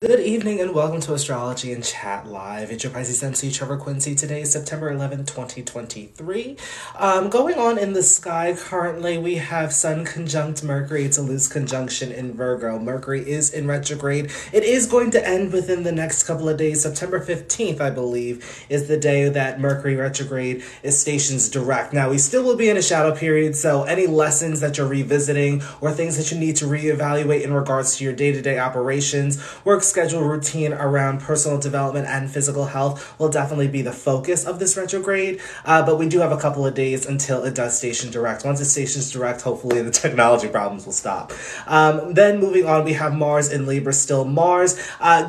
Good evening and welcome to Astrology and Chat Live. It's your Pisces MC, Trevor Quincy. Today is September 11th, 2023. Going on in the sky currently, we have Sun conjunct Mercury. It's a loose conjunction in Virgo. Mercury is in retrograde. It is going to end within the next couple of days. September 15th, I believe, is the day that Mercury retrograde is stations direct. Now, we still will be in a shadow period, so any lessons that you're revisiting or things that you need to reevaluate in regards to your day-to-day operations, work schedule, routine around personal development and physical health will definitely be the focus of this retrograde. But we do have a couple of days until it does station direct. Once it stations direct, hopefully the technology problems will stop. Then moving on, we have Mars in Libra still. Mars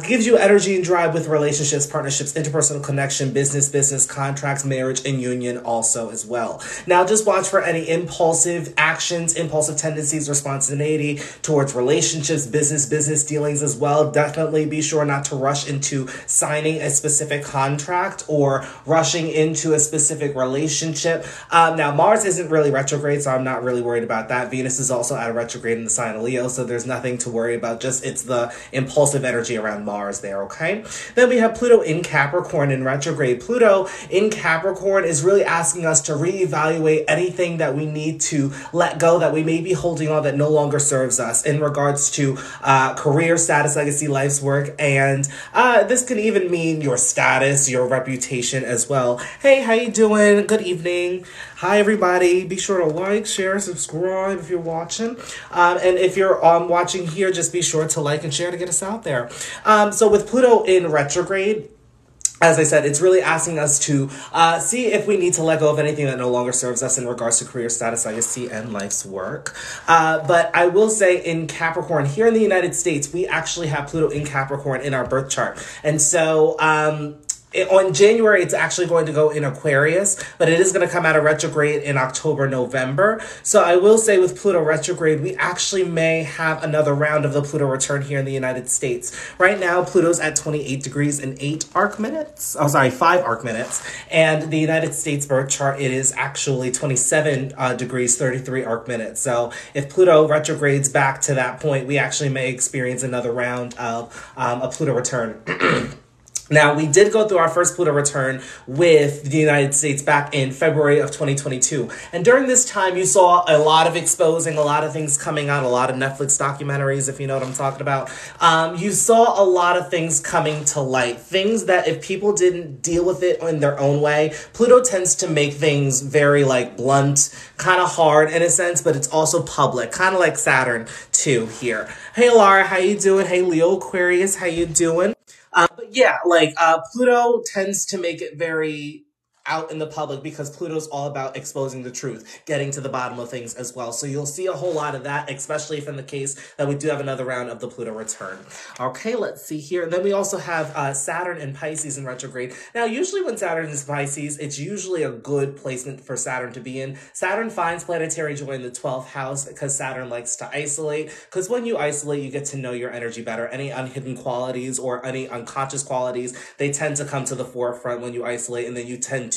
gives you energy and drive with relationships, partnerships, interpersonal connection, business, contracts, marriage, and union also as well. Now just watch for any impulsive actions, impulsive tendencies, or spontaneity towards relationships, business dealings as well. Definitely be sure not to rush into signing a specific contract or rushing into a specific relationship. Now, Mars isn't really retrograde, so I'm not really worried about that. Venus is also out of retrograde in the sign of Leo, so there's nothing to worry about. Just it's the impulsive energy around Mars there, okay? Then we have Pluto in Capricorn in retrograde. Pluto in Capricorn is really asking us to reevaluate anything that we need to let go, that we may be holding on that no longer serves us in regards to career, status, legacy, life's work, and this can even mean your status, your reputation as well. Hey, how you doing? Good evening. Hi, everybody. Be sure to like, share, subscribe if you're watching. And if you're watching here, just be sure to like and share to get us out there. So with Pluto in retrograde, as I said, it's really asking us to see if we need to let go of anything that no longer serves us in regards to career status, legacy, and life's work. But I will say in Capricorn, here in the United States, we actually have Pluto in Capricorn in our birth chart. And so on January, it's actually going to go in Aquarius, but it is going to come out of retrograde in October, November. So I will say with Pluto retrograde, we actually may have another round of the Pluto return here in the United States. Right now, Pluto's at 28 degrees and 5 arc minutes. And the United States birth chart, it is actually 27 degrees, 33 arc minutes. So if Pluto retrogrades back to that point, we actually may experience another round of a Pluto return. Now, we did go through our first Pluto return with the United States back in February of 2022. And during this time, you saw a lot of exposing, a lot of things coming out, a lot of Netflix documentaries, if you know what I'm talking about. You saw a lot of things coming to light, things that if people didn't deal with it in their own way, Pluto tends to make things very blunt, kind of hard in a sense, but it's also public, kind of like Saturn too here. Hey, Laura, how you doing? Hey, Leo Aquarius, how you doing? But yeah, Pluto tends to make it very out in the public because Pluto's all about exposing the truth, getting to the bottom of things as well. So you'll see a whole lot of that, especially if in the case that we do have another round of the Pluto return. Okay, let's see here. And then we also have Saturn and Pisces in retrograde. Now, usually when Saturn is Pisces, it's usually a good placement for Saturn to be in. Saturn finds planetary joy in the 12th house because Saturn likes to isolate. Because when you isolate, you get to know your energy better. Any unhidden qualities or any unconscious qualities, they tend to come to the forefront when you isolate, and then you tend to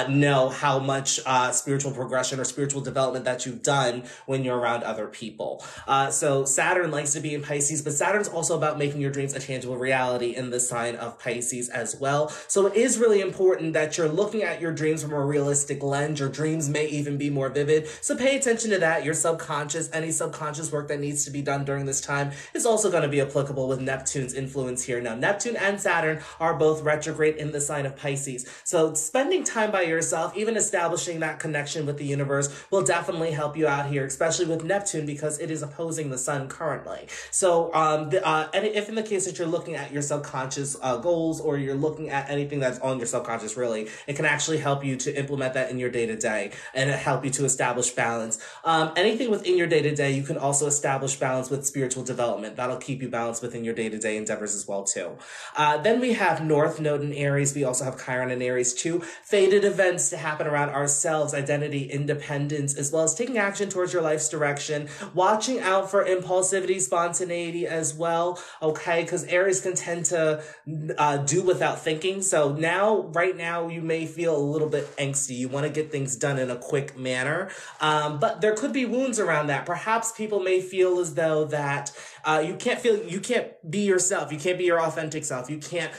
know how much spiritual progression or spiritual development that you've done when you're around other people. So Saturn likes to be in Pisces, but Saturn's also about making your dreams a tangible reality in the sign of Pisces as well. So it is really important that you're looking at your dreams from a realistic lens. Your dreams may even be more vivid. So pay attention to that. Your subconscious, any subconscious work that needs to be done during this time is also going to be applicable with Neptune's influence here. Now, Neptune and Saturn are both retrograde in the sign of Pisces. So spending time by yourself, even establishing that connection with the universe, will definitely help you out here, especially with Neptune because it is opposing the sun currently. So and if in the case that you're looking at your subconscious goals, or you're looking at anything that's on your subconscious, really, it can actually help you to implement that in your day-to-day and help you to establish balance. Anything within your day-to-day, you can also establish balance with spiritual development. That'll keep you balanced within your day-to-day endeavors as well, too. Then we have North Node in Aries. We also have Chiron in Aries, too. fated events to happen around ourselves, identity, independence, as well as taking action towards your life's direction, watching out for impulsivity, spontaneity as well, okay? Because Aries can tend to do without thinking. So right now, you may feel a little bit angsty. You want to get things done in a quick manner. But there could be wounds around that. Perhaps people may feel as though that you can't be yourself. You can't be your authentic self. You can't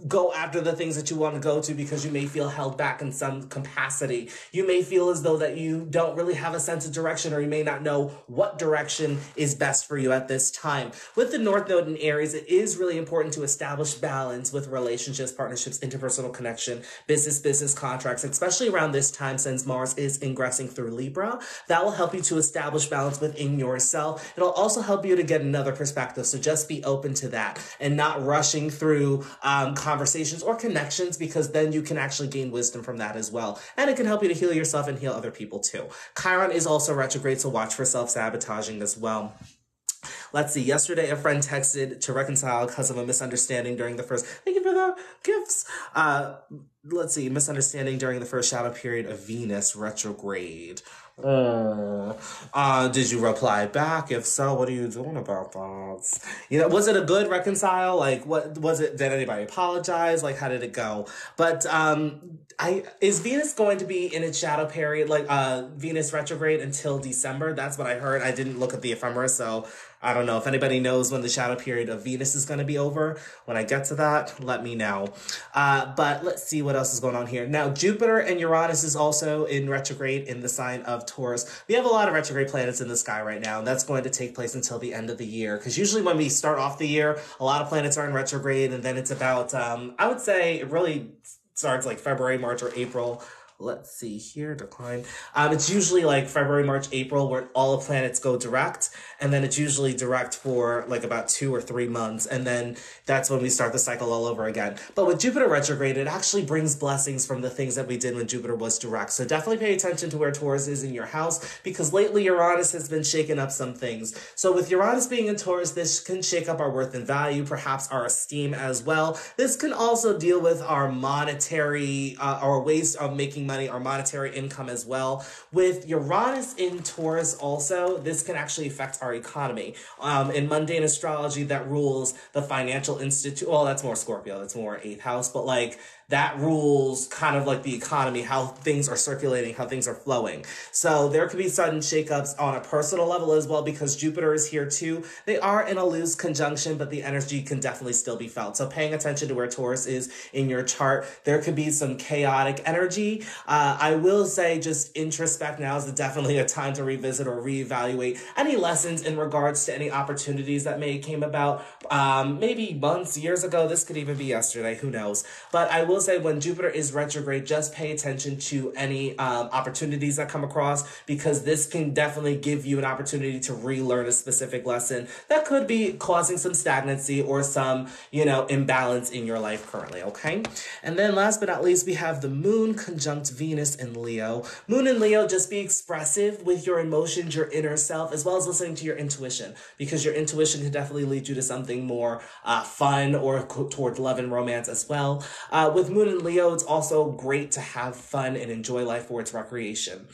go after the things that you want to go to because you may feel held back in some capacity. You may feel as though that you don't really have a sense of direction, or you may not know what direction is best for you at this time. With the North Node in Aries, it is really important to establish balance with relationships, partnerships, interpersonal connection, business contracts, especially around this time since Mars is ingressing through Libra. That will help you to establish balance within yourself. It'll also help you to get another perspective. So just be open to that and not rushing through conversations or connections, because then you can actually gain wisdom from that as well. And it can help you to heal yourself and heal other people too. Chiron is also retrograde, so watch for self-sabotaging as well. Let's see. Yesterday, a friend texted to reconcile because of a misunderstanding during the first. Thank you for the gifts. Let's see. Misunderstanding during the first shadow period of Venus retrograde. Did you reply back? If so, what are you doing about that? You know, was it a good reconcile? Like, what was it? Did anybody apologize? Like, how did it go? But, is Venus going to be in its shadow period, like, Venus retrograde until December? That's what I heard. I didn't look at the ephemera, so I don't know if anybody knows when the shadow period of Venus is going to be over. When I get to that, let me know. But let's see what else is going on here. Now, Jupiter and Uranus is also in retrograde in the sign of Taurus. We have a lot of retrograde planets in the sky right now, and that's going to take place until the end of the year. Because usually when we start off the year, a lot of planets are in retrograde, and then it's about, I would say it really starts like February, March, or April. Let's see here, decline. It's usually like February, March, April, where all the planets go direct. And then it's usually direct for like about 2 or 3 months. And then that's when we start the cycle all over again. But with Jupiter retrograde, it actually brings blessings from the things that we did when Jupiter was direct. So definitely pay attention to where Taurus is in your house, because lately Uranus has been shaking up some things. So with Uranus being in Taurus, this can shake up our worth and value, perhaps our esteem as well. This can also deal with our monetary, our ways of making money, our monetary income as well. With Uranus in Taurus also, this can actually affect our economy. In mundane astrology, that rules the financial institute. Well, that's more Scorpio. That's more 8th house. But like, that rules kind of like the economy, how things are circulating, how things are flowing. So there could be sudden shakeups on a personal level as well, because Jupiter is here too. They are in a loose conjunction, but the energy can definitely still be felt. So paying attention to where Taurus is in your chart, there could be some chaotic energy. I will say just introspect now is definitely a time to revisit or reevaluate any lessons in regards to any opportunities that may came about maybe months, years ago. This could even be yesterday, who knows. But I will say when Jupiter is retrograde, just pay attention to any opportunities that come across, because this can definitely give you an opportunity to relearn a specific lesson that could be causing some stagnancy or some, imbalance in your life currently, okay? And then last but not least, we have the moon conjunct Venus in Leo. Moon in Leo, just be expressive with your emotions, your inner self, as well as listening to your intuition, because your intuition can definitely lead you to something more fun or toward love and romance as well. With Moon in Leo, it's also great to have fun and enjoy life for its recreation.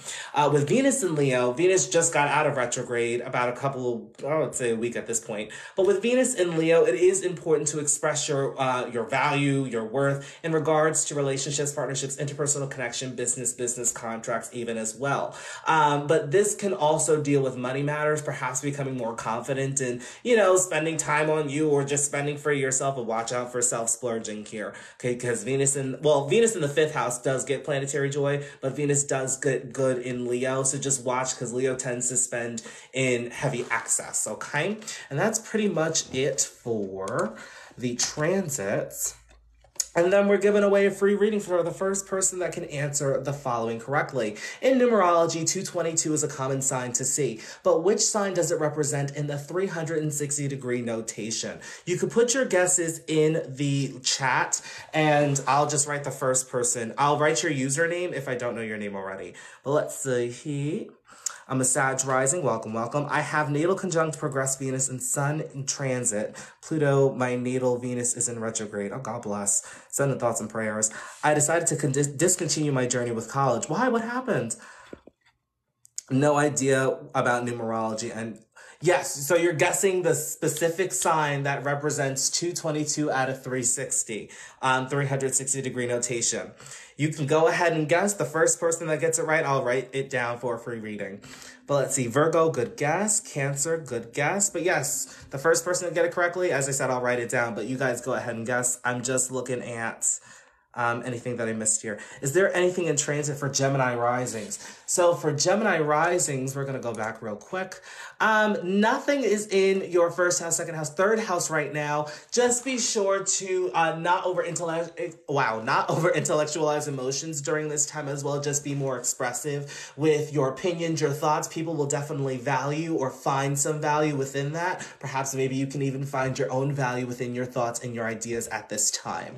With Venus in Leo, Venus just got out of retrograde about I would say a week at this point. But with Venus in Leo, it is important to express your value, your worth in regards to relationships, partnerships, interpersonal connection, business contracts even as well. But this can also deal with money matters, perhaps becoming more confident in, spending time on you or just spending for yourself, and watch out for self-splurging here. Okay, because Venus in the 5th house does get planetary joy, but Venus does get good in Leo. So just watch, because Leo tends to spend in heavy excess, okay? And that's pretty much it for the transits. And then we're giving away a free reading for the first person that can answer the following correctly. In numerology, 222 is a common sign to see, but which sign does it represent in the 360-degree notation? You could put your guesses in the chat, and I'll just write the first person. I'll write your username if I don't know your name already. But let's see. I'm a Sag rising. Welcome, welcome. I have natal conjunct progressed Venus and Sun in transit. Pluto, my natal Venus is in retrograde. Oh, God bless. Sending thoughts and prayers. I decided to discontinue my journey with college. Why? What happened? No idea about numerology. And yes, so you're guessing the specific sign that represents 222 out of 360, 360-degree notation. You can go ahead and guess. The first person that gets it right, I'll write it down for a free reading. But let's see, Virgo, good guess. Cancer, good guess. But yes, the first person to get it correctly, as I said, I'll write it down. But you guys go ahead and guess. I'm just looking at anything that I missed here. Is there anything in transit for Gemini risings? So for Gemini risings, we're going to go back real quick. Nothing is in your first house, second house, third house right now. Just be sure to not over intellectualize emotions during this time as well. Just be more expressive with your opinions, your thoughts. People will definitely value or find some value within that. Perhaps maybe you can even find your own value within your thoughts and your ideas at this time.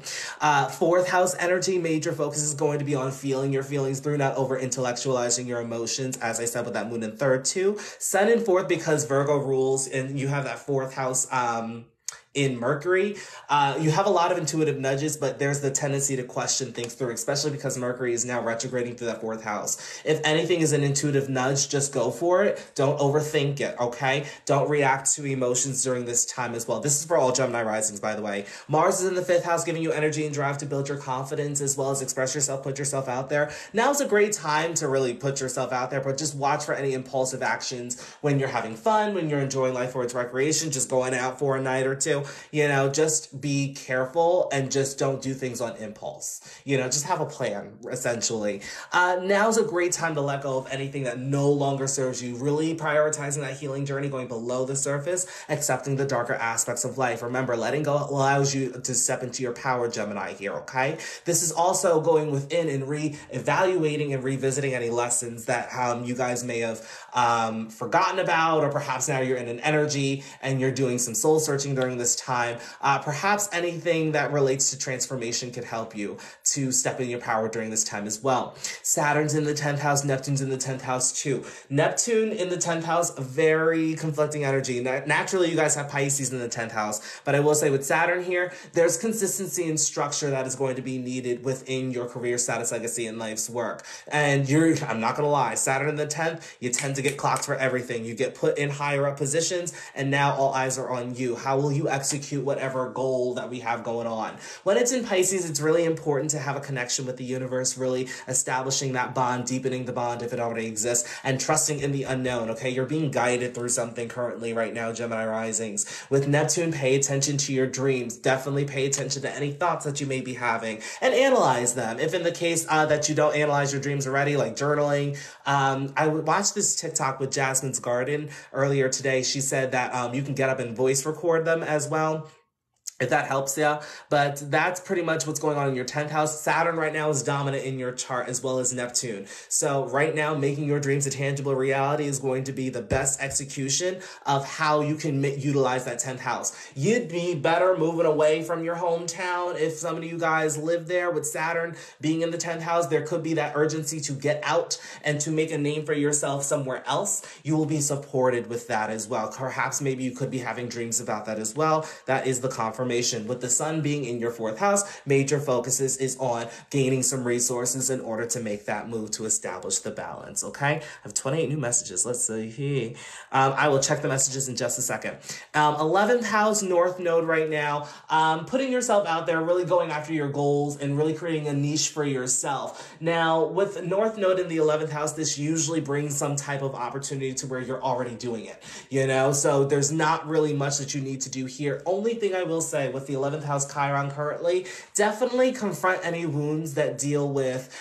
Fourth house energy, major focus is going to be on feeling your feelings through, not over intellectualizing your emotions, as I said, with that moon in third too. Sun in fourth, because Virgo rules and you have that fourth house in Mercury. You have a lot of intuitive nudges, but there's the tendency to question things through, especially because Mercury is now retrograding through that fourth house. If anything is an intuitive nudge, just go for it. Don't overthink it, okay? Don't react to emotions during this time as well. This is for all Gemini risings, by the way. Mars is in the fifth house, giving you energy and drive to build your confidence as well as express yourself, put yourself out there. Now's a great time to really put yourself out there, but just watch for any impulsive actions when you're having fun, when you're enjoying life or it's recreation, just going out for a night or two. You know, just be careful and just don't do things on impulse. You know, just have a plan, essentially. Now's a great time to let go of anything that no longer serves you. Really prioritizing that healing journey, going below the surface, accepting the darker aspects of life. Remember, letting go allows you to step into your power, Gemini, here, okay? This is also going within and re-evaluating and revisiting any lessons that you guys may have forgotten about, or perhaps now you're in an energy and you're doing some soul searching during this time. Perhaps anything that relates to transformation could help you to step in your power during this time as well. Saturn's in the 10th house, Neptune's in the 10th house too. Neptune in the 10th house, very conflicting energy. Naturally, you guys have Pisces in the 10th house, but I will say with Saturn here, there's consistency and structure that is going to be needed within your career, status, legacy, and life's work. And I'm not gonna lie, Saturn in the 10th, you tend to get clocked for everything. You get put in higher up positions, and now all eyes are on you. How will you execute whatever goal that we have going on? When it's in Pisces, it's really important to have a connection with the universe, really establishing that bond, deepening the bond if it already exists, and trusting in the unknown, okay? You're being guided through something currently right now, Gemini risings. With Neptune, pay attention to your dreams. Definitely pay attention to any thoughts that you may be having and analyze them. If in the case that you don't analyze your dreams already, like journaling, I watched this TikTok with Jasmine's Garden earlier today. She said that you can get up and voice record them as well, if that helps you. But that's pretty much what's going on in your 10th house. Saturn right now is dominant in your chart, as well as Neptune. So right now, making your dreams a tangible reality is going to be the best execution of how you can utilize that 10th house. You'd be better moving away from your hometown. If some of you guys live there, with Saturn being in the 10th house, there could be that urgency to get out and to make a name for yourself somewhere else. You will be supported with that as well. Perhaps maybe you could be having dreams about that as well. That is the confirmation. With the sun being in your fourth house, major focuses is on gaining some resources in order to make that move to establish the balance, okay? I have 28 new messages. Let's see. I will check the messages in just a second. 11th house, North Node right now. Putting yourself out there, really going after your goals and really creating a niche for yourself. Now, with North Node in the 11th house, this usually brings some type of opportunity to where you're already doing it, you know? So there's not really much that you need to do here. Only thing I will say, with the 11th house Chiron currently, definitely confront any wounds that deal with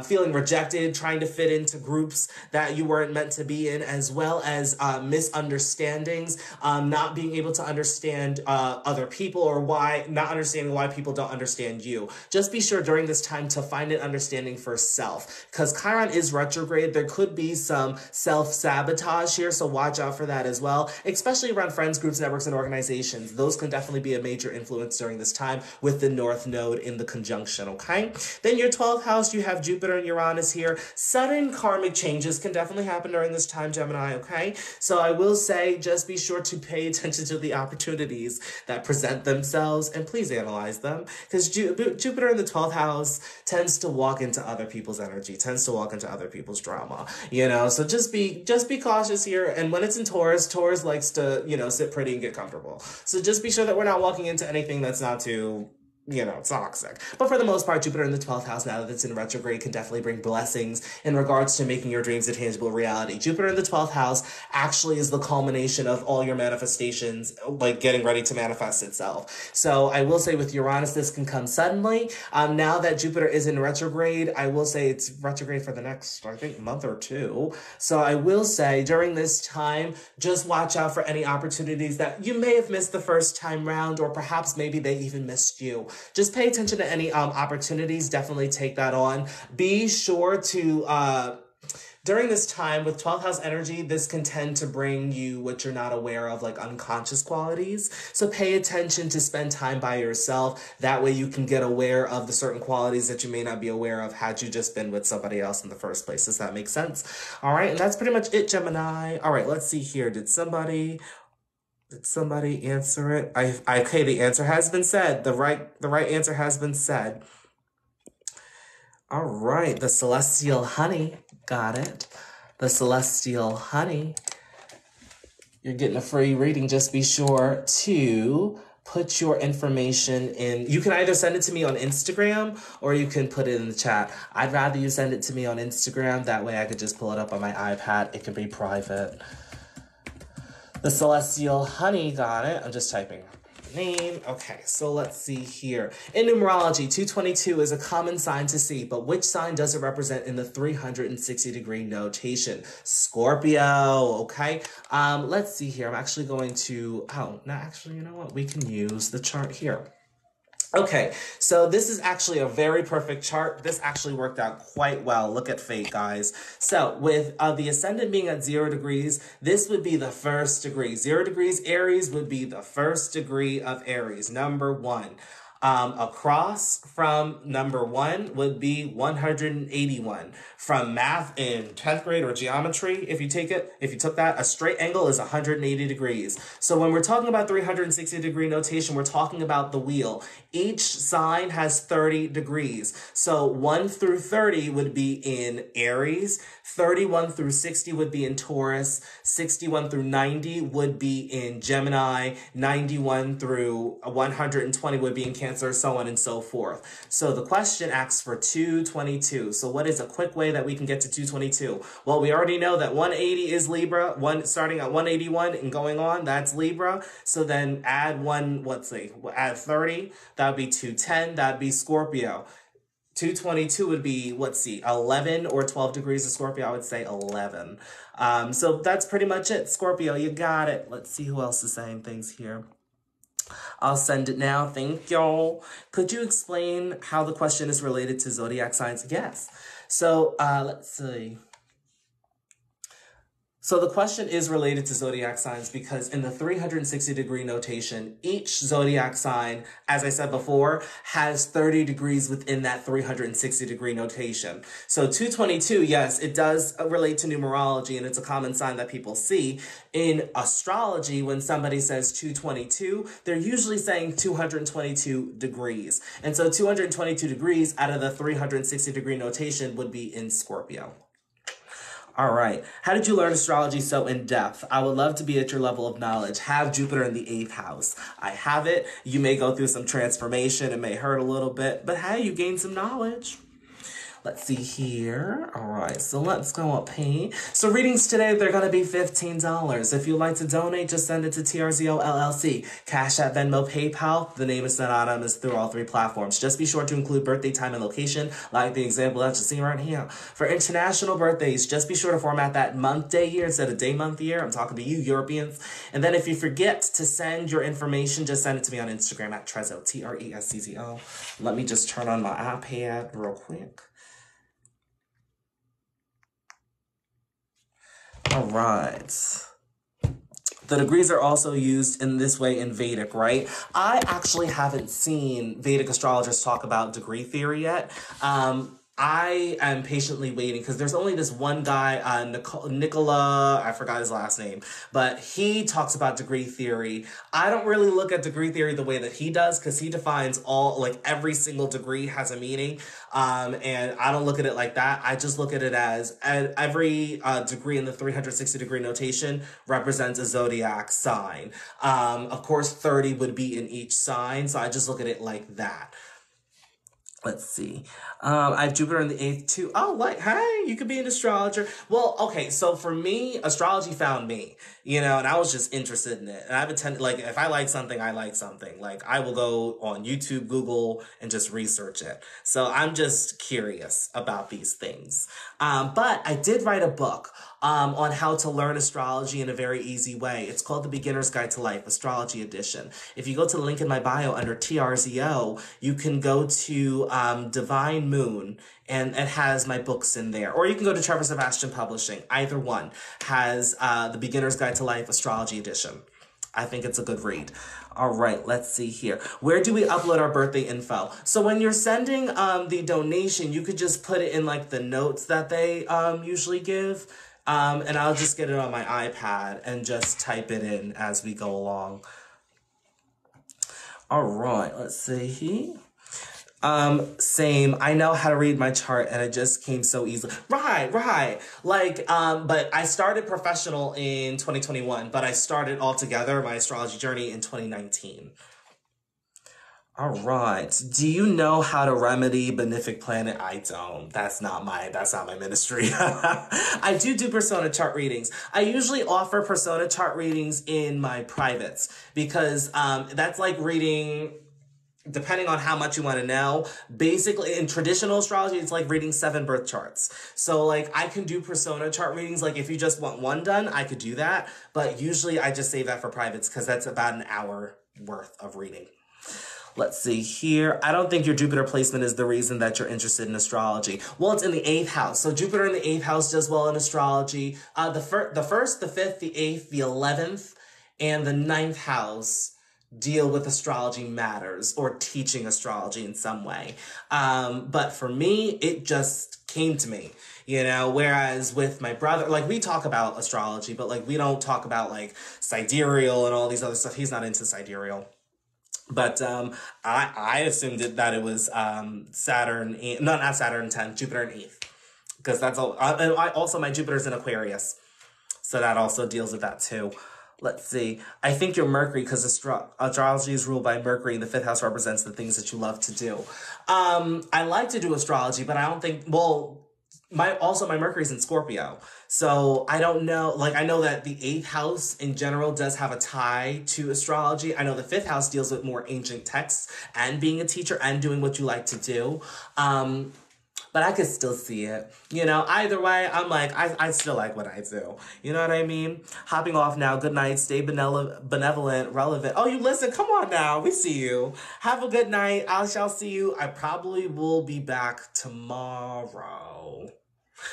feeling rejected, trying to fit into groups that you weren't meant to be in, as well as misunderstandings, not being able to understand other people, or not understanding why people don't understand you. Just be sure during this time to find an understanding for self, because Chiron is retrograde. There could be some self-sabotage here, so watch out for that as well, especially around friends, groups, networks, and organizations. Those can definitely be a major influence during this time with the North Node in the conjunction, okay? Then your 12th house, you have have Jupiter and Uranus here. Sudden karmic changes can definitely happen during this time, Gemini, okay? So I will say, just be sure to pay attention to the opportunities that present themselves, and please analyze them, because Jupiter in the 12th house tends to walk into other people's energy, tends to walk into other people's drama, you know? So just be cautious here. And when it's in Taurus, Taurus likes to, you know, sit pretty and get comfortable. So just be sure that we're not walking into anything that's not too, you know, toxic. But for the most part, Jupiter in the 12th house, now that it's in retrograde, can definitely bring blessings in regards to making your dreams a tangible reality. Jupiter in the 12th house actually is the culmination of all your manifestations, like getting ready to manifest itself. So I will say with Uranus, this can come suddenly. Now that Jupiter is in retrograde, I will say it's retrograde for the next, I think, month or two. So I will say during this time, just watch out for any opportunities that you may have missed the first time round, or perhaps maybe they even missed you. Just pay attention to any opportunities. Definitely take that on. Be sure to, during this time with 12th house energy, this can tend to bring you what you're not aware of, like unconscious qualities. So pay attention to spend time by yourself. That way you can get aware of the certain qualities that you may not be aware of had you just been with somebody else in the first place. Does that make sense? All right. And that's pretty much it, Gemini. All right. Let's see here. Did somebody answer it? Okay, the answer has been said. The right answer has been said. All right, the celestial honey got it. The celestial honey. You're getting a free reading. Just be sure to put your information in. You can either send it to me on Instagram or you can put it in the chat. I'd rather you send it to me on Instagram. That way I could just pull it up on my iPad. It can be private. The celestial honey got it. I'm just typing name. Okay, so let's see here. In numerology, 222 is a common sign to see, but which sign does it represent in the 360-degree notation? Scorpio, okay? Let's see here. I'm actually going to, you know what? We can use the chart here. Okay, so this is actually a very perfect chart. This actually worked out quite well. Look at fate, guys. So with the ascendant being at 0 degrees, this would be the first degree. 0 degrees Aries would be the first degree of Aries, number 1. Across from number 1 would be 181. From math in 10th grade or geometry, if you took that, a straight angle is 180 degrees. So when we're talking about 360-degree notation, we're talking about the wheel. Each sign has 30 degrees. So 1 through 30 would be in Aries, 31 through 60 would be in Taurus, 61 through 90 would be in Gemini, 91 through 120 would be in Cancer, so on and so forth. So the question asks for 222. So what is a quick way that we can get to 222? Well, we already know that 180 is Libra, starting at 181 and going on, that's Libra. So then add 30, that would be 210, that would be Scorpio. 222 would be, 11 or 12 degrees of Scorpio. I would say 11. So that's pretty much it. Scorpio, you got it. Let's see who else is saying things here. I'll send it now. Thank y'all. Could you explain how the question is related to zodiac signs? Yes. So let's see. So the question is related to zodiac signs because in the 360-degree notation, each zodiac sign, as I said before, has 30 degrees within that 360-degree notation. So 222, yes, it does relate to numerology, and it's a common sign that people see. In astrology, when somebody says 222, they're usually saying 222 degrees. And so 222 degrees out of the 360-degree notation would be in Scorpio. All right. How did you learn astrology so in depth? I would love to be at your level of knowledge. Have Jupiter in the 8th house. I have it. You may go through some transformation. It may hurt a little bit, but hey, you gain some knowledge. Let's see here. All right, so let's go up pay. So readings today, they're going to be $15. If you'd like to donate, just send it to TRZO LLC. Cash App, Venmo, PayPal. The name is synonymous through all 3 platforms. Just be sure to include birthday, time, and location, like the example that you're seeing right here. For international birthdays, just be sure to format that month, day, year instead of day, month, year. I'm talking to you, Europeans. And then if you forget to send your information, just send it to me on Instagram at TRZO, TRESZO. Let me just turn on my iPad real quick. All right. The degrees are also used in this way in Vedic, right? I actually haven't seen Vedic astrologers talk about degree theory yet. I am patiently waiting because there's only this one guy, Nicola, I forgot his last name, but he talks about degree theory. I don't really look at degree theory the way that he does because he defines like every single degree has a meaning. And I don't look at it like that. I just look at it as every degree in the 360 degree notation represents a zodiac sign. Of course, 30 would be in each sign. So I just look at it like that. Let's see. I have Jupiter in the 8th too. Oh, like, hey, you could be an astrologer. Well, okay, so for me, astrology found me, and I was just interested in it. And I've attended, like, if I like something, I like something. Like, I will go on YouTube, Google, and just research it. So I'm just curious about these things. But I did write a book on how to learn astrology in a very easy way. It's called The Beginner's Guide to Life, Astrology Edition. If you go to the link in my bio under TRZO, you can go to Divine Moon, and it has my books in there. Or you can go to Trevor Sebastian Publishing. Either one has The Beginner's Guide to Life, Astrology Edition. I think it's a good read. All right, let's see here. Where do we upload our birthday info? So when you're sending the donation, you could just put it in like the notes that they usually give. And I'll just get it on my iPad and just type it in as we go along. All right, let's see here. Same. I know how to read my chart and it just came so easily. Right. Like, but I started professional in 2021, but I started altogether my astrology journey in 2019. All right. Do you know how to remedy benefic planet? I don't. That's not my ministry. I do persona chart readings. I usually offer persona chart readings in my privates because, that's like reading, depending on how much you want to know. Basically, in traditional astrology, it's like reading 7 birth charts. So, like, I can do persona chart readings. Like, if you just want one done, I could do that. But usually, I just save that for privates because that's about an hour worth of reading. Let's see here. I don't think your Jupiter placement is the reason that you're interested in astrology. Well, it's in the 8th house. So Jupiter in the 8th house does well in astrology. The 1st, the 5th, the 8th, the 11th, and the 9th house deal with astrology matters or teaching astrology in some way. But for me, it just came to me, whereas with my brother, like we talk about astrology, but like we don't talk about like sidereal and all these other stuff. He's not into sidereal. But I assumed that it was Saturn, not Saturn 10th, Jupiter in 8th. Because that's all. Also, my Jupiter's in Aquarius. So that also deals with that too. Let's see. I think you're Mercury because astrology is ruled by Mercury. The 5th house represents the things that you love to do. I like to do astrology, but I don't think, my Mercury's in Scorpio. So I don't know, like I know that the 8th house in general does have a tie to astrology. I know the 5th house deals with more ancient texts and being a teacher and doing what you like to do. But I could still see it. Either way, I'm like, I still like what I do. You know what I mean? Hopping off now. Good night. Stay benevolent, relevant. Oh, you listen. Come on now. We see you. Have a good night. I shall see you. I probably will be back tomorrow.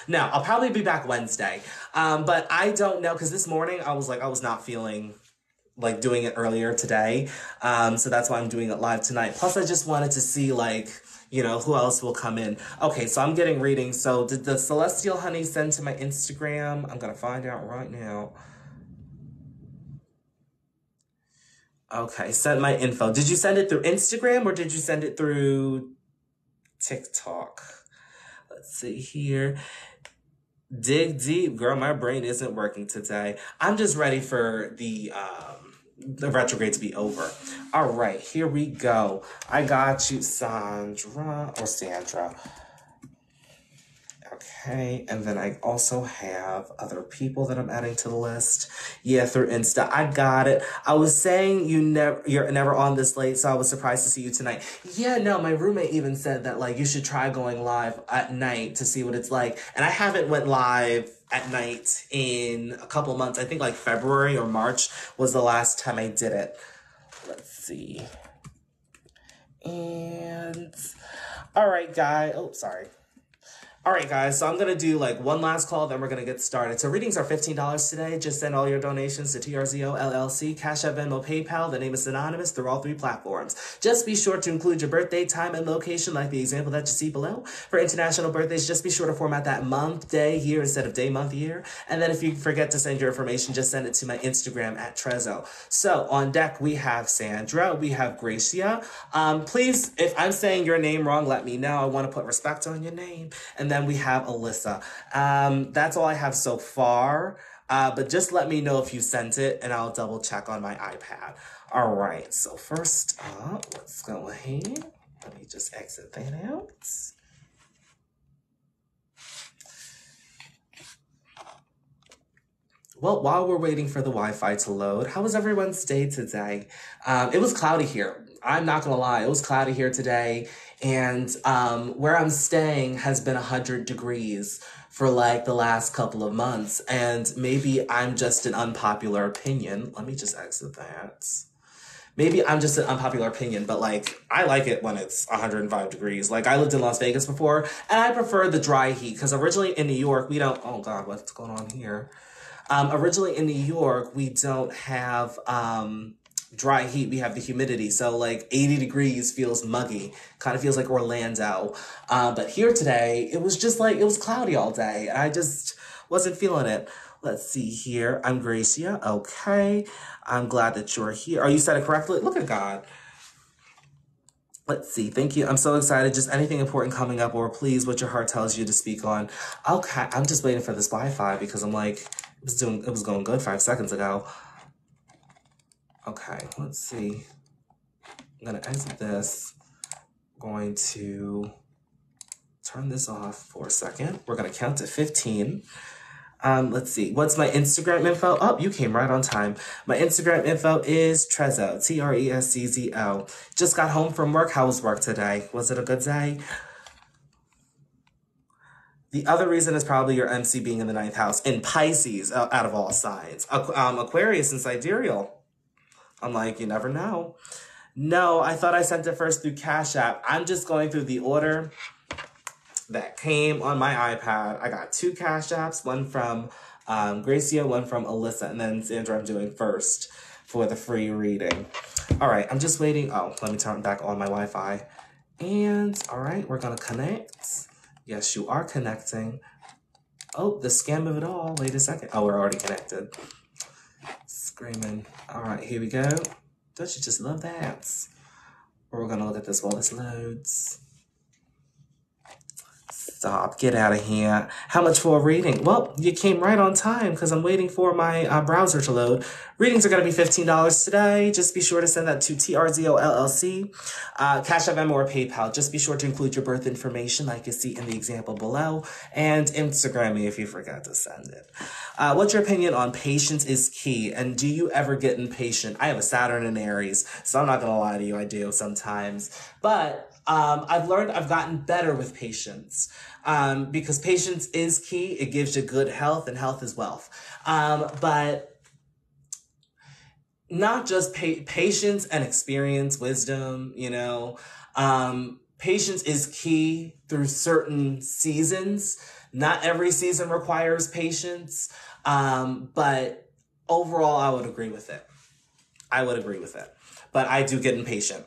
No, I'll probably be back Wednesday. But I don't know, because this morning I was not feeling like doing it earlier today. So that's why I'm doing it live tonight. Plus, I just wanted to see who else will come in. Okay, so I'm getting readings. So did the Celestial Honey send to my Instagram? I'm going to find out right now. Okay, send my info. Did you send it through Instagram or did you send it through TikTok? Let's see here. Dig deep. Girl, my brain isn't working today. I'm just ready for the retrograde to be over. All right, here we go. I got you, Sandra. Okay, and then I also have other people that I'm adding to the list. Yeah, through Insta. I got it. I was saying you're never on this late, so I was surprised to see you tonight. Yeah, no, my roommate even said that you should try going live at night to see what it's like. And I haven't went live at night in a couple months. I think February or March was the last time I did it. Let's see. And all right, guys. Oh, sorry. All right, guys, so I'm going to do like one last call, then we're going to get started. So readings are $15 today. Just send all your donations to TRZO LLC, Cash App, Venmo, PayPal. The name is synonymous through all three platforms. Just be sure to include your birthday, time, and location, like the example that you see below. For international birthdays, just be sure to format that month, day, year instead of day, month, year. And then if you forget to send your information, just send it to my Instagram at TRZO. So on deck, we have Sandra, we have Gracia. Please, if I'm saying your name wrong, let me know. I want to put respect on your name. And then we have Alyssa. That's all I have so far. But just let me know if you sent it and I'll double check on my iPad. All right. So first up, let's go ahead. Let me just exit that out. Well, while we're waiting for the Wi-Fi to load, how was everyone's day today? It was cloudy here. I'm not gonna lie, it was cloudy here today, and where I'm staying has been 100 degrees for like the last couple of months, and maybe I'm just an unpopular opinion. Let me just exit that. Maybe I'm just an unpopular opinion, but like, I like it when it's 105 degrees. Like, I lived in Las Vegas before, and I prefer the dry heat, because originally in New York, we don't, oh God, what's going on here? Originally in New York, we don't have dry heat. We have the humidity. So like 80 degrees feels muggy, kind of feels like Orlando. But here today, it was just like, it was cloudy all day. I just wasn't feeling it. Let's see here. I'm Gracia. Okay. I'm glad that you're here. Are you said it correctly? Look at God. Let's see. Thank you. I'm so excited. Just anything important coming up, or please what your heart tells you to speak on. Okay. I'm just waiting for this Wi-Fi because I'm like, it was going good 5 seconds ago. Okay, let's see. I'm gonna exit this. Going to turn this off for a second. We're gonna count to 15. Let's see. What's my Instagram info? Oh, you came right on time. My Instagram info is TRZO, TRESCZO. Just got home from work. How was work today? Was it a good day? The other reason is probably your MC being in the 9th house in Pisces, out of all signs. Aquarius and Sidereal. I'm like, you never know. No, I thought I sent it first through Cash App. I'm just going through the order that came on my iPad. I got 2 Cash Apps, one from Gracia, one from Alyssa, and then Sandra I'm doing first for the free reading. All right, I'm just waiting. Oh, let me turn back on my Wi-Fi. And all right, we're gonna connect. Yes, you are connecting. Oh, the scam of it all. Wait a second. Oh, we're already connected. Screaming. All right, here we go. Don't you just love that? We're going to look at this while this loads. Stop. Get out of here. How much for a reading? Well, you came right on time because I'm waiting for my browser to load. Readings are going to be $15 today. Just be sure to send that to TRZO LLC, Cash App, Venmo, or PayPal. Just be sure to include your birth information like you see in the example below, and Instagram me if you forgot to send it. What's your opinion on patience is key, and do you ever get impatient? I have a Saturn in Aries, so I'm not going to lie to you. I do sometimes. But I've gotten better with patience, because patience is key. It gives you good health, and health is wealth. But not just patience and experience, wisdom, you know. Patience is key through certain seasons. Not every season requires patience, but overall, I would agree with it. I would agree with it. But I do get impatient.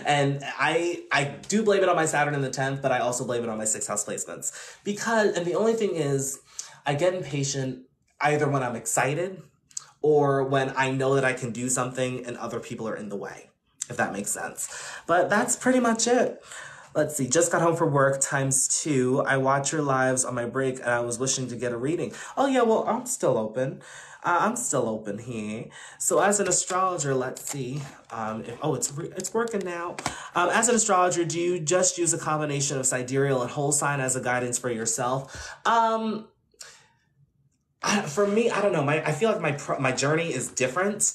And I do blame it on my Saturn in the 10th, but I also blame it on my 6th house placements. And the only thing is, I get impatient either when I'm excited or when I know that I can do something and other people are in the way, if that makes sense. But that's pretty much it. Let's see, just got home from work ×2. I watch your lives on my break and I was wishing to get a reading. Oh yeah, well, I'm still open. I'm still open here. So as an astrologer, let's see. It's working now. As an astrologer, do you just use a combination of sidereal and whole sign as a guidance for yourself? For me, I don't know. I feel like my journey is different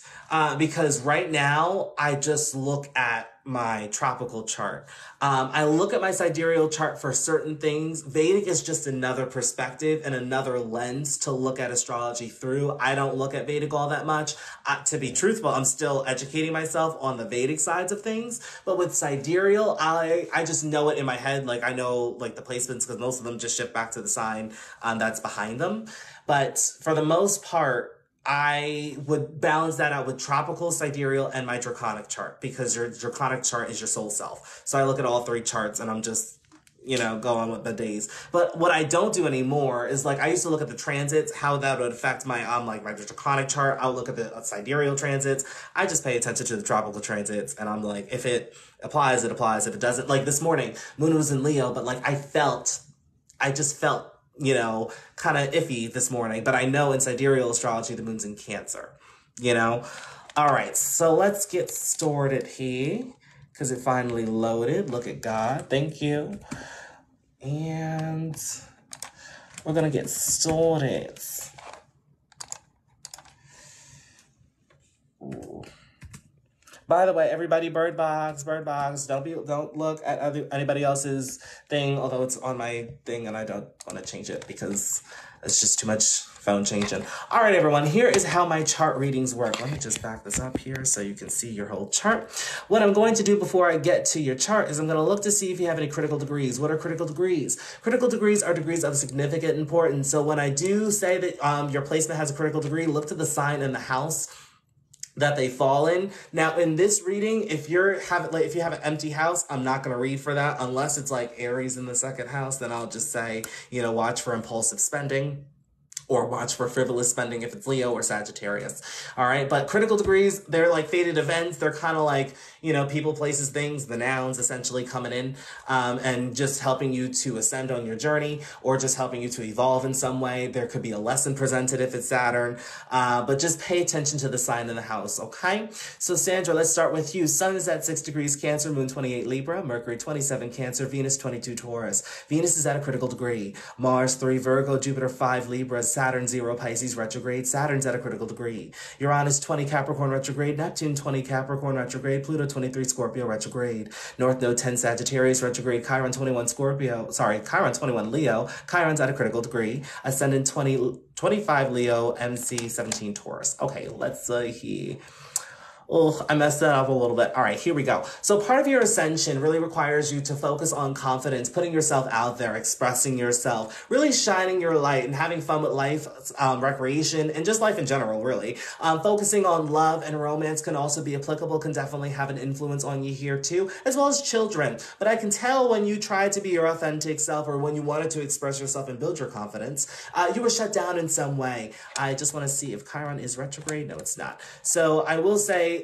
because right now I just look at my tropical chart. I look at my sidereal chart for certain things. Vedic is just another perspective and another lens to look at astrology through. I don't look at Vedic all that much. To be truthful, I'm still educating myself on the Vedic sides of things. But with sidereal, I just know it in my head. Like I know like the placements because most of them just shift back to the sign that's behind them. But for the most part, I would balance that out with tropical, sidereal, and my draconic chart because your draconic chart is your soul self. So I look at all three charts and I'm just, going with the days. But what I don't do anymore is like, I used to look at the transits, how that would affect my, my draconic chart. I'll look at the sidereal transits. I just pay attention to the tropical transits. And I'm like, if it applies, it applies. If it doesn't, like this morning, moon was in Leo, but like I just felt kind of iffy this morning, but I know in sidereal astrology, the moon's in Cancer, All right, so let's get started here because it finally loaded. Look at God. Thank you. And we're going to get started. Ooh. By the way, everybody, bird box. Don't look at anybody else's thing, although it's on my thing and I don't want to change it because it's just too much phone changing. All right, everyone, here is how my chart readings work. Let me just back this up here so you can see your whole chart. What I'm going to do before I get to your chart is I'm going to look to see if you have any critical degrees. What are critical degrees? Critical degrees are degrees of significant importance. So when I do say that your placement has a critical degree, look to the sign in the house that they fall in. Now, in this reading, if you have an empty house, I'm not going to read for that unless it's like Aries in the second house. Then I'll just say, watch for impulsive spending. Or watch for frivolous spending if it's Leo or Sagittarius. All right. But critical degrees, they're like fated events. They're kind of like, people, places, things, the nouns essentially coming in, and just helping you to ascend on your journey or just helping you to evolve in some way. There could be a lesson presented if it's Saturn, but just pay attention to the sign in the house. Okay. So Sandra, let's start with you. Sun is at 6 degrees Cancer, Moon 28 Libra, Mercury 27 Cancer, Venus 22 Taurus. Venus is at a critical degree. Mars 3 Virgo, Jupiter 5 Libra, Saturn 0 Pisces retrograde. Saturn's at a critical degree. Uranus 20 Capricorn retrograde. Neptune 20 Capricorn retrograde. Pluto 23 Scorpio retrograde. North Node 10 Sagittarius retrograde. Chiron 21 Leo. Chiron's at a critical degree. Ascendant 25 Leo. MC 17 Taurus. Okay, let's see. Oh, I messed that up a little bit. All right, here we go. So part of your ascension really requires you to focus on confidence, putting yourself out there, expressing yourself, really shining your light and having fun with life, recreation, and just life in general, really. Focusing on love and romance can also be applicable, can definitely have an influence on you here too, as well as children. But I can tell when you try to be your authentic self or when you wanted to express yourself and build your confidence, you were shut down in some way. I just want to see if Chiron is retrograde. No, it's not. So I will say,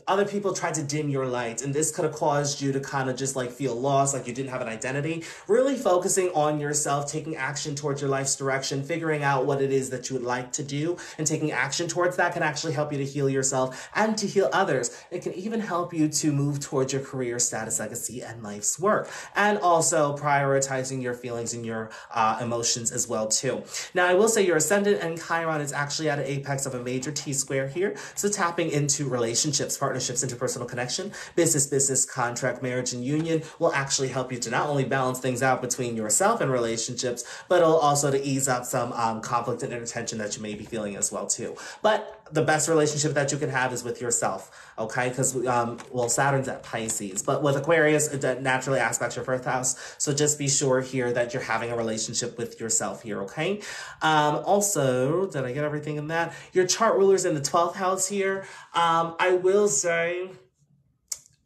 other people tried to dim your light, and this could have caused you to kind of just like feel lost, like you didn't have an identity. Really focusing on yourself, taking action towards your life's direction, figuring out what it is that you would like to do, and taking action towards that can actually help you to heal yourself and to heal others. It can even help you to move towards your career, status, legacy, and life's work, and also prioritizing your feelings and your emotions as well too. Now, I will say your ascendant and Chiron is actually at an apex of a major T-square here, so tapping into relationships, partnerships, interpersonal connection, business, contract, marriage, and union will actually help you to not only balance things out between yourself and relationships, but it'll also to ease up some conflict and inattention that you may be feeling as well too. But the best relationship that you can have is with yourself, okay? Because, Saturn's at Pisces, but with Aquarius, it naturally aspects your first house. So just be sure here that you're having a relationship with yourself here, okay? Also, did I get everything in that? Your chart ruler's in the 12th house here. I will say,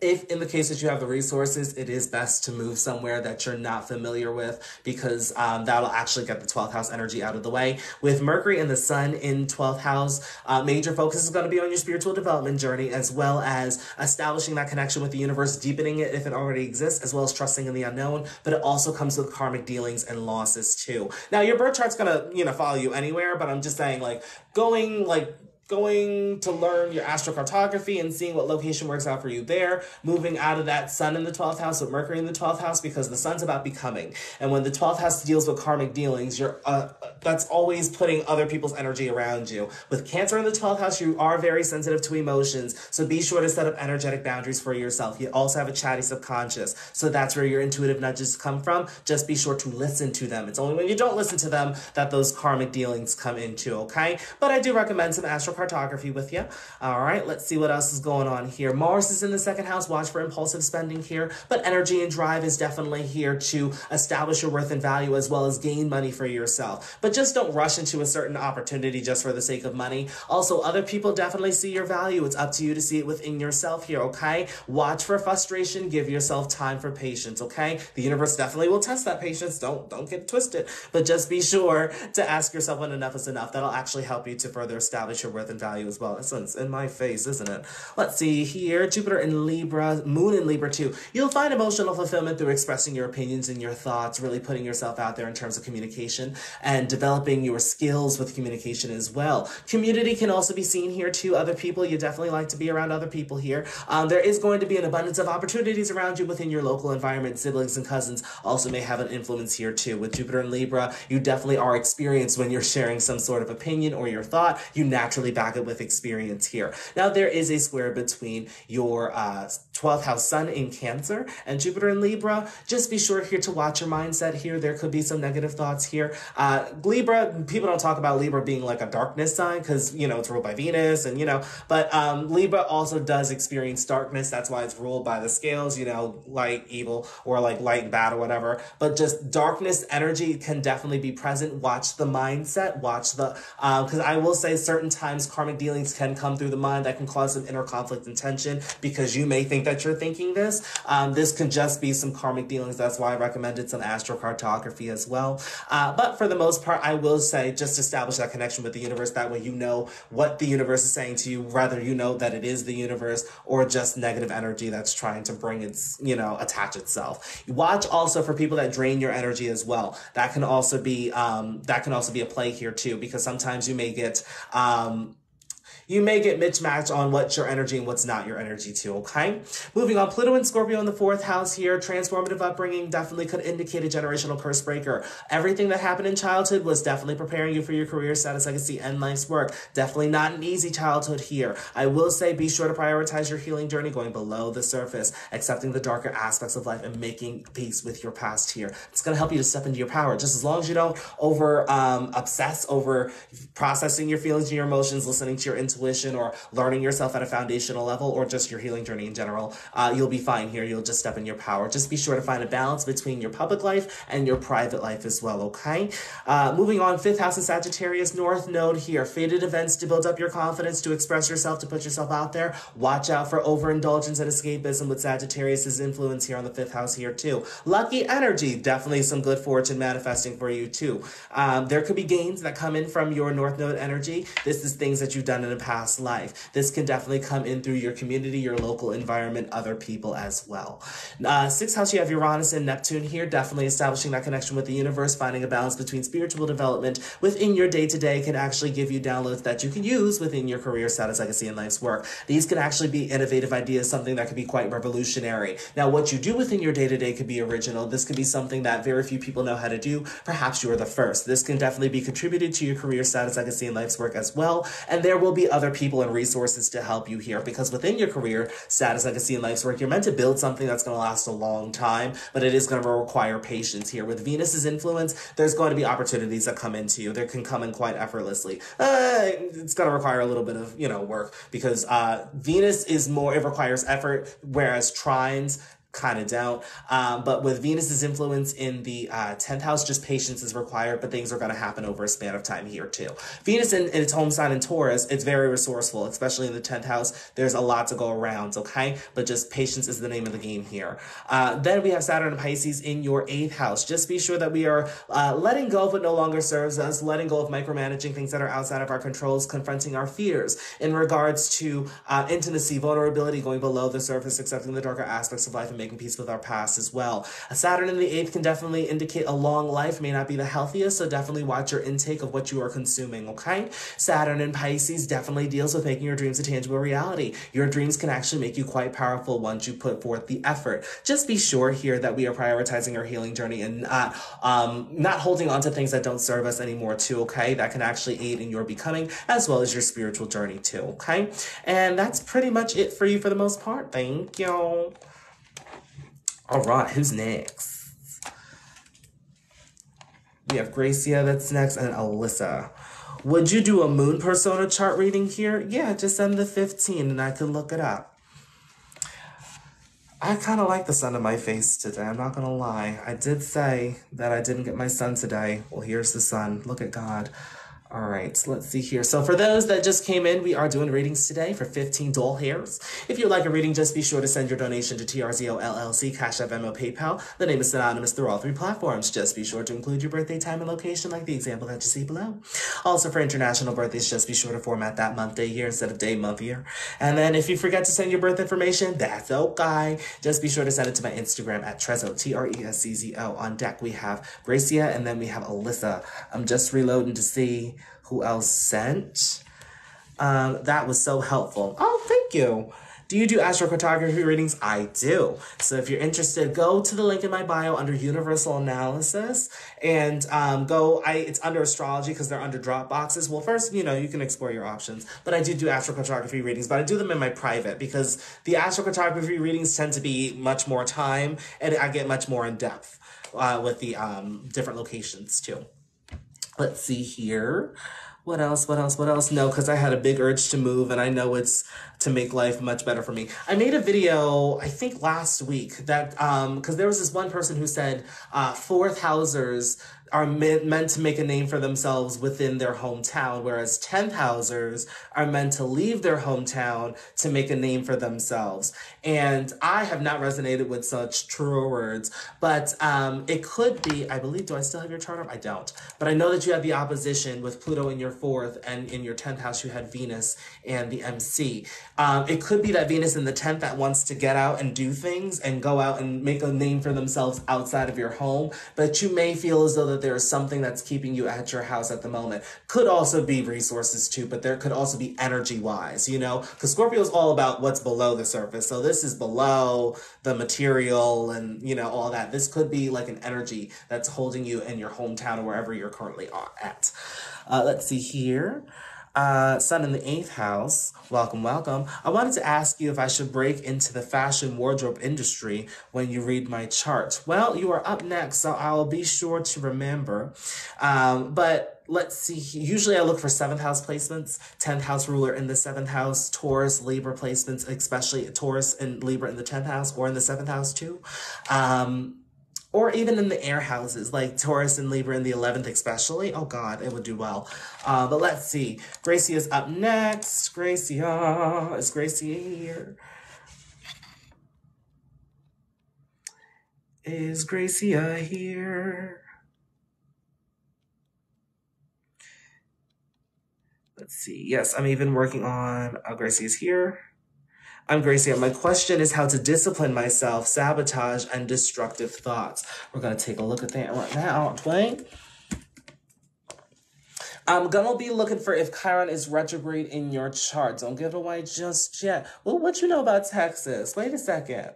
if in the case that you have the resources, it is best to move somewhere that you're not familiar with because that'll actually get the 12th house energy out of the way. With Mercury and the Sun in 12th house, major focus is going to be on your spiritual development journey as well as establishing that connection with the universe, deepening it if it already exists, as well as trusting in the unknown. But it also comes with karmic dealings and losses too. Now, your birth chart's going to, follow you anywhere, but I'm just saying going going to learn your astrocartography and seeing what location works out for you there, moving out of that sun in the 12th house with Mercury in the 12th house, because the sun's about becoming. And when the 12th house deals with karmic dealings, that's always putting other people's energy around you. With Cancer in the 12th house, you are very sensitive to emotions, so be sure to set up energetic boundaries for yourself. You also have a chatty subconscious, so that's where your intuitive nudges come from. Just be sure to listen to them. It's only when you don't listen to them that those karmic dealings come into, okay? But I do recommend some astrocartography with you. All right, let's see what else is going on here. Mars is in the second house. Watch for impulsive spending here, but energy and drive is definitely here to establish your worth and value as well as gain money for yourself. But just don't rush into a certain opportunity just for the sake of money. Also, other people definitely see your value. It's up to you to see it within yourself here, okay? Watch for frustration. Give yourself time for patience, okay? The universe definitely will test that patience. Don't get twisted. But just be sure to ask yourself when enough is enough. That'll actually help you to further establish your worth and value as well. This one's in my face, isn't it? Let's see here. Jupiter in Libra, Moon in Libra too. You'll find emotional fulfillment through expressing your opinions and your thoughts, really putting yourself out there in terms of communication and developing your skills with communication as well. Community can also be seen here too. Other people, you definitely like to be around other people here. There is going to be an abundance of opportunities around you within your local environment. Siblings and cousins also may have an influence here too. With Jupiter in Libra, you definitely are experienced when you're sharing some sort of opinion or your thought. You naturally back it with experience here. Now, there is a square between your 12th house sun in Cancer and Jupiter in Libra. Just be sure here to watch your mindset here. There could be some negative thoughts here. Libra, people don't talk about Libra being like a darkness sign because, you know, it's ruled by Venus and, you know, but Libra also does experience darkness. That's why it's ruled by the scales, you know, light, evil, or like light, bad, or whatever. But just darkness energy can definitely be present. Watch the mindset, watch the, because I will say certain times karmic dealings can come through the mind that can cause some inner conflict and tension because you may think that you're thinking this. This can just be some karmic dealings. That's why I recommended some astrocartography as well. But for the most part, I will say just establish that connection with the universe. That way you know what the universe is saying to you, whether you know that it is the universe or just negative energy that's trying to bring its, you know, attach itself. Watch also for people that drain your energy as well. That can also be a play here too, because sometimes you may get mismatched on what's your energy and what's not your energy too, okay? Moving on, Pluto and Scorpio in the 4th house here. Transformative upbringing definitely could indicate a generational curse breaker. Everything that happened in childhood was definitely preparing you for your career status, legacy, and life's work. Definitely not an easy childhood here. I will say be sure to prioritize your healing journey, going below the surface, accepting the darker aspects of life, and making peace with your past here. It's going to help you to step into your power. Just as long as you don't obsess over processing your feelings and your emotions, listening to your intuition, or learning yourself at a foundational level, or just your healing journey in general, you'll be fine here. You'll just step in your power. Just be sure to find a balance between your public life and your private life as well, okay? Moving on, 5th house of Sagittarius, North Node here. Fated events to build up your confidence, to express yourself, to put yourself out there. Watch out for overindulgence and escapism with Sagittarius's influence here on the 5th house here too. Lucky energy, definitely some good fortune manifesting for you too. There could be gains that come in from your North Node energy. This is things that you've done in the past life. This can definitely come in through your community, your local environment, other people as well. 6th house, you have Uranus and Neptune here, definitely establishing that connection with the universe, finding a balance between spiritual development within your day-to-day can actually give you downloads that you can use within your career status, legacy, and life's work. These can actually be innovative ideas, something that could be quite revolutionary. Now, what you do within your day-to-day could be original. This could be something that very few people know how to do. Perhaps you are the first. This can definitely be contributed to your career status, legacy, and life's work as well. And there will be other people and resources to help you here, because within your career status, legacy, and life's work, you're meant to build something that's going to last a long time, but it is going to require patience here. With Venus's influence, there's going to be opportunities that come into you. They can come in quite effortlessly. It's going to require a little bit of, work, because Venus is more, it requires effort, whereas trines kind of don't. But with Venus's influence in the 10th house, just patience is required, but things are going to happen over a span of time here too. Venus in its home sign in Taurus, it's very resourceful, especially in the 10th house. There's a lot to go around, okay? But just patience is the name of the game here. Then we have Saturn and Pisces in your 8th house. Just be sure that we are letting go of what no longer serves us, letting go of micromanaging things that are outside of our controls, confronting our fears in regards to intimacy, vulnerability, going below the surface, accepting the darker aspects of life, and making peace with our past as well. A Saturn in the 8th can definitely indicate a long life, may not be the healthiest, so definitely watch your intake of what you are consuming, okay? Saturn in Pisces definitely deals with making your dreams a tangible reality. Your dreams can actually make you quite powerful once you put forth the effort. Just be sure here that we are prioritizing our healing journey and not holding on to things that don't serve us anymore too, okay? That can actually aid in your becoming as well as your spiritual journey too, okay? And that's pretty much it for you for the most part. Thank you. All right, who's next? We have Gracia that's next and Alyssa. Would you do a moon persona chart reading here? Yeah, just send the 15 and I can look it up. I kind of like the sun in my face today, I'm not gonna lie. I did say that I didn't get my sun today. Well, here's the sun. Look at God. All right, let's see here. So for those that just came in, we are doing readings today for 15 doll hairs. If you'd like a reading, just be sure to send your donation to TRZO LLC, Cash App, Venmo, PayPal. The name is synonymous through all 3 platforms. Just be sure to include your birthday, time, and location like the example that you see below. Also for international birthdays, just be sure to format that month, day, year instead of day, month, year. And then if you forget to send your birth information, that's okay. Just be sure to send it to my Instagram at TRZO, TRESCZO. On deck, we have Gracia and then we have Alyssa. I'm just reloading to see who else sent. That was so helpful. Oh, thank you. Do you do astrocartography readings? I do. So if you're interested, go to the link in my bio under Universal Analysis and it's under Astrology because they're under drop boxes. Well, first, you can explore your options, but I do astrocartography readings, but I do them in my private because the astrocartography readings tend to be much more time and I get much more in depth with the different locations too. Let's see here. What else? No, because I had a big urge to move and I know it's to make life much better for me. I made a video, I think last week, that, because there was this one person who said 4th housers are meant to make a name for themselves within their hometown, whereas 10th housers are meant to leave their hometown to make a name for themselves. And I have not resonated with such truer words, but it could be, I believe, do I still have your chart up? I don't. But I know that you have the opposition with Pluto in your 4th, and in your 10th house you had Venus and the MC. It could be that Venus in the 10th that wants to get out and do things and go out and make a name for themselves outside of your home, but you may feel as though that there is something that's keeping you at your house at the moment. Could also be resources too, but there could also be energy-wise, because Scorpio is all about what's below the surface. So this is below the material and, all that. This could be like an energy that's holding you in your hometown or wherever you're currently at. Let's see here. Sun in the 8th house. Welcome, welcome. I wanted to ask you if I should break into the fashion wardrobe industry when you read my chart. Well, you are up next, so I'll be sure to remember. But let's see. Usually I look for 7th house placements, 10th house ruler in the 7th house, Taurus, Libra placements, especially Taurus and Libra in the 10th house or in the 7th house too. Or even in the air houses, like Taurus and Libra in the 11th especially. Oh God, it would do well. But let's see. Gracia is up next. Gracia. Is Gracia here? Is Gracia here? Let's see. Yes, I'm even working on... Gracia is here. I'm Gracia. My question is how to discipline myself, sabotage, and destructive thoughts. We're going to take a look at that right now, aren't we? I'm going to be looking for if Chiron is retrograde in your chart. Don't give it away just yet. Well, what you know about Texas? Wait a second.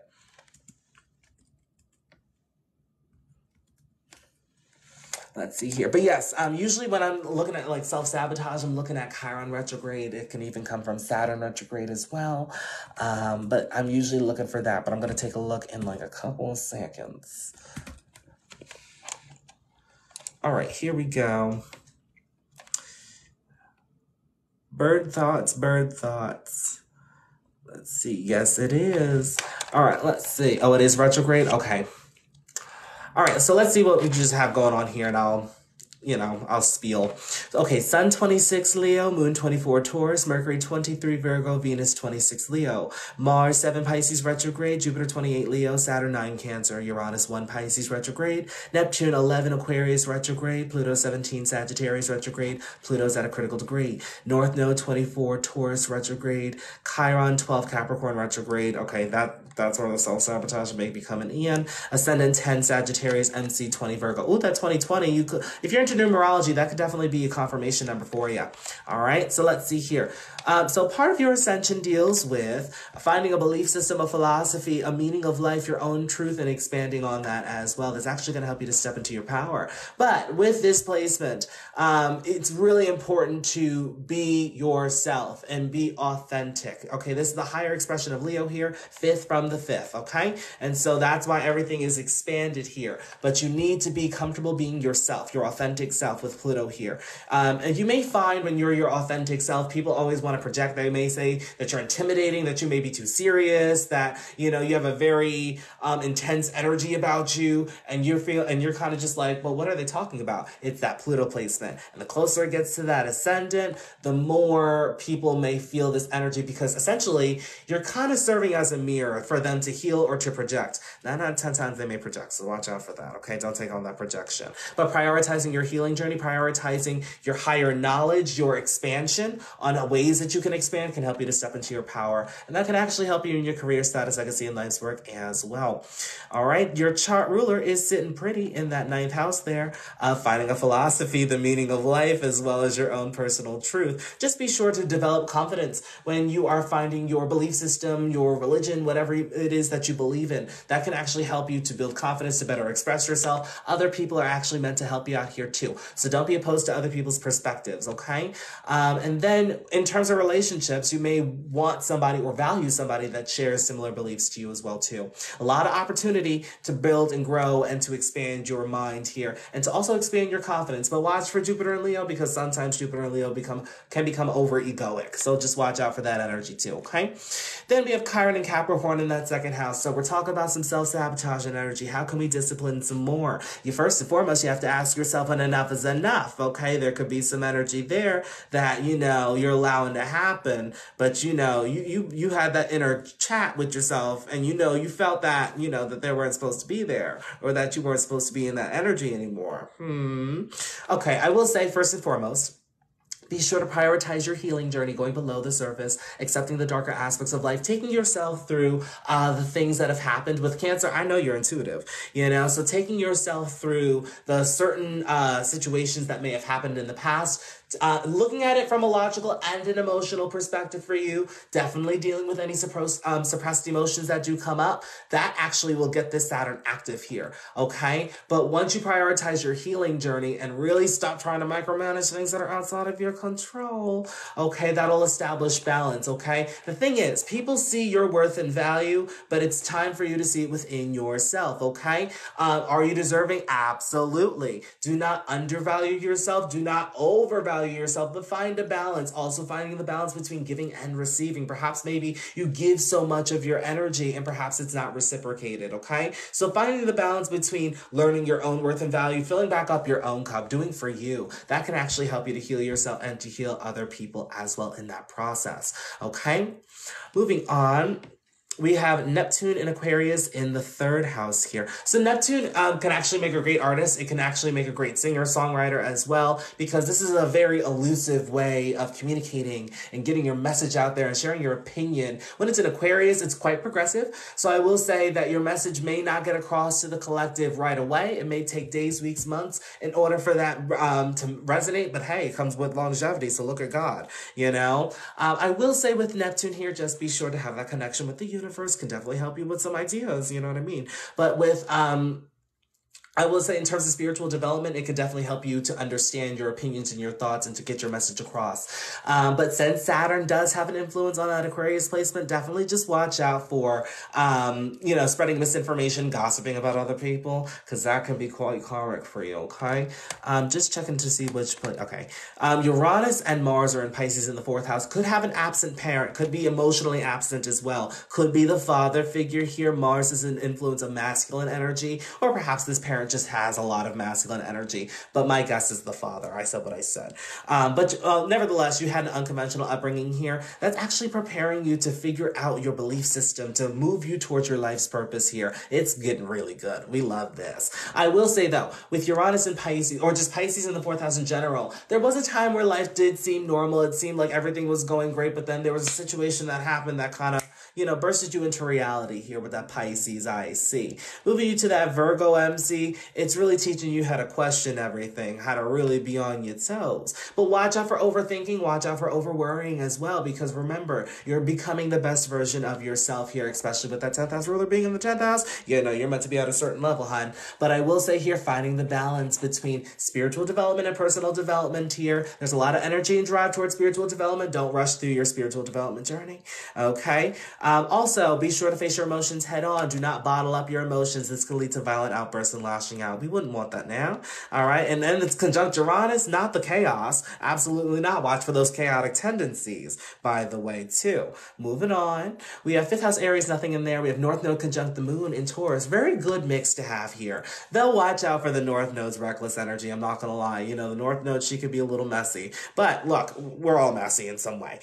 Let's see here. But yes, usually when I'm looking at like self-sabotage, I'm looking at Chiron retrograde. It can even come from Saturn retrograde as well. But I'm usually looking for that. But I'm going to take a look in like a couple of seconds. All right, here we go. Bird thoughts, bird thoughts. Let's see. Yes, it is. All right, let's see. Oh, it is retrograde? Okay. All right, so let's see what we just have going on here, and I'll you know, I'll spiel. Okay, Sun 26 Leo, Moon 24 Taurus, Mercury 23 Virgo, Venus 26 Leo, Mars 7 Pisces retrograde, Jupiter 28 Leo, Saturn 9 Cancer, Uranus 1 Pisces retrograde, Neptune 11 Aquarius retrograde, Pluto 17 Sagittarius retrograde, Pluto's at a critical degree, North Node 24 Taurus retrograde, Chiron 12 Capricorn retrograde. Okay, that's where the self-sabotage may be coming in. Ascendant 10 Sagittarius, MC 20 Virgo. Ooh, that 2020, you could, if you're into numerology, that could definitely be a confirmation number for you. All right, so let's see here. So part of your ascension deals with finding a belief system, a philosophy, a meaning of life, your own truth, and expanding on that as well. That's actually going to help you to step into your power. But with this placement, it's really important to be yourself and be authentic. Okay, this is the higher expression of Leo here, fifth from the fifth. Okay, and so that's why everything is expanded here. But you need to be comfortable being yourself, your authentic self with Pluto here. And you may find when you're your authentic self, people always want to project. They may say that you're intimidating, that you may be too serious, that, you know, you have a very intense energy about you, and you're kind of just like, well, what are they talking about? It's that Pluto placement. And the closer it gets to that ascendant, the more people may feel this energy, because essentially you're kind of serving as a mirror for them to heal or to project. 9 out of 10 times they may project, so watch out for that, okay? Don't take on that projection. But prioritizing your healing journey, prioritizing your higher knowledge, your expansion on ways that you can expand can help you to step into your power. And that can actually help you in your career status, legacy, and life's work as well. All right, your chart ruler is sitting pretty in that 9th house there, finding a philosophy, the meaning of life, as well as your own personal truth. Just be sure to develop confidence when you are finding your belief system, your religion, whatever it is that you believe in. That can actually help you to build confidence, to better express yourself. Other people are actually meant to help you out here too. So don't be opposed to other people's perspectives, okay? And then in terms of relationships, you may want somebody or value somebody that shares similar beliefs to you as well too. A lot of opportunity to build and grow and to expand your mind here, and to also expand your confidence. But watch for Jupiter and Leo, because sometimes Jupiter and Leo can become over egoic. So just watch out for that energy too, okay? Then we have Chiron and Capricorn in that 2nd house. So we're talking about some self-sabotage and energy. How can we discipline some more? You first and foremost, you have to ask yourself when enough is enough, okay? There could be some energy there that, you know, you're allowing to happen, but you know, you had that inner chat with yourself, and you know, you felt that, you know, that they weren't supposed to be there, or that you weren't supposed to be in that energy anymore. Okay, I will say first and foremost, be sure to prioritize your healing journey, going below the surface, accepting the darker aspects of life, taking yourself through the things that have happened. With Cancer, I know you're intuitive, you know, so taking yourself through the certain situations that may have happened in the past, looking at it from a logical and an emotional perspective for you, definitely dealing with any suppressed emotions that do come up, that actually will get this Saturn active here, okay? But once you prioritize your healing journey and really stop trying to micromanage things that are outside of your control, okay, that'll establish balance, okay? The thing is, people see your worth and value, but it's time for you to see it within yourself, okay? Are you deserving? Absolutely. Do not undervalue yourself. Do not overvalue yourself, but find a balance. Also finding the balance between giving and receiving. Perhaps maybe you give so much of your energy and perhaps it's not reciprocated, okay? So finding the balance between learning your own worth and value, filling back up your own cup, doing for you, that can actually help you to heal yourself and to heal other people as well in that process, okay? Moving on, we have Neptune in Aquarius in the 3rd house here. So Neptune can actually make a great artist. It can actually make a great singer, songwriter as well, because this is a very elusive way of communicating and getting your message out there and sharing your opinion. When it's in Aquarius, it's quite progressive. So I will say that your message may not get across to the collective right away. It may take days, weeks, months in order for that to resonate. But hey, it comes with longevity. So look at God, you know. I will say with Neptune here, just be sure to have that connection with the universe, can definitely help you with some ideas, you know what I mean? But with I will say in terms of spiritual development, it could definitely help you to understand your opinions and your thoughts and to get your message across. But since Saturn does have an influence on that Aquarius placement, definitely just watch out for, you know, spreading misinformation, gossiping about other people, because that can be quite karmic for you, okay? Just checking to see which, okay. Uranus and Mars are in Pisces in the 4th house. Could have an absent parent, could be emotionally absent as well. Could be the father figure here. Mars is an influence of masculine energy, or perhaps this parent parent just has a lot of masculine energy, but my guess is the father. I said what I said. But nevertheless, you had an unconventional upbringing here that's actually preparing you to figure out your belief system to move you towards your life's purpose here. It's getting really good. We love this. I will say though, with Uranus and Pisces, or just Pisces in the fourth house in general, there was a time where life did seem normal. It seemed like everything was going great, but then there was a situation that happened that kind of, bursted you into reality here with that Pisces IC. Moving you to that Virgo MC, it's really teaching you how to question everything, how to really be on your toes. But watch out for overthinking, watch out for over-worrying as well, because remember, you're becoming the best version of yourself here, especially with that 10th house ruler being in the 10th house. You're meant to be at a certain level, hon. But I will say here, finding the balance between spiritual development and personal development here. There's a lot of energy and drive towards spiritual development. Don't rush through your spiritual development journey, okay? Also, be sure to face your emotions head on. Do not bottle up your emotions. This can lead to violent outbursts and lashing out. We wouldn't want that now. All right. And then it's conjunct Uranus, not the chaos. Absolutely not. Watch for those chaotic tendencies, by the way, too. Moving on. We have 5th house Aries, nothing in there. We have North Node conjunct the moon in Taurus. Very good mix to have here. Though watch out for the North Node's reckless energy. I'm not going to lie. The North Node, she could be a little messy. But look, we're all messy in some way.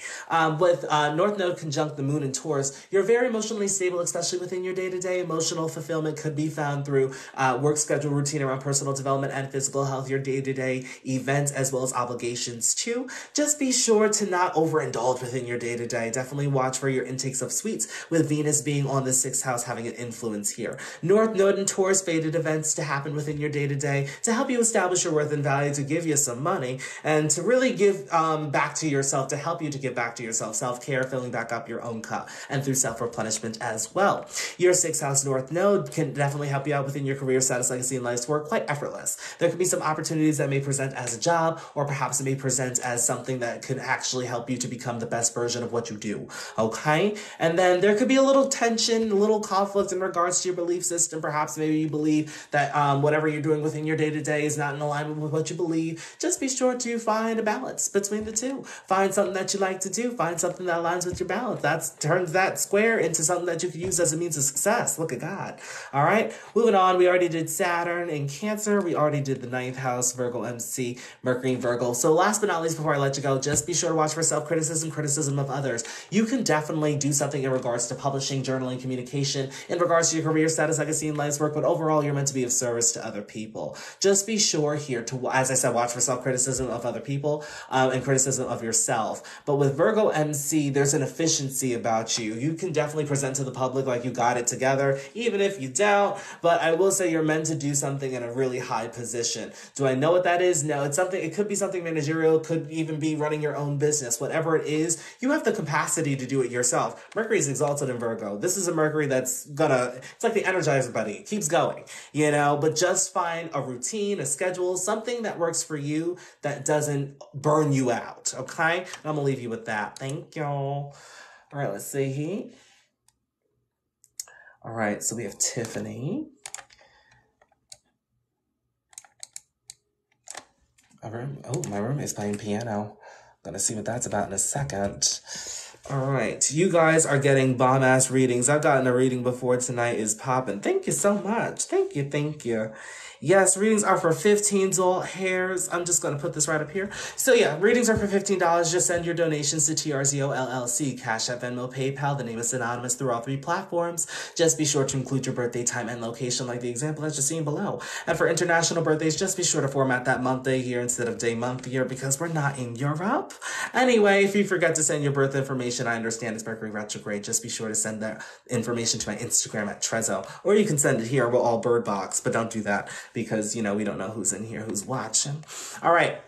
With North Node conjunct the moon in Taurus, you're very emotionally stable, especially within your day-to-day. Emotional fulfillment could be found through work schedule routine around personal development and physical health, your day-to-day events, as well as obligations too. Just be sure to not overindulge within your day-to-day. Definitely watch for your intakes of sweets, with Venus being on the 6th house having an influence here. North Node and Taurus fated events to happen within your day-to-day to help you establish your worth and value, to give you some money, and to really give back to yourself, to help you to give back to yourself. Self-care, filling back up your own cup, and through self-replenishment as well. Your 6th house North Node can definitely help you out within your career, status, legacy, and life's work. Quite effortless. There could be some opportunities that may present as a job, or perhaps it may present as something that could actually help you to become the best version of what you do. Okay? And then there could be a little tension, a little conflict in regards to your belief system. Perhaps maybe you believe that whatever you're doing within your day-to-day is not in alignment with what you believe. Just be sure to find a balance between the two. Find something that you like to do. Find something that aligns with your balance. That turns that square into something that you can use as a means of success. Look at God. All right. Moving on. We already did Saturn in Cancer. We already did the 9th house, Virgo MC, Mercury in Virgo. So last but not least, before I let you go, just be sure to watch for self-criticism, criticism of others. You can definitely do something in regards to publishing, journaling, communication, in regards to your career status, legacy, and life's work, but overall, you're meant to be of service to other people. Just be sure here to, as I said, watch for self-criticism of other people and criticism of yourself. But with Virgo MC, there's an efficiency about you. You can definitely present to the public like you got it together, even if you don't. But I will say you're meant to do something in a really high position. Do I know what that is? No, it's something. It could be something managerial. It could even be running your own business. Whatever it is, you have the capacity to do it yourself. Mercury is exalted in Virgo. This is a Mercury that's it's like the Energizer Bunny. It keeps going, but just find a routine, a schedule, something that works for you that doesn't burn you out. Okay. And I'm gonna leave you with that. Thank y'all. All right, let's see here. All right, so we have Tiffany. My room is playing piano. Gonna see what that's about in a second. All right, you guys are getting bomb-ass readings. I've gotten a reading before. Tonight is popping. Thank you so much. Thank you, thank you. Yes, readings are for 15 hairs. I'm just going to put this right up here. So yeah, readings are for $15. Just send your donations to TRZO LLC, Cash App, Venmo, PayPal. The name is synonymous through all 3 platforms. Just be sure to include your birthday, time, and location like the example that you're seeing below. And for international birthdays, just be sure to format that month, day, year instead of day, month, year, because we're not in Europe. Anyway, if you forget to send your birth information, I understand it's Mercury retrograde. Just be sure to send that information to my Instagram at TRZO. Or you can send it here. We'll all bird box, but don't do that, because, we don't know who's in here, who's watching. All right.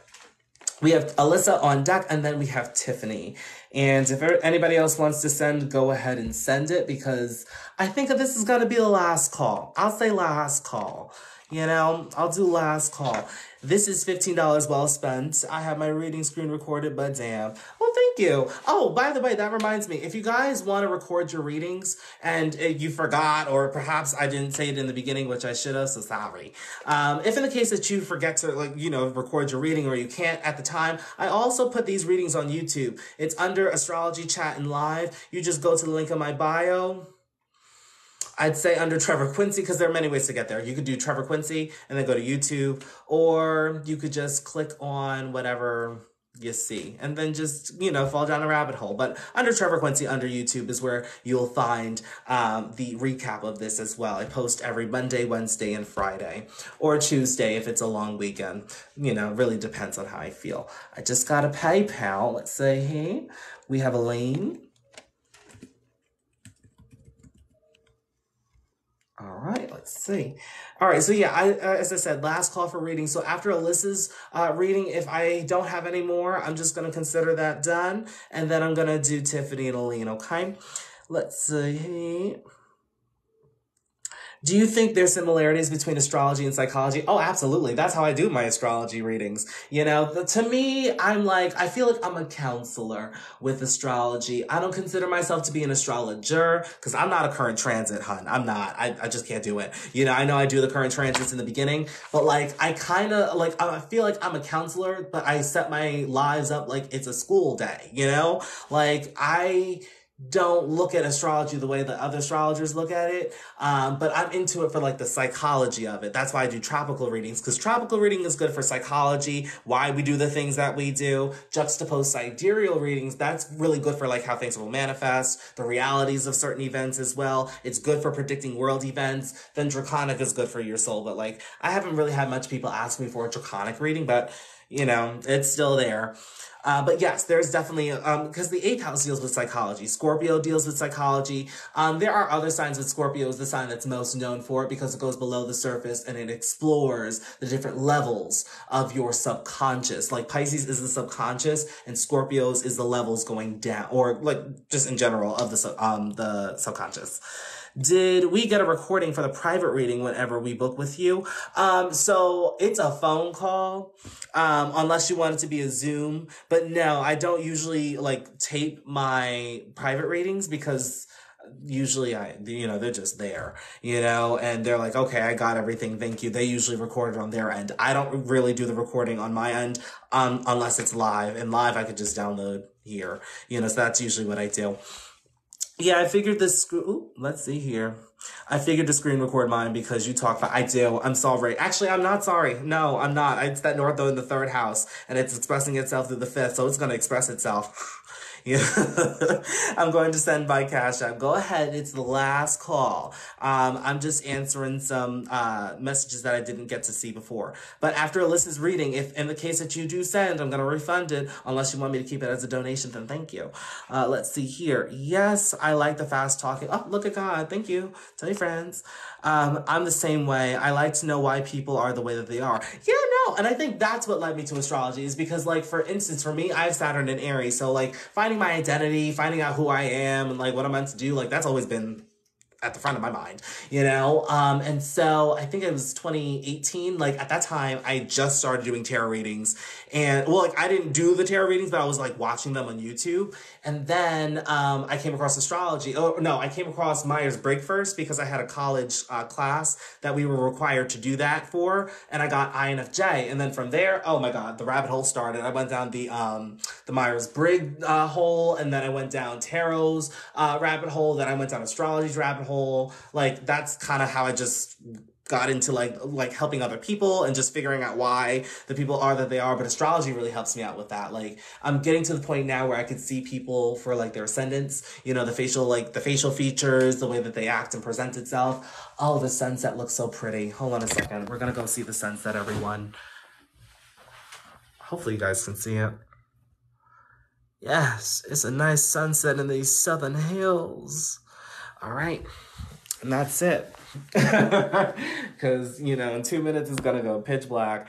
We have Alyssa on deck, and then we have Tiffany. And if anybody else wants to send, go ahead and send it, because I think that this is going to be the last call. I'll say last call. I'll do last call. This is $15 well spent. I have my reading screen recorded, but damn. Well, thank you. Oh, by the way, that reminds me. If you guys want to record your readings and you forgot, or perhaps I didn't say it in the beginning, which I should have, so sorry. If in the case that you forget to, record your reading, or you can't at the time, I also put these readings on YouTube. It's under Astrology Chat and Live. You just go to the link in my bio. I'd say under Trevor Quincy, because there are many ways to get there. You could do Trevor Quincy and then go to YouTube, or you could just click on whatever you see and then just, fall down a rabbit hole. But under Trevor Quincy, under YouTube is where you'll find the recap of this as well. I post every Monday, Wednesday, and Friday, or Tuesday if it's a long weekend. Really depends on how I feel. I just got a PayPal. Let's say, hey, we have Elaine. All right, let's see. All right, so yeah, as I said, last call for reading. So after Alyssa's reading, if I don't have any more, I'm just going to consider that done. And then I'm going to do Tiffany and Aline, okay? Let's see. Do you think there's similarities between astrology and psychology? Oh, absolutely. That's how I do my astrology readings. To me, I feel like I'm a counselor with astrology. I don't consider myself to be an astrologer because I'm not a current transit, hun. I'm not. I just can't do it. I know I do the current transits in the beginning, but I feel like I'm a counselor, but I set my lives up like it's a school day, I don't look at astrology the way that other astrologers look at it. But I'm into it for the psychology of it. That's why I do tropical readings, because tropical reading is good for psychology, why we do the things that we do. Juxtaposed sidereal readings, that's really good for how things will manifest, the realities of certain events as well. It's good for predicting world events. Then draconic is good for your soul. But I haven't really had much people ask me for a draconic reading, but it's still there. But yes, there's definitely, because the 8th house deals with psychology. Scorpio deals with psychology. There are other signs, but Scorpio is the sign that's most known for it because it goes below the surface and it explores the different levels of your subconscious. Pisces is the subconscious and Scorpios is the levels going down, or just in general of the subconscious. Did we get a recording for the private reading whenever we book with you? So it's a phone call, unless you want it to be a Zoom. But no, I don't usually tape my private readings because usually they're just there, and they're like, okay, I got everything. Thank you. They usually record it on their end. I don't really do the recording on my end, unless it's live, and live I could just download here, so that's usually what I do. Yeah, I figured let's see here. I figured to screen record mine because you talk. I do. I'm sorry. Actually, I'm not sorry. No, I'm not. It's that North Node in the 3rd house, and it's expressing itself through the 5th, so it's going to express itself. Yeah. I'm going to send by Cash App. Go ahead. It's the last call. I'm just answering some messages that I didn't get to see before. But after Alyssa's reading, if in the case that you do send, I'm going to refund it unless you want me to keep it as a donation, then thank you. Let's see here. Yes, I like the fast talking. Oh, look at God. Thank you. Tell your friends. I'm the same way. I like to know why people are the way that they are. Yeah, no. And I think that's what led me to astrology is because for instance, for me, I have Saturn in Aries. So finding my identity, finding out who I am and what I'm meant to do, that's always been at the front of my mind, and so I think it was 2018, at that time, I just started doing tarot readings, and, I didn't do the tarot readings, but I was, watching them on YouTube, and then, I came across astrology. Oh, no, I came across Myers-Briggs first, because I had a college, class that we were required to do that for, and I got INFJ, and then from there, oh my god, the rabbit hole started. I went down the Myers-Briggs, hole, and then I went down tarot's, rabbit hole, then I went down astrology's rabbit hole. That's kind of how I just got into helping other people and just figuring out why the people are that they are. But astrology really helps me out with that. I'm getting to the point now where I could see people for their ascendants, the facial features, the way that they act and present itself. Oh, the sunset looks so pretty. Hold on a second. We're going to go see the sunset, everyone. Hopefully you guys can see it. Yes, it's a nice sunset in these southern hills. All right. And that's it. Because, in 2 minutes it's going to go pitch black.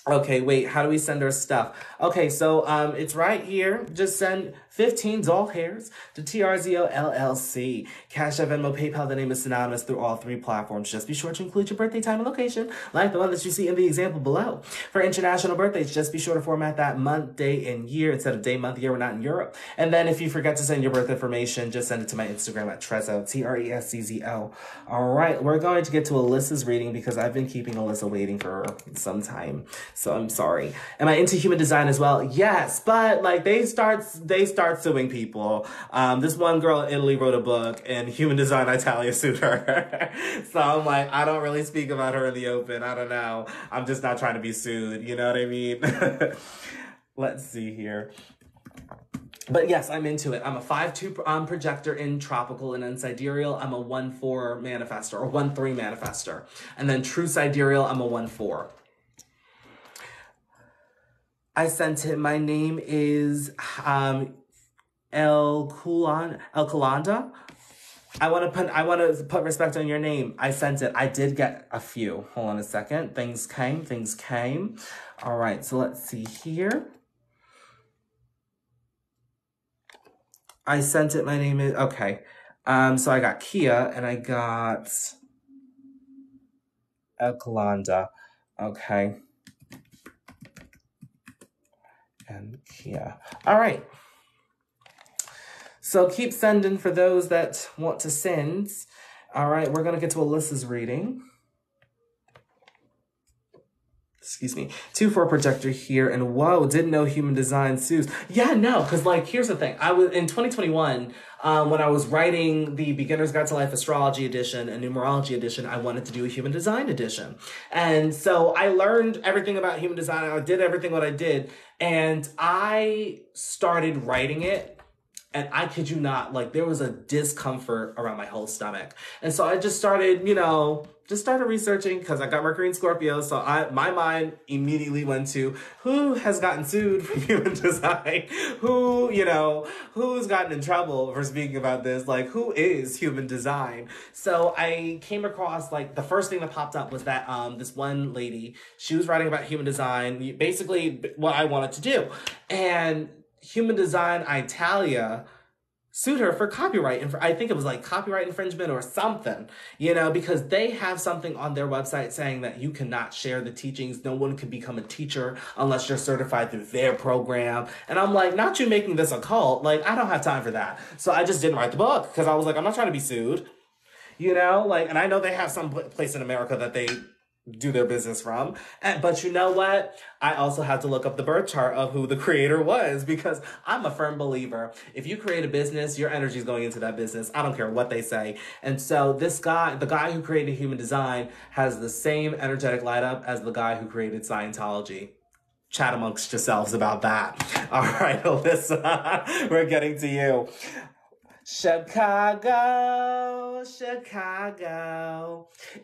Okay, wait, how do we send our stuff? Okay, so it's right here. Just send 15 doll hairs to TRZO LLC. Cash App, Venmo, PayPal, the name is synonymous through all 3 platforms. Just be sure to include your birthday, time, and location, like the one that you see in the example below. For international birthdays, just be sure to format that month, day, and year instead of day, month, year. We're not in Europe. And then if you forget to send your birth information, just send it to my Instagram at TRZO, TRESCZO. All right, we're going to get to Alyssa's reading because I've been keeping Alyssa waiting for some time. So I'm sorry. Am I into human design as well? Yes, but like they start suing people. This one girl in Italy wrote a book and human design Italia sued her. So I'm like, I don't really speak about her in the open. I don't know. I'm just not trying to be sued. You know what I mean? Let's see here. But yes, I'm into it. I'm a 5-2 projector in tropical and in sidereal. I'm a 1-4 manifestor or 1-3 manifestor. And then true sidereal, I'm a 1-4. I sent it. My name is El Kulanda. I want to put respect on your name. I sent it. I did get a few. Hold on a second. Things came. All right, so let's see here. I sent it. My name is, okay. So I got Kia and I got Ekalanda. Okay. And Kia. All right. So keep sending for those that want to send. All right, we're going to get to Alyssa's reading. Excuse me. 2-4 projector here, and whoa, didn't know human design sues. Yeah, no, because like here's the thing. I was in 2021 when I was writing the Beginner's Guide to Life Astrology edition and Numerology edition. I wanted to do a human design edition, and so I learned everything about human design. I did everything what I did, and I started writing it. And I kid you not, like there was a discomfort around my whole stomach. And so I just started, started researching because I got Mercury in Scorpio. So my mind immediately went to who has gotten sued for human design? Who's gotten in trouble for speaking about this? Like who is human design? So I came across like the first thing that popped up was that this one lady, she was writing about human design, basically what I wanted to do. And Human Design Italia sued her for copyright, and I think it was like copyright infringement or something, because they have something on their website saying that you cannot share the teachings. No one can become a teacher unless you're certified through their program. And I'm like, not you making this a cult. Like, I don't have time for that. So I just didn't write the book because I was like, I'm not trying to be sued, and I know they have some place in America that they do their business from. But you know what? I also had to look up the birth chart of who the creator was because I'm a firm believer. If you create a business, your energy is going into that business. I don't care what they say. And so this guy, the guy who created human design, has the same energetic light up as the guy who created Scientology. Chat amongst yourselves about that. All right, Alyssa, we're getting to you. Chicago.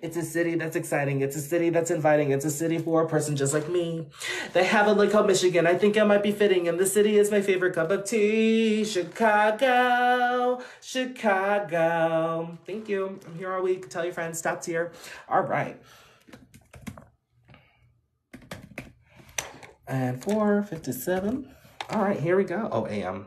It's a city that's exciting. It's a city that's inviting. It's a city for a person just like me. They have a lake called Michigan. I think it might be fitting. And the city is my favorite cup of tea. Chicago. Thank you. I'm here all week. Tell your friends. Stop here. All right. And 4:57. All right, here we go. Oh, AM.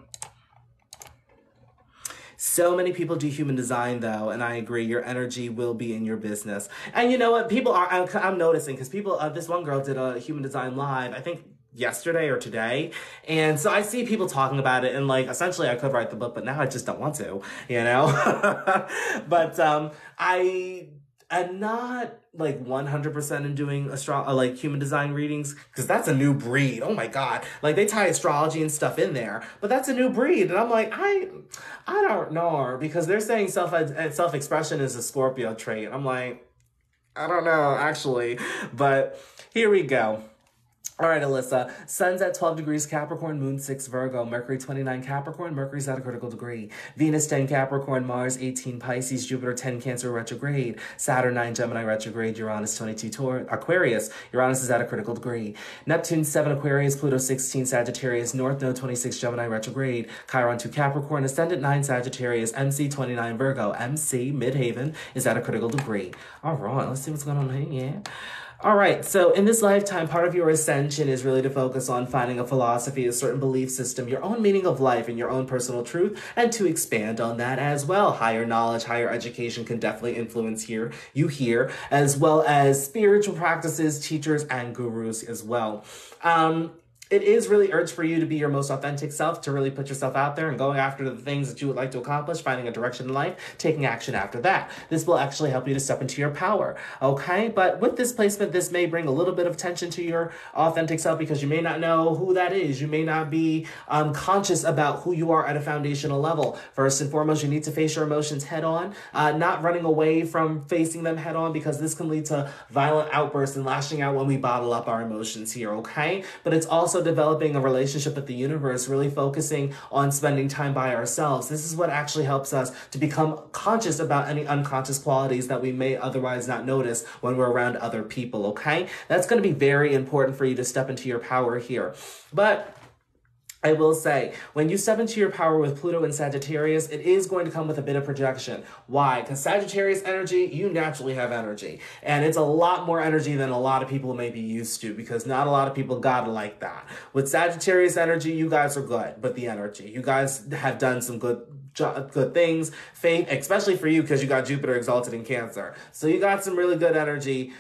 So many people do human design though, and I agree, your energy will be in your business. And you know what, people are, I'm noticing, because people, this one girl did a human design live, I think yesterday or today, and so I see people talking about it, and like, essentially I could write the book, but now I just don't want to, But I'm not like 100% in doing like human design readings, because that's a new breed. Oh my God. Like they tie astrology and stuff in there, but that's a new breed. And I'm like, I don't know, because they're saying self-expression is a Scorpio trait. I'm like, I don't know actually, but here we go. All right, Alyssa. Sun's at 12 degrees Capricorn, Moon 6 Virgo, Mercury 29 Capricorn, Mercury's at a critical degree, Venus 10 Capricorn, Mars 18 Pisces, Jupiter 10 Cancer retrograde, Saturn 9 Gemini retrograde, Uranus 22 Aquarius, Uranus is at a critical degree, Neptune 7 Aquarius, Pluto 16 Sagittarius, North Node 26 Gemini retrograde, Chiron 2 Capricorn, Ascendant 9 Sagittarius, MC 29 Virgo, MC Midhaven is at a critical degree. All right, let's see what's going on here. Yeah. All right, so in this lifetime, part of your ascension is really to focus on finding a philosophy, a certain belief system, your own meaning of life, and your own personal truth, and to expand on that as well. Higher knowledge, higher education can definitely influence you here, as well as spiritual practices, teachers, and gurus as well. it is really urged for you to be your most authentic self, to really put yourself out there and going after the things that you would like to accomplish, finding a direction in life, taking action after that. This will actually help you to step into your power, okay? But with this placement, this may bring a little bit of tension to your authentic self because you may not know who that is. You may not be conscious about who you are at a foundational level. First and foremost, you need to face your emotions head on, not running away from facing them head on, because this can lead to violent outbursts and lashing out when we bottle up our emotions here, okay? But it's also developing a relationship with the universe, really focusing on spending time by ourselves. This is what actually helps us to become conscious about any unconscious qualities that we may otherwise not notice when we're around other people, okay? That's going to be very important for you to step into your power here. But I will say, when you step into your power with Pluto and Sagittarius, it is going to come with a bit of projection. Why? Because Sagittarius energy, you naturally have energy. And it's a lot more energy than a lot of people may be used to, because not a lot of people got it like that. With Sagittarius energy, you guys are good, but the energy. You guys have done some good things, faith, especially for you because you got Jupiter exalted in Cancer. So you got some really good energy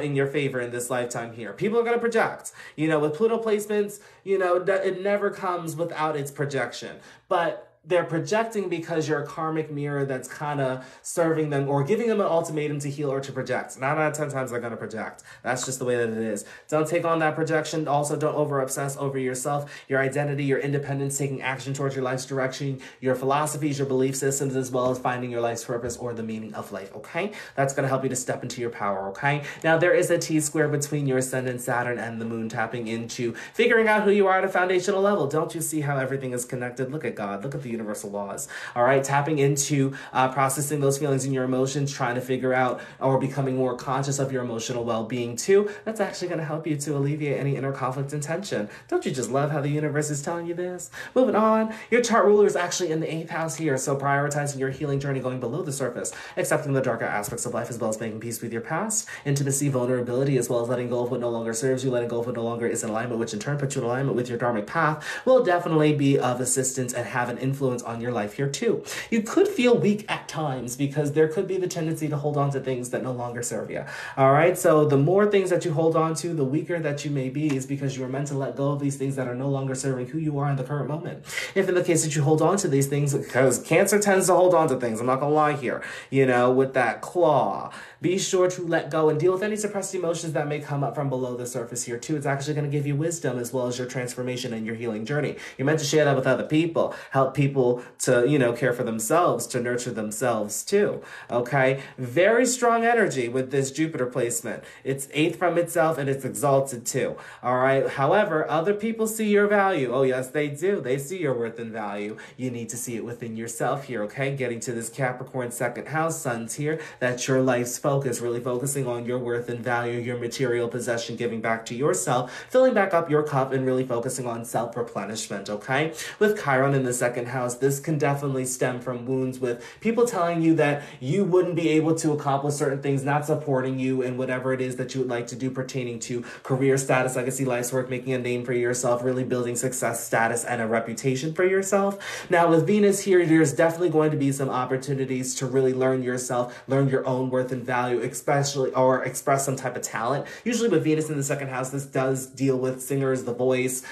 in your favor in this lifetime here. People are going to project. You know, with Pluto placements, you know, it never comes without its projection. But they're projecting because you're a karmic mirror that's kind of serving them or giving them an ultimatum to heal or to project. 9 out of 10 times they're going to project. That's just the way that it is. Don't take on that projection. Also, don't over-obsess over yourself, your identity, your independence, taking action towards your life's direction, your philosophies, your belief systems, as well as finding your life's purpose or the meaning of life, okay? That's going to help you to step into your power, okay? Now, there is a T-square between your ascendant Saturn and the moon, tapping into figuring out who you are at a foundational level. Don't you see how everything is connected? Look at God. Look at the universal laws. All right, tapping into processing those feelings and your emotions, trying to figure out or becoming more conscious of your emotional well-being too. That's actually going to help you to alleviate any inner conflict and tension. Don't you just love how the universe is telling you this? Moving on, your chart ruler is actually in the 8th house here, so prioritizing your healing journey, going below the surface, accepting the darker aspects of life, as well as making peace with your past, intimacy, vulnerability, as well as letting go of what no longer serves you, letting go of what no longer is in alignment, which in turn puts you in alignment with your dharmic path, will definitely be of assistance and have an influence on your life here too. You could feel weak at times because there could be the tendency to hold on to things that no longer serve you. All right, so the more things that you hold on to, the weaker that you may be, is because you are meant to let go of these things that are no longer serving who you are in the current moment. If in the case that you hold on to these things, because Cancer tends to hold on to things, I'm not gonna lie here, you know, with that claw, be sure to let go and deal with any suppressed emotions that may come up from below the surface here too. It's actually going to give you wisdom as well as your transformation and your healing journey. You're meant to share that with other people, help people to, you know, care for themselves, to nurture themselves too. Okay, very strong energy with this Jupiter placement. It's 8th from itself and it's exalted too. All right, however, other people see your value. Oh yes, they do. They see your worth and value. You need to see it within yourself here. Okay, getting to this Capricorn 2nd house, Sun's here. That's your life's focus, really focusing on your worth and value, your material possession, giving back to yourself, filling back up your cup, and really focusing on self-replenishment, okay? With Chiron in the 2nd house, this can definitely stem from wounds with people telling you that you wouldn't be able to accomplish certain things, not supporting you in whatever it is that you would like to do pertaining to career status, legacy, life's work, making a name for yourself, really building success, status, and a reputation for yourself. Now, with Venus here, there's definitely going to be some opportunities to really learn yourself, learn your own worth and value, especially, or express some type of talent. Usually with Venus in the 2nd house, this does deal with singers, the voice,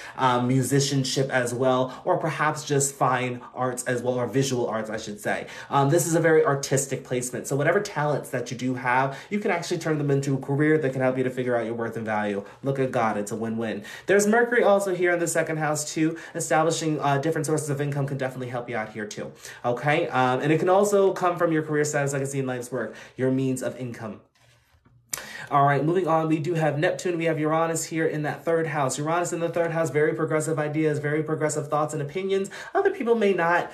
musicianship as well, or perhaps just fine arts as well, or visual arts, I should say. This is a very artistic placement. So whatever talents that you do have, you can actually turn them into a career that can help you to figure out your worth and value. Look at God, it's a win-win. There's Mercury also here in the 2nd house too. Establishing different sources of income can definitely help you out here too. Okay, and it can also come from your career status, legacy, and life's work, your means of income. All right, moving on, we do have Neptune. We have Uranus here in that 3rd house. Uranus in the 3rd house, very progressive ideas, very progressive thoughts and opinions. Other people may not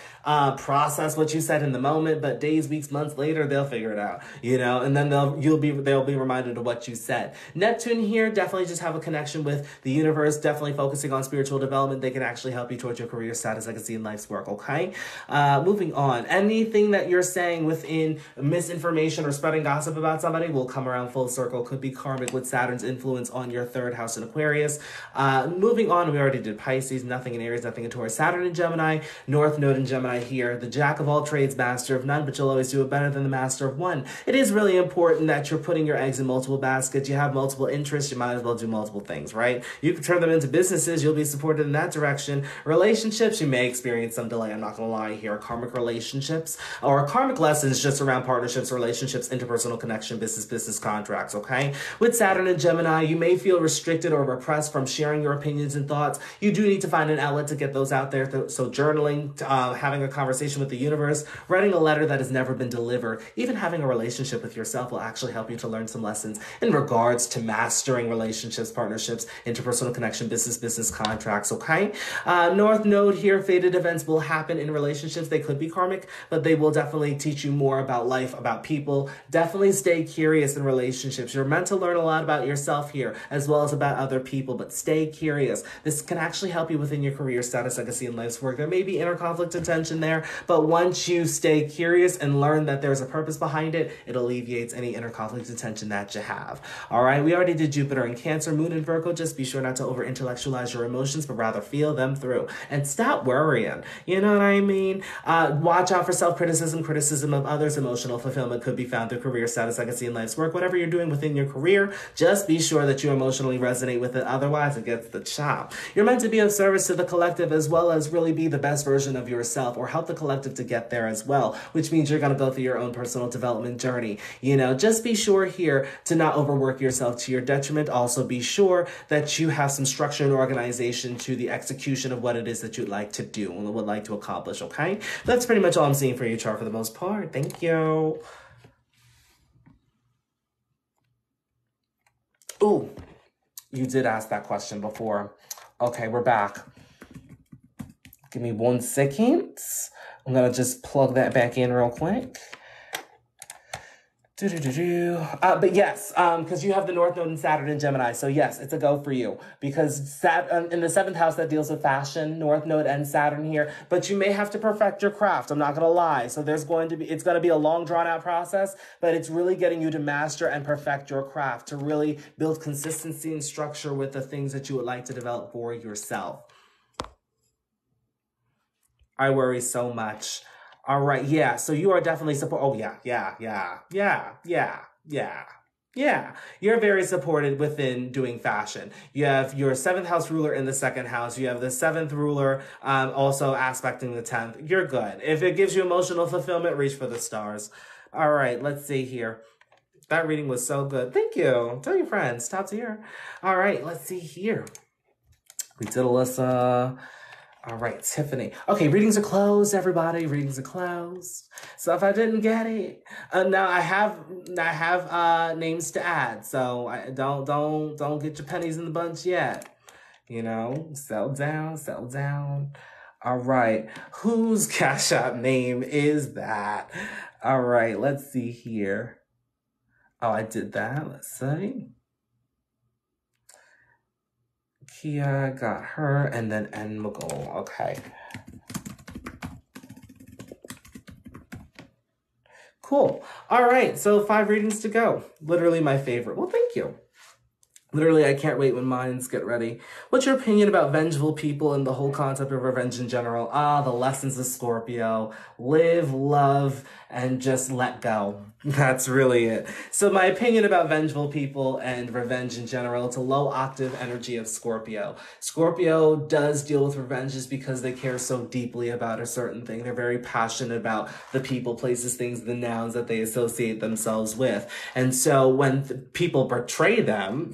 process what you said in the moment, but days, weeks, months later, they'll figure it out, you know, and then they'll be reminded of what you said. Neptune here definitely just have a connection with the universe, definitely focusing on spiritual development. They can actually help you towards your career status, legacy, and life's work, okay? Moving on, anything that you're saying within misinformation or spreading gossip about somebody will come around full circle Virgo could be karmic with Saturn's influence on your third house in Aquarius. Moving on, we already did Pisces, nothing in Aries, nothing in Taurus. Saturn in Gemini, North Node in Gemini here. The jack of all trades, master of none, but you'll always do it better than the master of one. It is really important that you're putting your eggs in multiple baskets. You have multiple interests, you might as well do multiple things, right? You can turn them into businesses, you'll be supported in that direction. Relationships, you may experience some delay, I'm not gonna lie here. Karmic relationships, or karmic lessons just around partnerships, relationships, interpersonal connection, business contracts, okay? With Saturn and Gemini, you may feel restricted or repressed from sharing your opinions and thoughts. You do need to find an outlet to get those out there. So journaling, having a conversation with the universe, writing a letter that has never been delivered, even having a relationship with yourself will actually help you to learn some lessons in regards to mastering relationships, partnerships, interpersonal connection, business contracts, okay? North Node here, fated events will happen in relationships. They could be karmic, but they will definitely teach you more about life, about people. Definitely stay curious in relationships. You're meant to learn a lot about yourself here, as well as about other people, but stay curious. This can actually help you within your career status, legacy, and life's work. There may be inner conflict and tension there, but once you stay curious and learn that there's a purpose behind it, it alleviates any inner conflict and tension that you have. All right, we already did Jupiter in Cancer, Moon in Virgo. Just be sure not to over-intellectualize your emotions, but rather feel them through. And stop worrying. You know what I mean? Watch out for self-criticism, criticism of others. Emotional fulfillment could be found through career status, legacy, and life's work. Whatever you're doing within your career, just be sure that you emotionally resonate with it. Otherwise, it gets the chop. You're meant to be of service to the collective as well as really be the best version of yourself, or help the collective to get there as well, which means you're going to go through your own personal development journey. You know, just be sure here to not overwork yourself to your detriment. Also be sure that you have some structure and organization to the execution of what it is that you'd like to do and would like to accomplish, okay? That's pretty much all I'm seeing for your chart for the most part. Thank you. Ooh, you did ask that question before. Okay, we're back. Give me 1 second. I'm gonna just plug that back in real quick. But yes, because you have the North Node and Saturn in Gemini. So yes, it's a go for you, because Saturn in the 7th house that deals with fashion, North Node and Saturn here, but you may have to perfect your craft. I'm not going to lie. So it's going to be a long drawn out process, but it's really getting you to master and perfect your craft, to really build consistency and structure with the things that you would like to develop for yourself. I worry so much. All right, yeah, so you are definitely oh, yeah. You're very supported within doing fashion. You have your 7th house ruler in the 2nd house. You have the 7th ruler also aspecting the 10th. You're good. If it gives you emotional fulfillment, reach for the stars. All right, let's see here. That reading was so good. Thank you. Tell your friends. Top tier. All right, let's see here. We did Alyssa. All right, Tiffany. Okay, readings are closed, everybody. Readings are closed. So if I didn't get it, now I have names to add. So I don't get your pennies in the bunch yet. You know, settle down. All right, whose Cash App name is that? All right, let's see here. Oh, I did that. Let's see. Kia got her, and then N McGoal. Okay. Cool. All right, so 5 readings to go. Literally my favorite. Well, thank you. Literally, I can't wait when minds get ready. What's your opinion about vengeful people and the whole concept of revenge in general? The lessons of Scorpio. Live, love, and just let go. That's really it. So my opinion about vengeful people and revenge in general, it's a low octave energy of Scorpio. Scorpio does deal with revenges because they care so deeply about a certain thing. They're very passionate about the people, places, things, the nouns that they associate themselves with. And so when people betray them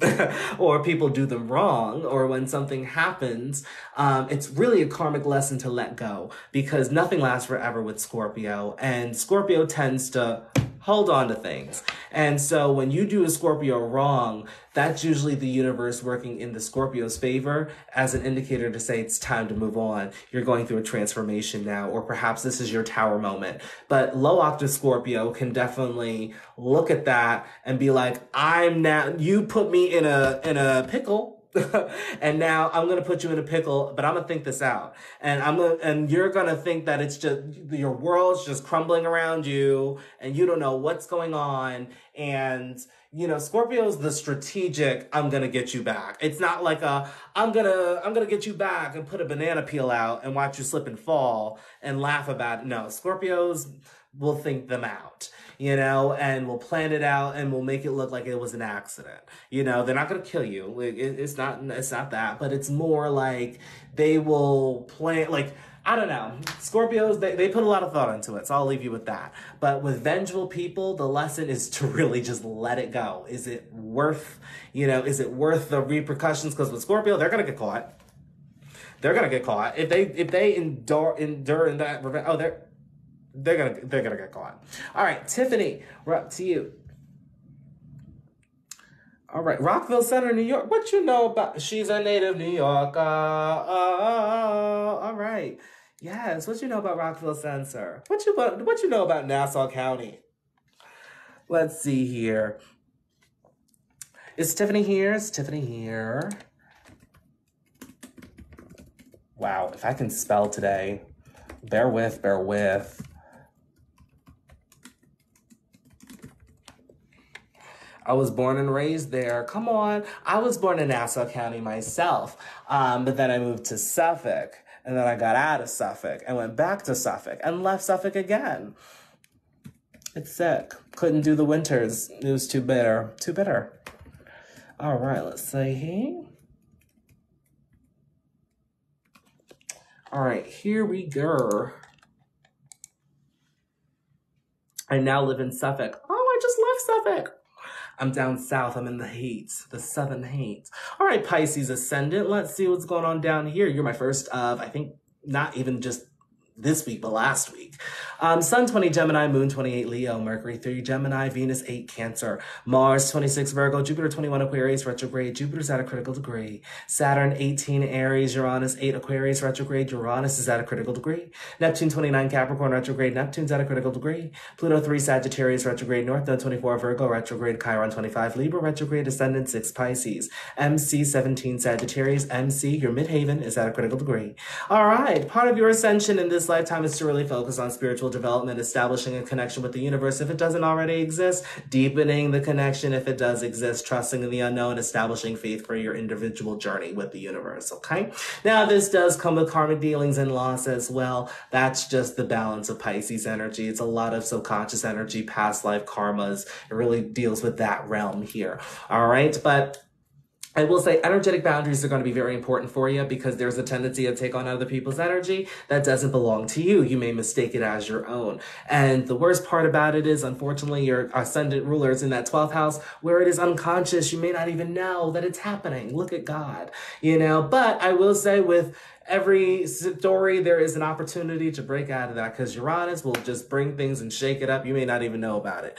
or people do them wrong, or when something happens, it's really a karmic lesson to let go, because nothing lasts forever with Scorpio. And Scorpio tends to hold on to things. And so when you do a Scorpio wrong, that's usually the universe working in the Scorpio's favor as an indicator to say it's time to move on. You're going through a transformation now, or perhaps this is your tower moment. But low octave Scorpio can definitely look at that and be like, you put me in a pickle. And now I'm gonna put you in a pickle, but I'm gonna think this out. And you're gonna think that it's just your world's just crumbling around you and you don't know what's going on. And Scorpio's the strategic, I'm gonna get you back. It's not like I'm gonna get you back and put a banana peel out and watch you slip and fall and laugh about it. No, Scorpios will think them out, and we'll plan it out and we'll make it look like it was an accident. They're not going to kill you. It's not that, but it's more like they will plan, like, I don't know. Scorpios, they put a lot of thought into it, so I'll leave you with that. But with vengeful people, the lesson is to really just let it go. Is it worth the repercussions? Because with Scorpio, they're going to get caught. They're going to get caught. If they endure in that revenge, they're gonna get caught. All right, Tiffany, we're up to you. All right, Rockville Center, New York. What you know about? She's a native New Yorker. All right. Yes. What you know about Rockville Center? What you know about Nassau County? Let's see here. Is Tiffany here? Is Tiffany here? Wow. If I can spell today, bear with. I was born and raised there. Come on. I was born in Nassau County myself. But then I moved to Suffolk. And then I got out of Suffolk and went back to Suffolk and left Suffolk again. It's sick. Couldn't do the winters. It was too bitter. Too bitter. All right, let's see here. All right, here we go. I now live in Suffolk. Oh, I just left Suffolk. I'm down south. I'm in the heat, the southern heat. All right, Pisces ascendant. Let's see what's going on down here. You're my first of, I think, not even just this week, but last week. Sun 20 Gemini, Moon 28 Leo, Mercury 3 Gemini, Venus 8 Cancer, Mars 26 Virgo, Jupiter 21 Aquarius retrograde, Jupiter's at a critical degree, Saturn 18 Aries, Uranus 8 Aquarius retrograde, Uranus is at a critical degree, Neptune 29 Capricorn retrograde, Neptune's at a critical degree, Pluto 3 Sagittarius retrograde, North Node 24 Virgo retrograde, Chiron 25 Libra retrograde, Ascendant 6 Pisces, MC 17 Sagittarius, MC, your midhaven is at a critical degree. All right, part of your ascension in this lifetime is to really focus on spiritual development, establishing a connection with the universe if it doesn't already exist, deepening the connection if it does exist, trusting in the unknown, establishing faith for your individual journey with the universe, okay? Now, this does come with karmic dealings and loss as well. That's just the balance of Pisces energy. It's a lot of subconscious energy, past life karmas. It really deals with that realm here, all right? But I will say energetic boundaries are going to be very important for you because there's a tendency to take on other people's energy that doesn't belong to you. You may mistake it as your own. And the worst part about it is, unfortunately, your ascendant ruler is in that 12th house where it is unconscious. You may not even know that it's happening. Look at God, But I will say with every story, there is an opportunity to break out of that because Uranus will just bring things and shake it up. You may not even know about it.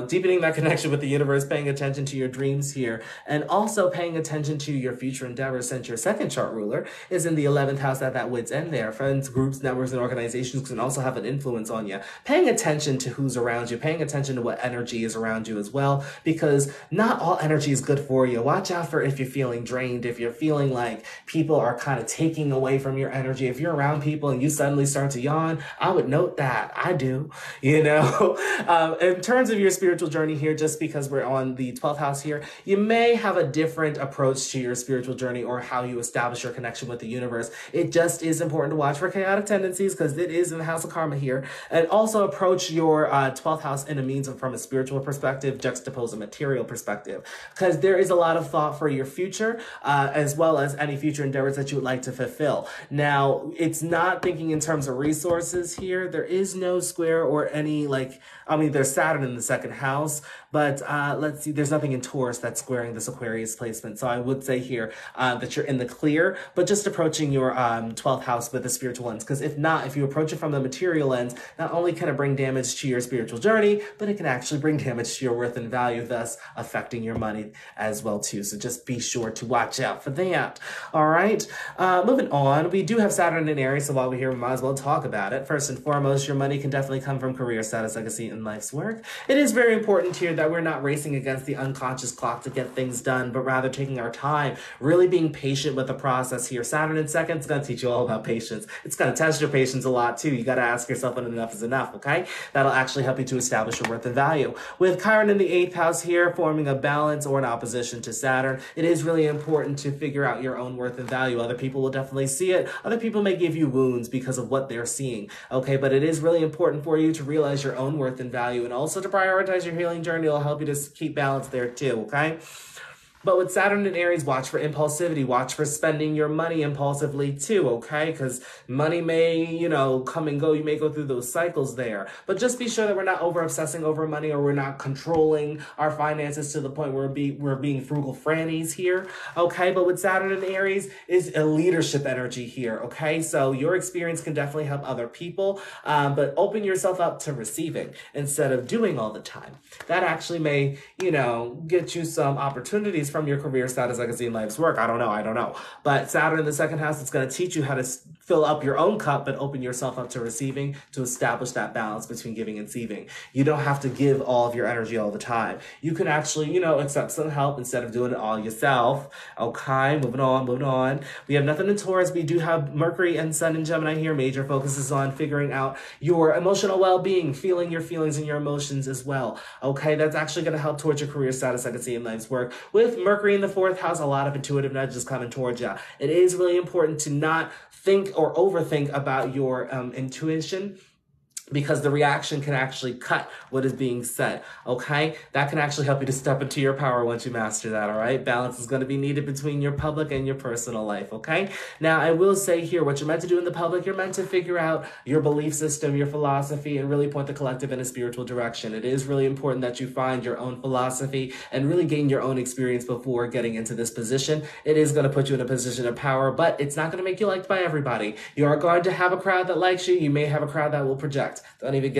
Deepening that connection with the universe, paying attention to your dreams here, and also paying attention to your future endeavors since your second chart ruler is in the 11th house at that wit's end there. Friends, groups, networks, and organizations can also have an influence on you. Paying attention to who's around you, paying attention to what energy is around you as well, because not all energy is good for you. Watch out for if you're feeling drained, if you're feeling like people are kind of taking away from your energy. If you're around people and you suddenly start to yawn, I would note that. I do, In terms of your spiritual journey here, just because we're on the 12th house here, you may have a different approach to your spiritual journey or how you establish your connection with the universe. It just is important to watch for chaotic tendencies because it is in the house of karma here. And also approach your 12th house in a means of from a spiritual perspective, juxtapose a material perspective, because there is a lot of thought for your future, as well as any future endeavors that you would like to fulfill. Now, it's not thinking in terms of resources here. There is no square or any there's Saturn in the second house, but let's see, there's nothing in Taurus that's squaring this Aquarius placement. So I would say here that you're in the clear, but just approaching your 12th house with the spiritual lens. Because if not, if you approach it from the material lens, not only can it bring damage to your spiritual journey, but it can actually bring damage to your worth and value, thus affecting your money as well too. So just be sure to watch out for that. All right, moving on. on, we do have Saturn in Aries, so while we're here, we might as well talk about it. First and foremost, your money can definitely come from career status, legacy, and life's work. It is very important here that we're not racing against the unconscious clock to get things done, but rather taking our time, really being patient with the process here. Saturn in second is going to teach you all about patience. It's going to test your patience a lot too. You got to ask yourself when enough is enough, okay? That'll actually help you to establish your worth and value. With Chiron in the 8th house here, forming a balance or an opposition to Saturn, it is really important to figure out your own worth and value. Other people will definitely see it. Other people may give you wounds because of what they're seeing, okay? But it is really important for you to realize your own worth and value, and also to prioritize your healing journey. It'll help you to keep balance there too, okay? But with Saturn in Aries, watch for impulsivity. Watch for spending your money impulsively too, okay? Because money may, come and go. You may go through those cycles there. But just be sure that we're not over-obsessing over money, or we're not controlling our finances to the point where we're being frugal frannies here, okay? But with Saturn in Aries is a leadership energy here, okay? So your experience can definitely help other people, but open yourself up to receiving instead of doing all the time. That actually may, get you some opportunities from your career status, legacy, and life's work. I don't know. But Saturn in the second house, it's going to teach you how to fill up your own cup, but open yourself up to receiving, to establish that balance between giving and receiving. You don't have to give all of your energy all the time. You can actually, accept some help instead of doing it all yourself. Okay, moving on. We have nothing in Taurus. We do have Mercury and Sun in Gemini here. Major focus is on figuring out your emotional well-being, feeling your feelings and your emotions as well. Okay, that's actually going to help towards your career status, legacy, and life's work. With Mercury in the 4th house, a lot of intuitive nudges coming towards you. It is really important to not think or overthink about your intuition, because the reaction can actually cut what is being said, okay? That can actually help you to step into your power once you master that, all right? Balance is going to be needed between your public and your personal life, okay? Now, I will say here, what you're meant to do in the public, you're meant to figure out your belief system, your philosophy, and really point the collective in a spiritual direction. It is really important that you find your own philosophy and really gain your own experience before getting into this position. It is going to put you in a position of power, but it's not going to make you liked by everybody. You are going to have a crowd that likes you. You may have a crowd that will project. Don't even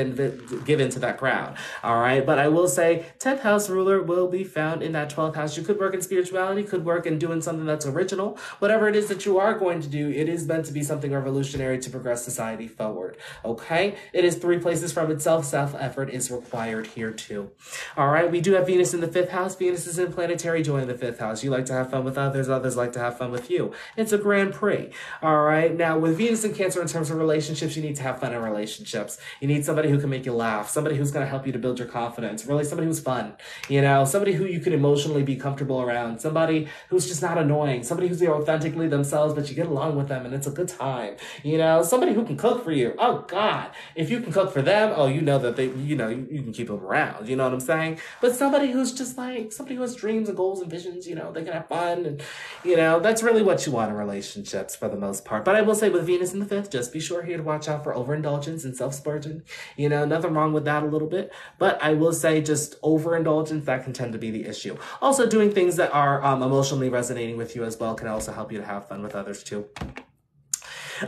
give into that crowd. All right. But I will say 10th house ruler will be found in that 12th house. You could work in spirituality, could work in doing something that's original. Whatever it is that you are going to do, it is meant to be something revolutionary to progress society forward. Okay. It is 3 places from itself. Self-effort is required here too. All right. We do have Venus in the 5th house. Venus is in planetary joy in the 5th house. You like to have fun with others. Others like to have fun with you. It's a Grand Prix. All right. Now with Venus and Cancer in terms of relationships, you need to have fun in relationships. You need somebody who can make you laugh, somebody who's going to help you to build your confidence, really somebody who's fun, somebody who you can emotionally be comfortable around, somebody who's just not annoying, somebody who's authentically themselves, but you get along with them and it's a good time, somebody who can cook for you. Oh God, if you can cook for them, that they, you can keep them around, you know what I'm saying? But somebody who's just like, somebody who has dreams and goals and visions, they can have fun and, that's really what you want in relationships for the most part. But I will say with Venus in the 5th, just be sure here to watch out for overindulgence and self-splurging. Nothing wrong with that a little bit, but I will say just overindulgence, that can tend to be the issue. Also doing things that are emotionally resonating with you as well can also help you to have fun with others too.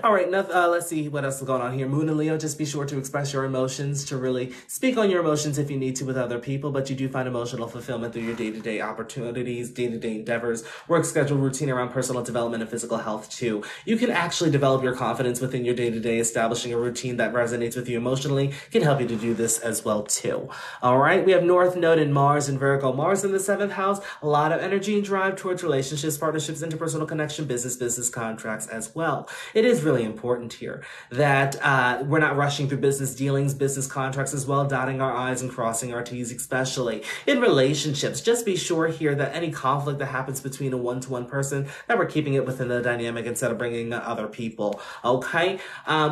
All right, let's see what else is going on here. Moon and Leo, just be sure to express your emotions, to really speak on your emotions if you need to with other people, but you do find emotional fulfillment through your day-to-day opportunities, day-to-day endeavors, work schedule, routine around personal development and physical health too. You can actually develop your confidence within your day-to-day. Establishing a routine that resonates with you emotionally can help you to do this as well too. All right, we have North Node and Mars in Virgo. Mars in the 7th house, a lot of energy and drive towards relationships, partnerships, interpersonal connection, business contracts as well. It is really important here that we're not rushing through business dealings, business contracts as well, dotting our I's and crossing our T's, especially in relationships. Just be sure here that any conflict that happens between a one-to-one person, that we're keeping it within the dynamic instead of bringing other people, okay?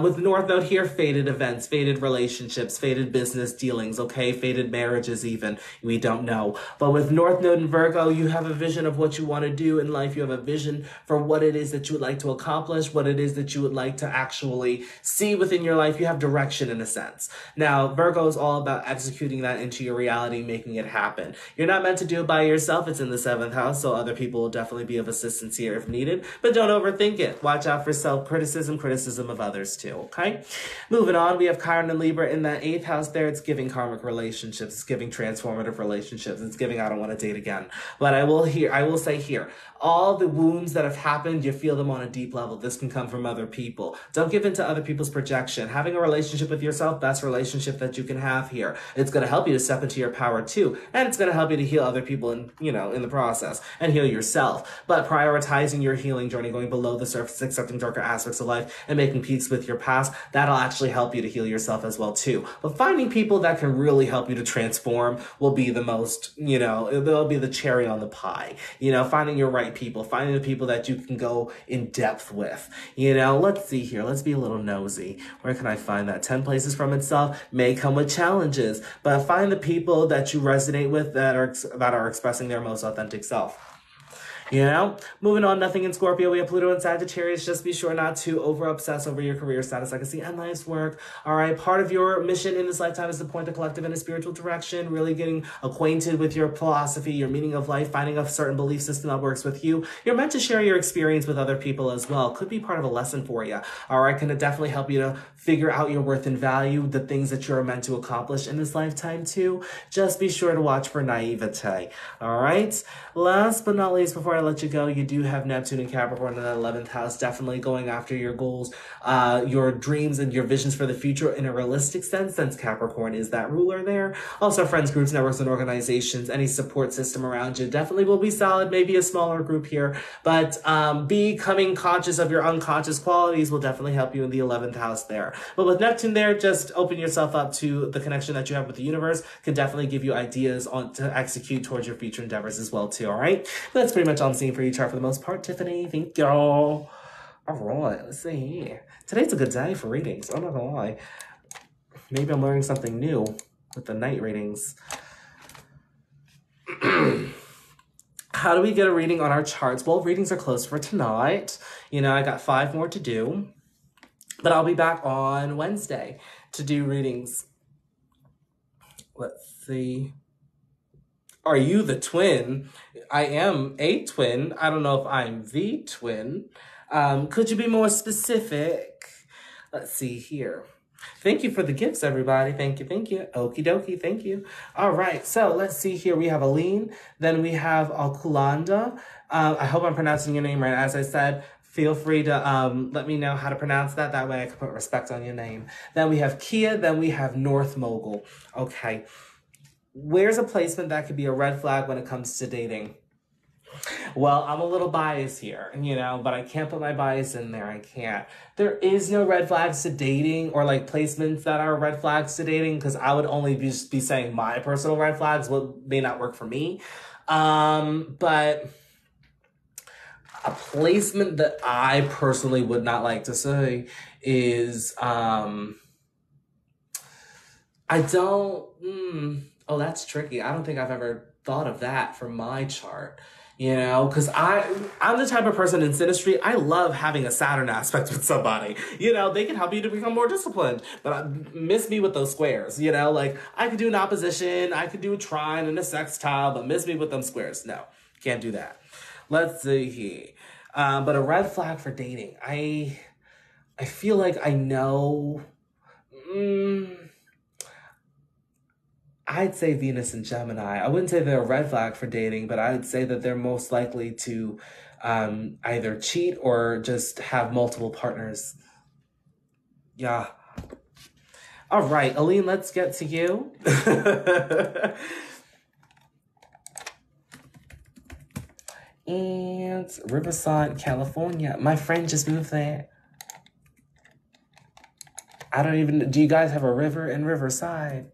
With North Node here, faded events, faded relationships, faded business dealings, okay? Faded marriages even, we don't know. But with North Node and Virgo, you have a vision of what you want to do in life. You have a vision for what it is that you would like to accomplish, what it is that that you would like to actually see within your life. You have direction in a sense. Now, Virgo is all about executing that into your reality, making it happen. You're not meant to do it by yourself. It's in the 7th house, so other people will definitely be of assistance here if needed, but don't overthink it. Watch out for self-criticism, criticism of others too, okay? Moving on, we have Chiron and Libra in that 8th house there. It's giving karmic relationships. It's giving transformative relationships. It's giving I don't want to date again. But I will say here, all the wounds that have happened, you feel them on a deep level. This can come from other people. Don't give in to other people's projection. Having a relationship with yourself, best relationship that you can have here. It's going to help you to step into your power too. And it's going to help you to heal other people in the process and heal yourself. But prioritizing your healing journey, going below the surface, accepting darker aspects of life and making peace with your past, that'll actually help you to heal yourself as well too. But finding people that can really help you to transform will be the most, they'll be the cherry on the pie. Finding your right people, finding the people that you can go in depth with. Let's see here. Let's be a little nosy. Where can I find that? 10 places from itself may come with challenges, but find the people that you resonate with that are expressing their most authentic self. Moving on, nothing in Scorpio. We have Pluto and Sagittarius. Just be sure not to over-obsess over your career status, legacy, and life's work. All right. Part of your mission in this lifetime is to point the collective in a spiritual direction, really getting acquainted with your philosophy, your meaning of life, finding a certain belief system that works with you. You're meant to share your experience with other people as well. Could be part of a lesson for you. All right. Can it definitely help you to figure out your worth and value, the things that you're meant to accomplish in this lifetime too. Just be sure to watch for naivete. All right. Last but not least, before I let you go, you do have Neptune and Capricorn in the 11th house, definitely going after your goals, your dreams and your visions for the future in a realistic sense, since Capricorn is that ruler there. Also, friends, groups, networks, and organizations, any support system around you definitely will be solid, maybe a smaller group here, but becoming conscious of your unconscious qualities will definitely help you in the 11th house there. But with Neptune there, just open yourself up to the connection that you have with the universe, can definitely give you ideas on to execute towards your future endeavors as well too, all right? That's pretty much all I'm seeing for you chart for the most part, Tiffany. Thank y'all. All right, let's see here. Today's a good day for readings. I'm not gonna lie. Maybe I'm learning something new with the night readings. How do we get a reading on our charts? Well, readings are closed for tonight. I got 5 more to do, but I'll be back on Wednesday to do readings. Let's see. Are you the twin? I am a twin. I don't know if I'm the twin. Could you be more specific? Let's see here. Thank you for the gifts, everybody. Thank you. Okie dokie. Thank you. All right. So let's see here. We have Aline. Then we have Alkulanda. I hope I'm pronouncing your name right. As I said, feel free to let me know how to pronounce that. That way I can put respect on your name. Then we have Kia. Then we have North Mogul. Okay. Where's a placement that could be a red flag when it comes to dating? Well, I'm a little biased here, but I can't put my bias in there. I can't. There is no red flags to dating or like placements that are red flags to dating, because I would only be saying my personal red flags, what may not work for me. But a placement that I personally would not like to say is, oh, that's tricky. I don't think I've ever thought of that for my chart, because I'm the type of person in synastry, I love having a Saturn aspect with somebody. They can help you to become more disciplined, but miss me with those squares, like I could do an opposition, I could do a trine and a sextile, but miss me with them squares. No, can't do that. Let's see here. But a red flag for dating. I feel like I know... I'd say Venus and Gemini. I wouldn't say they're a red flag for dating, but I would say that they're most likely to either cheat or just have multiple partners. Yeah. All right, Aline, let's get to you. And Riverside, California. My friend just moved there. Do you guys have a river in Riverside?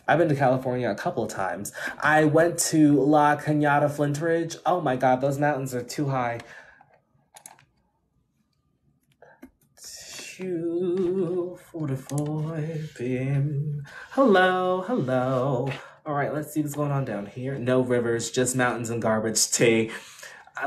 I've been to California a couple of times. I went to La Cañada Flintridge. Oh my God, those mountains are too high. 2:44 p.m. Hello. All right, let's see what's going on down here. No rivers, just mountains and garbage tea.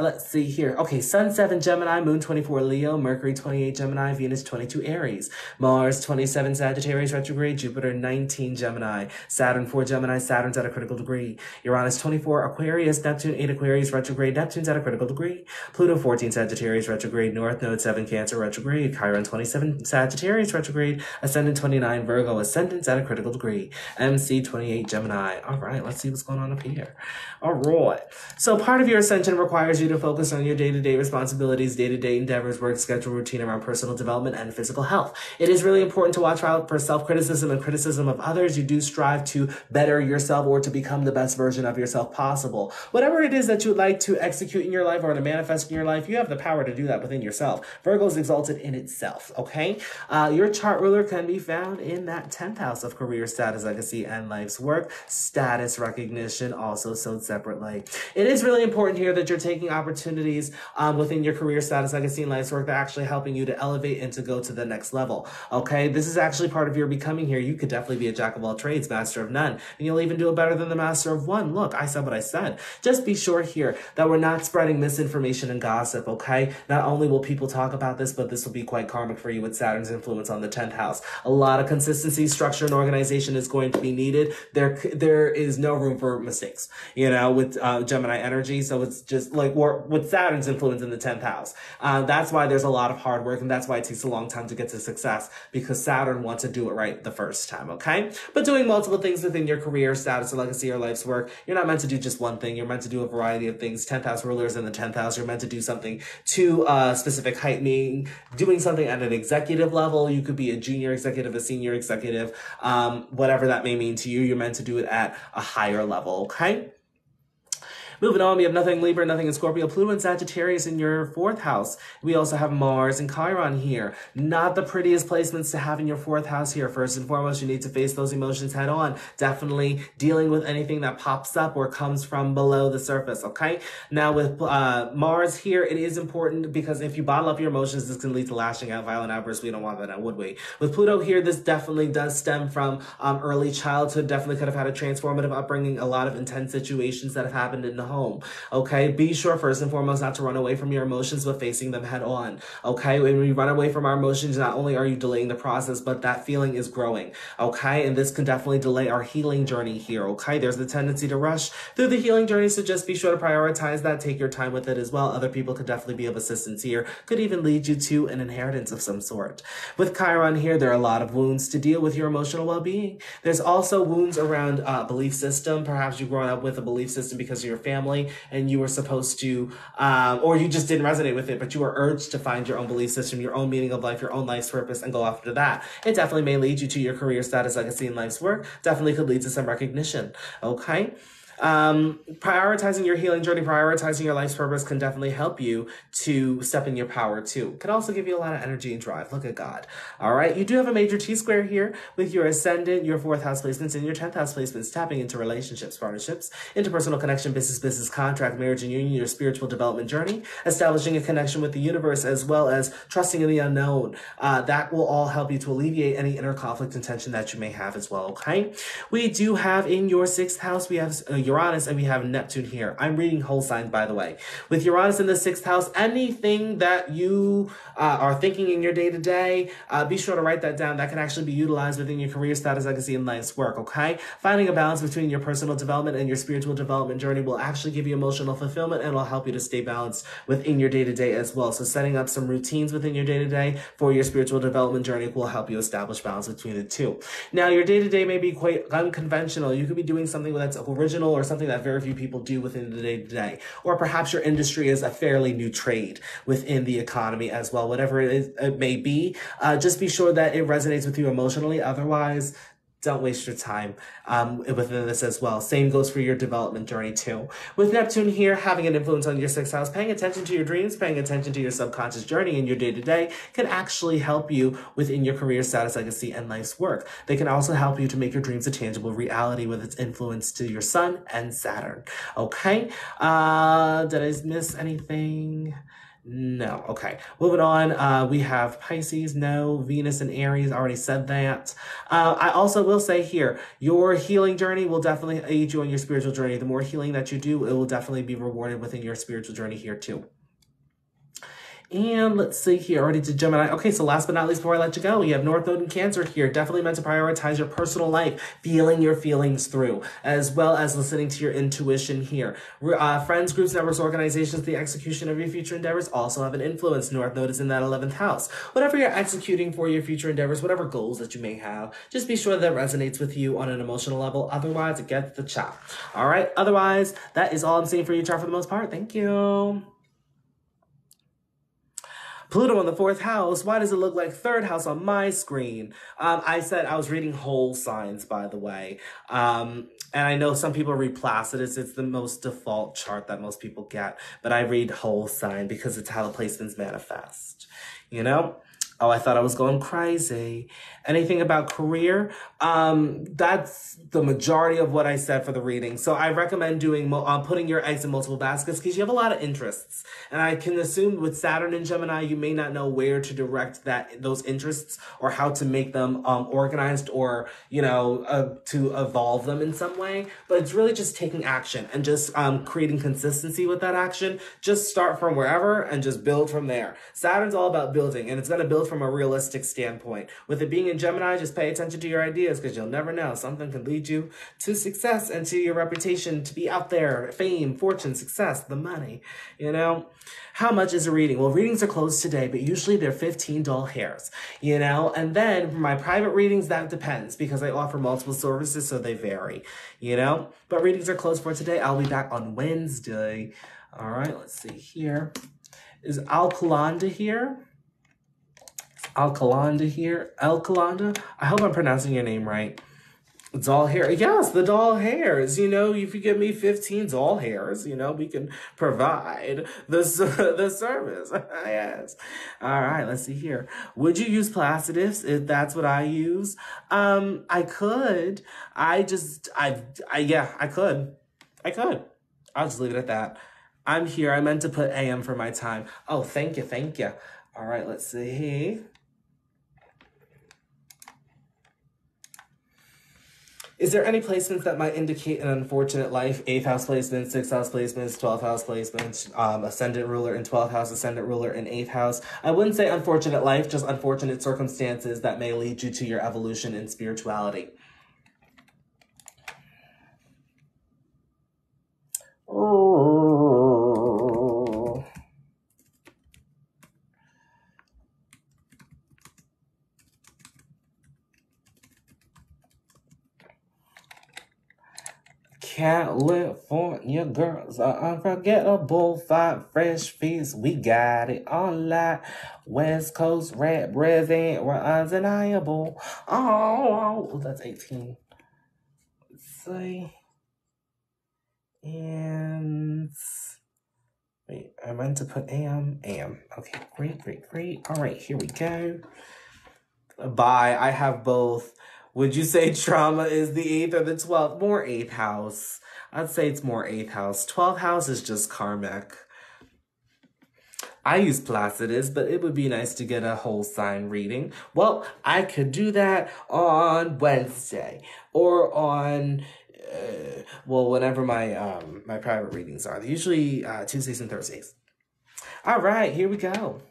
let's see here. Okay, Sun 7 Gemini, Moon 24 Leo, Mercury 28 Gemini, Venus 22 Aries, Mars 27 Sagittarius retrograde, Jupiter 19 Gemini, Saturn 4 Gemini, Saturn's at a critical degree, Uranus 24 Aquarius, Neptune 8 Aquarius retrograde, Neptune's at a critical degree, Pluto 14 Sagittarius retrograde, North Node 7 Cancer retrograde, Chiron 27 Sagittarius retrograde, Ascendant 29 Virgo, Ascendant's at a critical degree, MC 28 Gemini. All right, let's see what's going on up here. All right. So part of your ascension requires you to focus on your day-to-day responsibilities, day-to-day endeavors, work schedule, routine around personal development and physical health. It is really important to watch out for self-criticism and criticism of others. You do strive to better yourself or to become the best version of yourself possible. Whatever it is that you would like to execute in your life or to manifest in your life, you have the power to do that within yourself. Virgo is exalted in itself, okay? Your chart ruler can be found in that 10th house of career, status, legacy, and life's work. Status recognition also sold separately. It is really important here that you're taking opportunities within your career, status, legacy, and life's work that are actually helping you to elevate and to go to the next level, okay? This is actually part of your becoming here. You could definitely be a jack of all trades, master of none, and you'll even do it better than the master of one. Look, I said what I said. Just be sure here that we're not spreading misinformation and gossip, okay? Not only will people talk about this, but this will be quite karmic for you with Saturn's influence on the 10th house. A lot of consistency, structure, and organization is going to be needed. There is no room for mistakes, you know, with Gemini energy. So it's just like with Saturn's influence in the 10th house. That's why there's a lot of hard work, and that's why it takes a long time to get to success, because Saturn wants to do it right the first time, okay? But doing multiple things within your career, status, or legacy, or life's work, you're not meant to do just one thing. You're meant to do a variety of things. 10th house rulers in the 10th house, you're meant to do something to a specific height, meaning doing something at an executive level. You could be a junior executive, a senior executive, whatever that may mean to you. You're meant to do it at a higher level, okay? Moving on, we have nothing Libra, nothing in Scorpio, Pluto and Sagittarius in your 4th house. We also have Mars and Chiron here. Not the prettiest placements to have in your 4th house here. First and foremost, you need to face those emotions head on. Definitely dealing with anything that pops up or comes from below the surface, okay? Now with Mars here, it is important because if you bottle up your emotions, this can lead to lashing out, violent outbursts. We don't want that, would we? With Pluto here, this definitely does stem from early childhood. Definitely could have had a transformative upbringing, a lot of intense situations that have happened in the home, okay? Be sure first and foremost not to run away from your emotions, but facing them head on, okay? When we run away from our emotions, not only are you delaying the process, but that feeling is growing, okay? And this can definitely delay our healing journey here, okay? There's the tendency to rush through the healing journey, so just be sure to prioritize that. Take your time with it as well. Other people could definitely be of assistance here. Could even lead you to an inheritance of some sort. With Chiron here, there are a lot of wounds to deal with your emotional well-being. There's also wounds around belief system. Perhaps you've grown up with a belief system because of your family, and you were supposed to, or you just didn't resonate with it, but you were urged to find your own belief system, your own meaning of life, your own life's purpose, and go after that. It definitely may lead you to your career, status, legacy, and life's work. Definitely could lead to some recognition, okay? Prioritizing your healing journey, prioritizing your life's purpose can definitely help you to step in your power too. Can also give you a lot of energy and drive. Look at God. All right. You do have a major T-square here with your ascendant, your 4th house placements, and your 10th house placements, tapping into relationships, partnerships, interpersonal connection, business, contract, marriage, and union, your spiritual development journey, establishing a connection with the universe, as well as trusting in the unknown. That will all help you to alleviate any inner conflict and tension that you may have as well. Okay. We do have in your 6th house, we have Uranus, and we have Neptune here. I'm reading whole signs, by the way. With Uranus in the 6th house, anything that you are thinking in your day-to-day, be sure to write that down. That can actually be utilized within your career, status, legacy, and life's work, okay? Finding a balance between your personal development and your spiritual development journey will actually give you emotional fulfillment and will help you to stay balanced within your day-to-day as well. So setting up some routines within your day-to-day for your spiritual development journey will help you establish balance between the two. Now, your day-to-day may be quite unconventional. You could be doing something that's original or something that very few people do within the day-to-day. Or perhaps your industry is a fairly new trade within the economy as well. Whatever it is, it may be, just be sure that it resonates with you emotionally. Otherwise, don't waste your time within this as well. Same goes for your development journey too. With Neptune here having an influence on your 6th house, paying attention to your dreams, paying attention to your subconscious journey in your day-to-day can actually help you within your career, status, legacy, and life's work. They can also help you to make your dreams a tangible reality with its influence to your Sun and Saturn. Okay? Did I miss anything? No. Okay. Moving on. We have Pisces. No. Venus and Aries. Already said that. I also will say here, your healing journey will definitely aid you on your spiritual journey. The more healing that you do, it will definitely be rewarded within your spiritual journey here too. And let's see here, already to Gemini. Okay, so last but not least, before I let you go, we have North Node in Cancer here. Definitely meant to prioritize your personal life, feeling your feelings through, as well as listening to your intuition here. Friends, groups, networks, organizations, the execution of your future endeavors also have an influence. North Node is in that 11th house. Whatever you're executing for your future endeavors, whatever goals that you may have, just be sure that resonates with you on an emotional level. Otherwise, it gets the chop. All right. Otherwise, that is all I'm seeing for your chart for the most part. Thank you. Pluto in the 4th house. Why does it look like 3rd house on my screen? I said I was reading whole signs, by the way. And I know some people read Placidus. It's the most default chart that most people get. But I read whole sign because it's how the placements manifest. You know? Oh, I thought I was going crazy. Anything about career? That's the majority of what I said for the reading. So I recommend doing putting your eggs in multiple baskets because you have a lot of interests. And I can assume with Saturn and Gemini, you may not know where to direct those interests or how to make them organized or, to evolve them in some way. But it's really just taking action and just creating consistency with that action. Just start from wherever and just build from there. Saturn's all about building, and it's going to build from a realistic standpoint. With it being in Gemini, just pay attention to your ideas because you'll never know. Something can lead you to success and to your reputation to be out there, fame, fortune, success, the money, How much is a reading? Well, readings are closed today, but usually they're $15 and then for my private readings, that depends because I offer multiple services, so they vary, but readings are closed for today. I'll be back on Wednesday. All right, let's see here. Is Alcalanda here? Alcalanda here. Alcalanda? I hope I'm pronouncing your name right. Doll hair. Yes, the doll hairs. If you give me 15 doll hairs, we can provide the service. Yes. All right, let's see here. Would you use Placidus if that's what I use? I could. I could. I'll just leave it at that. I'm here. I meant to put AM for my time. Oh, thank you. All right, let's see. Is there any placements that might indicate an unfortunate life? 8th house placements, 6th house placements, 12th house placements, ascendant ruler in 12th house, ascendant ruler in 8th house. I wouldn't say unfortunate life, just unfortunate circumstances that may lead you to your evolution in spirituality. Oh. California girls are unforgettable. 5 fresh fees, we got it on lock. West Coast represent, we're undeniable. Oh, that's 18. Let's see. And wait, I meant to put AM. Okay, great. All right, here we go. Bye. I have both. Would you say trauma is the 8th or the 12th? More 8th house. I'd say it's more 8th house. 12th house is just karmic. I use Placidus, but it would be nice to get a whole sign reading. Well, I could do that on Wednesday or on, whenever my my private readings are. They're usually Tuesdays and Thursdays. All right, here we go.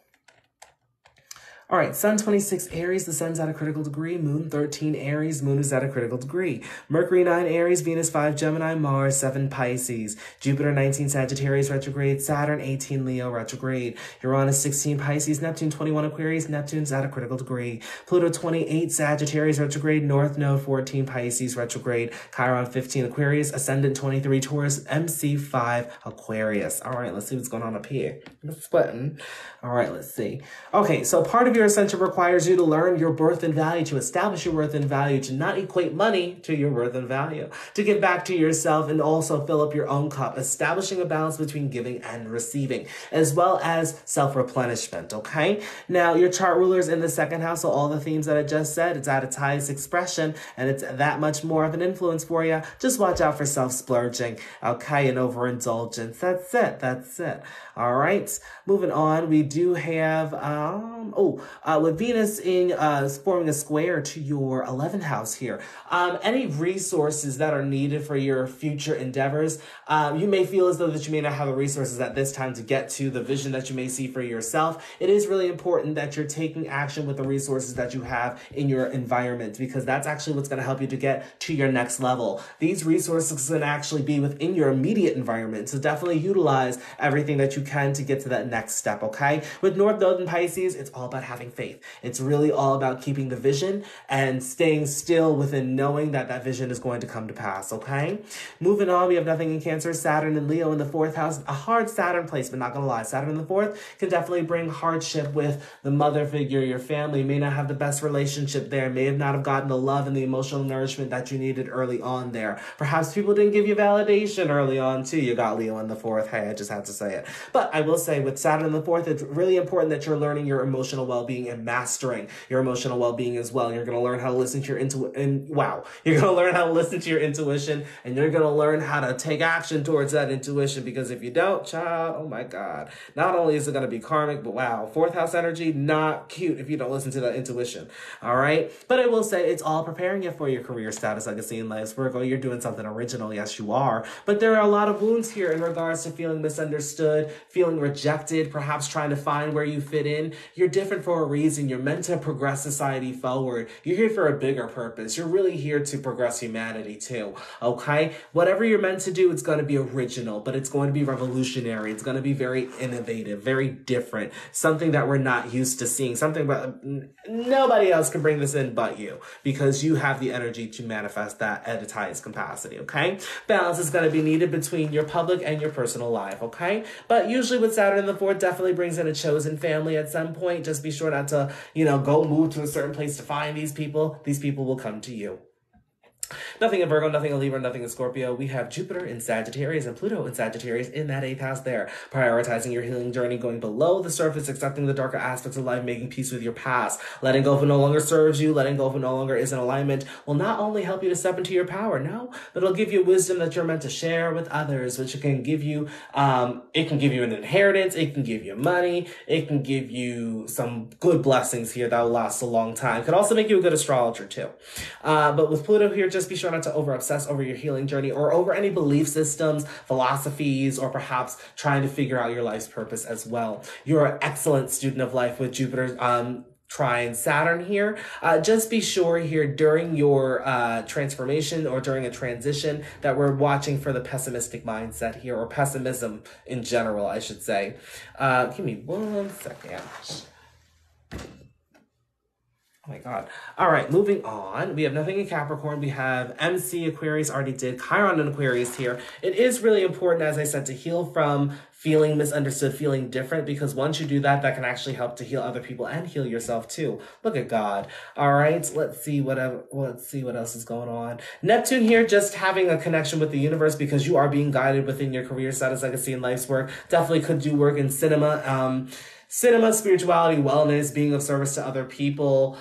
All right, Sun 26 Aries, the Sun's at a critical degree. Moon 13 Aries, Moon is at a critical degree. Mercury 9 Aries, Venus 5 Gemini, Mars 7 Pisces. Jupiter 19 Sagittarius retrograde, Saturn 18 Leo retrograde. Uranus 16 Pisces, Neptune 21 Aquarius, Neptune's at a critical degree. Pluto 28 Sagittarius retrograde, North Node 14 Pisces retrograde. Chiron 15 Aquarius, Ascendant 23 Taurus, MC 5 Aquarius. All right, let's see what's going on up here. I'm sweating. All right, let's see. Okay, so part of your ascension requires you to learn your worth and value, to establish your worth and value, to not equate money to your worth and value, to give back to yourself and also fill up your own cup, establishing a balance between giving and receiving, as well as self-replenishment, okay? Now, your chart ruler is in the 2nd house, so all the themes that I just said, it's at its highest expression, and it's that much more of an influence for you. Just watch out for self-splurging, okay, and overindulgence. That's it. All right, moving on, we do have, with Venus in forming a square to your 11th house here. Any resources that are needed for your future endeavors, you may feel as though that you may not have the resources at this time to get to the vision that you may see for yourself. It is really important that you're taking action with the resources that you have in your environment, because that's actually what's going to help you to get to your next level. These resources can actually be within your immediate environment, so definitely utilize everything that you can to get to that next step, okay? With North Node and Pisces, it's all about having faith. It's really all about keeping the vision and staying still within knowing that that vision is going to come to pass, okay? Moving on, we have nothing in Cancer, Saturn and Leo in the 4th house. A hard Saturn placement, not gonna lie. Saturn in the 4th can definitely bring hardship with the mother figure. Your family may not have the best relationship there, may have not have gotten the love and the emotional nourishment that you needed early on there. Perhaps people didn't give you validation early on too. You got Leo in the 4th. Hey, I just had to say it. But I will say with Saturn in the 4th, it's really important that you're learning your emotional well-being and mastering your emotional well-being as well. You're going to learn how to listen to your intuition. You're going to learn how to listen to your intuition, and you're going to learn how to take action towards that intuition, because if you don't, child, oh my God, not only is it going to be karmic, but wow, 4th house energy, not cute if you don't listen to that intuition. All right. But I will say it's all preparing you for your career status, legacy, and life. Virgo, you're doing something original. Yes, you are. But there are a lot of wounds here in regards to feeling misunderstood, feeling rejected, perhaps trying to find where you fit in. You're different for a reason. You're meant to progress society forward. You're here for a bigger purpose. You're really here to progress humanity too. Okay? Whatever you're meant to do, it's going to be original, but it's going to be revolutionary. It's going to be very innovative, very different. Something that we're not used to seeing. Something but nobody else can bring this in but you, because you have the energy to manifest that at its highest capacity. Okay? Balance is going to be needed between your public and your personal life. Okay? But usually with Saturn in the 4th definitely brings in a chosen family at some point. Just be sure not to, go move to a certain place to find these people. These people will come to you. Nothing in Virgo, nothing in Libra, nothing in Scorpio. We have Jupiter in Sagittarius and Pluto in Sagittarius in that 8th house there. Prioritizing your healing journey, going below the surface, accepting the darker aspects of life, making peace with your past. Letting go of what no longer serves you, letting go of what no longer is in alignment will not only help you to step into your power, no, but it'll give you wisdom that you're meant to share with others, which can give you, it can give you an inheritance, it can give you money, it can give you some good blessings here that will last a long time. It could also make you a good astrologer too. But with Pluto here, just be sure not to over-obsess over your healing journey or over any belief systems, philosophies, or perhaps trying to figure out your life's purpose as well. You're an excellent student of life with Jupiter trine Saturn here. Just be sure here during your transformation or during a transition that we're watching for the pessimistic mindset here, or pessimism in general, I should say. Give me 1 second. Oh my God. All right, moving on. We have nothing in Capricorn. We have MC Aquarius, already did. Chiron in Aquarius here. It is really important, as I said, to heal from feeling misunderstood, feeling different, because once you do that, that can actually help to heal other people and heal yourself too. Look at God. All right, let's see what else is going on. Neptune here, just having a connection with the universe, because you are being guided within your career status, legacy, and life's work. Definitely could do work in cinema. Cinema, spirituality, wellness, being of service to other people.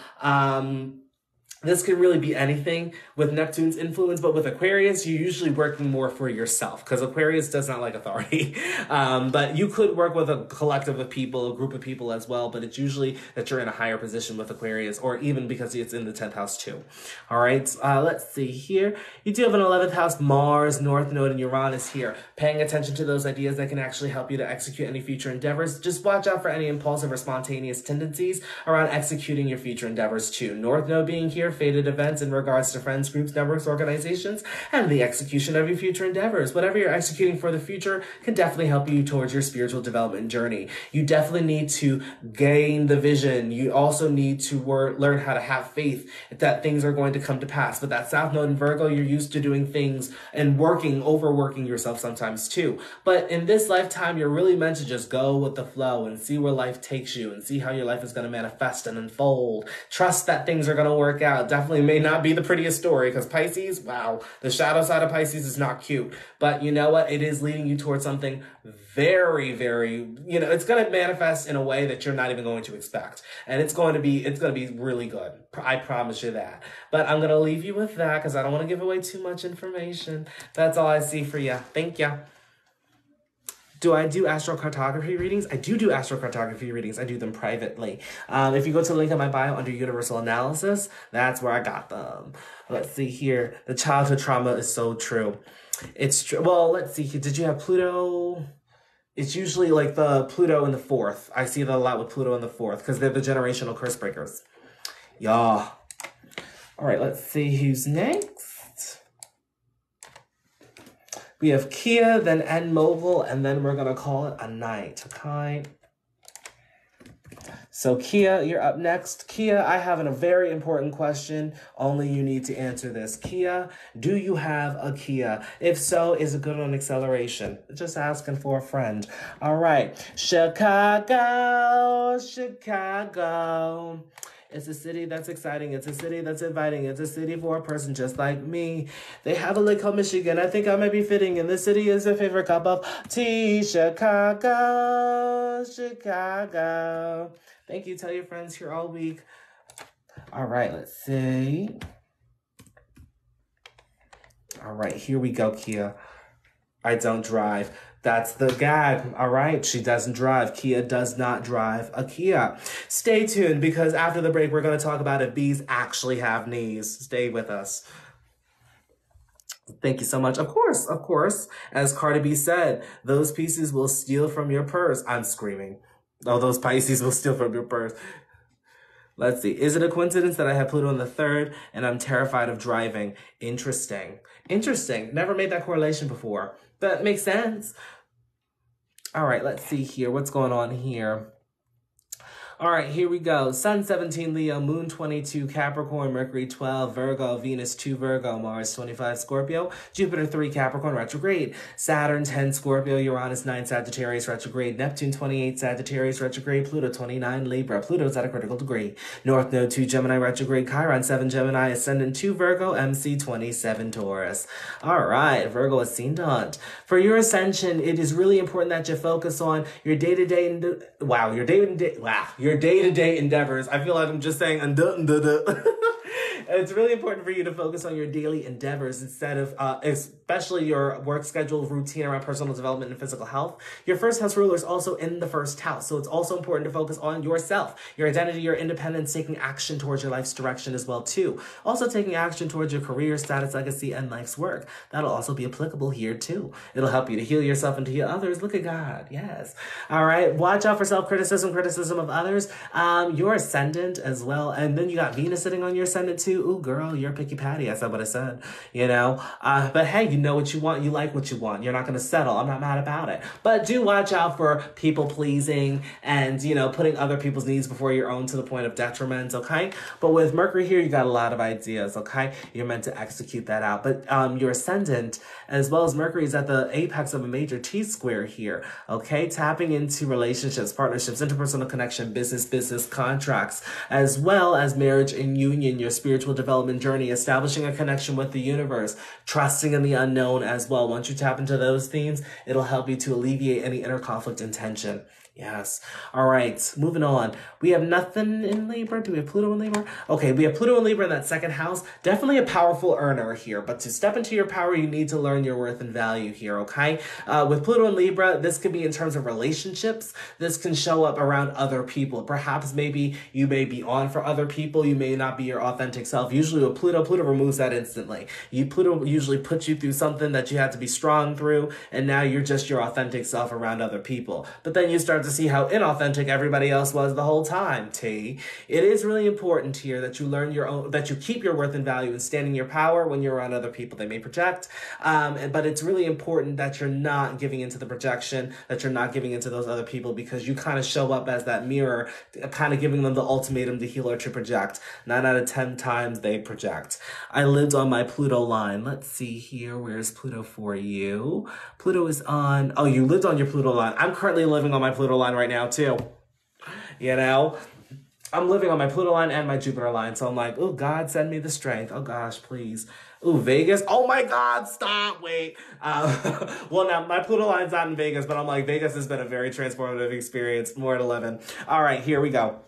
This could really be anything with Neptune's influence, but with Aquarius, you're usually working more for yourself, because Aquarius does not like authority. But you could work with a collective of people, a group of people as well, but it's usually that you're in a higher position with Aquarius, or even because it's in the 10th house too. All right, let's see here. You do have an 11th house, Mars, North Node, and Uranus here. Paying attention to those ideas that can actually help you to execute any future endeavors. Just watch out for any impulsive or spontaneous tendencies around executing your future endeavors too. North Node being here, fated events in regards to friends, groups, networks, organizations, and the execution of your future endeavors. Whatever you're executing for the future can definitely help you towards your spiritual development journey. You definitely need to gain the vision. You also need to learn how to have faith that things are going to come to pass. But that South Node in Virgo, you're used to doing things and overworking yourself sometimes too. But in this lifetime, you're really meant to just go with the flow and see where life takes you and see how your life is going to manifest and unfold. Trust that things are going to work out. Definitely may not be the prettiest story, because Pisces, wow, the shadow side of Pisces is not cute. But you know what? It is leading you towards something very, very, it's going to manifest in a way that you're not even going to expect. And it's going to be really good. I promise you that. But I'm going to leave you with that, because I don't want to give away too much information. That's all I see for you. Thank you. Do I do astrocartography readings? I do astrocartography readings. I do them privately. If you go to the link in my bio under Universal Analysis, that's where I got them. Let's see here. The childhood trauma is so true. It's true. Well, let's see here. Did you have Pluto? It's usually like the Pluto in the fourth. I see that a lot with Pluto in the fourth because they're the generational curse breakers. Yeah. All right, let's see who's next. We have Kia, then N Mobile, and then we're going to call it a night, okay? So Kia, you're up next. Kia, I have a very important question. Only you need to answer this. Kia, do you have a Kia? If so, is it good on acceleration? Just asking for a friend. All right. Chicago, Chicago. It's a city that's exciting. It's a city that's inviting. It's a city for a person just like me. They have a lake called Michigan. I think I might be fitting in. This city is a favorite cup of tea. Chicago, Chicago. Thank you. Tell your friends here all week. All right, let's see. All right, here we go, Kia. I don't drive. That's the gag, all right? She doesn't drive. Kia does not drive a Kia. Stay tuned because after the break, we're going to talk about if bees actually have knees. Stay with us. Thank you so much. Of course. As Cardi B said, those pieces will steal from your purse. I'm screaming. Oh, those Pisces will steal from your purse. Let's see. Is it a coincidence that I have Pluto in the third and I'm terrified of driving? Interesting. Never made that correlation before. That makes sense. All right, let's see here. What's going on here? All right, here we go. Sun 17 Leo, Moon 22 Capricorn, Mercury 12 Virgo, Venus 2 Virgo, Mars 25 Scorpio, Jupiter 3 Capricorn retrograde, Saturn 10 Scorpio, Uranus 9 Sagittarius retrograde, Neptune 28 Sagittarius retrograde, Pluto 29 Libra, Pluto's at a critical degree, North Node 2 Gemini retrograde, Chiron 7 Gemini, Ascendant 2 Virgo, MC 27 Taurus. All right, Virgo ascendant. For your ascension, it is really important that you focus on your day-to-day your day-to-day endeavors. I feel like I'm just saying It's really important for you to focus on your daily endeavors instead of, especially your work schedule, routine around personal development and physical health. Your first house ruler is also in the first house. So it's also important to focus on yourself, your identity, your independence, taking action towards your life's direction as well too. Also taking action towards your career, status, legacy, and life's work. That'll also be applicable here too. It'll help you to heal yourself and to heal others. Look at God. Yes. All right. Watch out for self-criticism, criticism of others. Your ascendant as well. And then you got Venus sitting on your ascendant too. Ooh, girl, you're a picky patty. I said what I said, you know. But hey, you know what you want. You like what you want. You're not going to settle. I'm not mad about it. But do watch out for people pleasing and, you know, putting other people's needs before your own to the point of detriment, okay? But with Mercury here, you got a lot of ideas, okay? You're meant to execute that out. But your ascendant, as well as Mercury, is at the apex of a major T-square here, okay? Tapping into relationships, partnerships, interpersonal connection, business contracts, as well as marriage and union, your spiritual development journey, establishing a connection with the universe, trusting in the unknown as well. Once you tap into those themes, it'll help you to alleviate any inner conflict and tension. Yes. All right. Moving on. We have nothing in Libra. Do we have Pluto in Libra? Okay. We have Pluto in Libra in that second house. Definitely a powerful earner here. But to step into your power, you need to learn your worth and value here. Okay. With Pluto in Libra, this could be in terms of relationships. This can show up around other people. Perhaps maybe you may be on for other people. You may not be your authentic self. Usually with Pluto removes that instantly. Pluto usually puts you through something that you had to be strong through. And now you're just your authentic self around other people. But then you start to see how inauthentic everybody else was the whole time, T. It is really important here that you learn your own, that you keep your worth and value and stand in your power when you're around other people. They may project, but it's really important that you're not giving into the projection, that you're not giving into those other people because you kind of show up as that mirror, kind of giving them the ultimatum to heal or to project. 9 out of 10 times they project. I lived on my Pluto line. Let's see here. Where's Pluto for you? Pluto is on, oh, you lived on your Pluto line. I'm currently living on my Pluto line right now too. You know, I'm living on my Pluto line and my Jupiter line. So I'm like, oh, God, send me the strength. Oh, gosh, please. Ooh, Vegas. Oh, my God, stop. Wait. Well, now, my Pluto line's not in Vegas, but I'm like, Vegas has been a very transformative experience. More at 11. All right, here we go.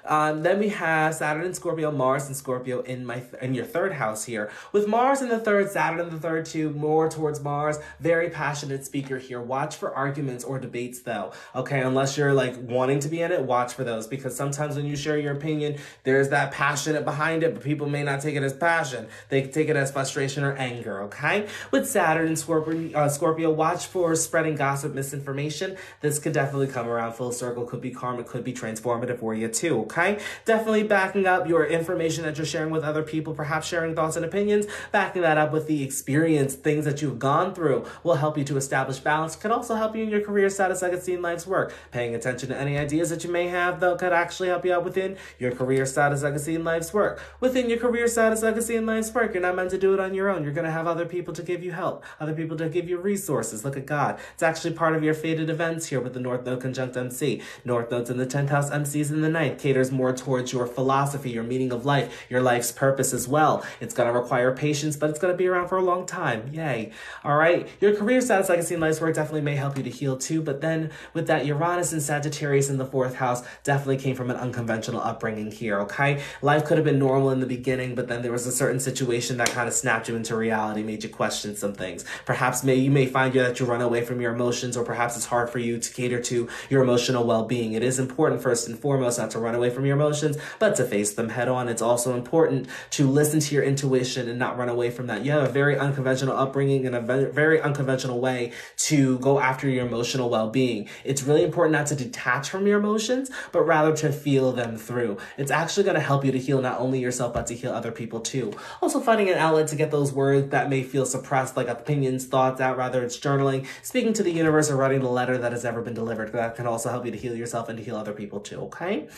Then we have Saturn in Scorpio, Mars in Scorpio in your third house here. With Mars in the third, Saturn in the third too, more towards Mars. Very passionate speaker here. Watch for arguments or debates though. Okay, unless you're like wanting to be in it, watch for those, because sometimes when you share your opinion, there's that passionate behind it, but people may not take it as passion. They take it as frustration or anger, okay? With Saturn in Scorpio, watch for spreading gossip, misinformation. This could definitely come around full circle, could be karmic, could be transformative for you too, okay? Definitely backing up your information that you're sharing with other people, perhaps sharing thoughts and opinions, backing that up with the experience, things that you've gone through will help you to establish balance. Could also help you in your career status, legacy, and life's work. Paying attention to any ideas that you may have, though, could actually help you out within your career status, legacy, and life's work. Within your career status, legacy, and life's work, you're not meant to do it on your own. You're going to have other people to give you help, other people to give you resources. Look at God. It's actually part of your fated events here with the North Node conjunct MC. North Node's in the 10th house, MC's in the 9th. Caters more towards your philosophy, your meaning of life, your life's purpose as well. It's going to require patience, but it's going to be around for a long time. Yay. All right. Your career status, legacy, and life's work definitely may help you to heal too, but then with that Uranus and Sagittarius in the 4th house definitely came from an unconventional upbringing here, okay? Life could have been normal in the beginning, but then there was a certain situation that kind of snapped you into reality, made you question some things. Perhaps you may find that you run away from your emotions, or perhaps it's hard for you to cater to your emotional well-being. It is important first and foremost not to run away from your emotions, but to face them head on. It's also important to listen to your intuition and not run away from that. You have a very unconventional upbringing and a very unconventional way to go after your emotional well-being. It's really important not to detach from your emotions, but rather to feel them through. It's actually going to help you to heal not only yourself, but to heal other people too. Also finding an outlet to get those words that may feel suppressed, like opinions, thoughts out, rather it's journaling, speaking to the universe, or writing the letter that has ever been delivered. That can also help you to heal yourself and to heal other people too, okay?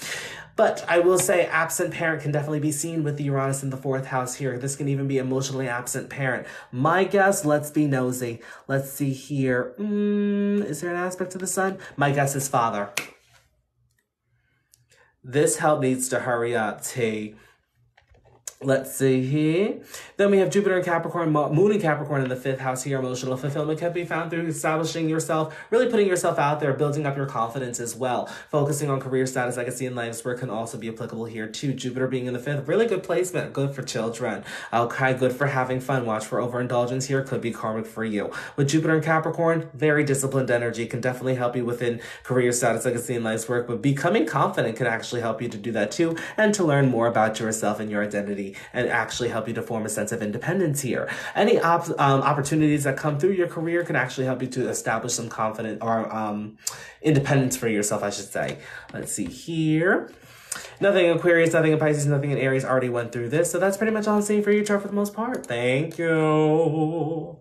But I will say absent parent can definitely be seen with the Uranus in the 4th house here. This can even be emotionally absent parent. My guess, let's be nosy. Let's see here. Is there an aspect to the sun? My guess is father. This help needs to hurry up, T. Let's see here. Then we have Jupiter in Capricorn, Moon in Capricorn in the 5th house here. Emotional fulfillment can be found through establishing yourself, really putting yourself out there, building up your confidence as well. Focusing on career status, legacy, and life's work can also be applicable here too. Jupiter being in the 5th, really good placement, good for children. Okay, good for having fun. Watch for overindulgence here, could be karmic for you. With Jupiter in Capricorn, very disciplined energy, can definitely help you within career status, legacy, and life's work, but becoming confident can actually help you to do that too, and to learn more about yourself and your identity, and actually help you to form a sense of independence here. Any opportunities that come through your career can actually help you to establish some confidence or independence for yourself, I should say. Let's see here. Nothing in Aquarius, nothing in Pisces, nothing in Aries. Already went through this. So that's pretty much all I'm seeing for your chart for the most part. Thank you. All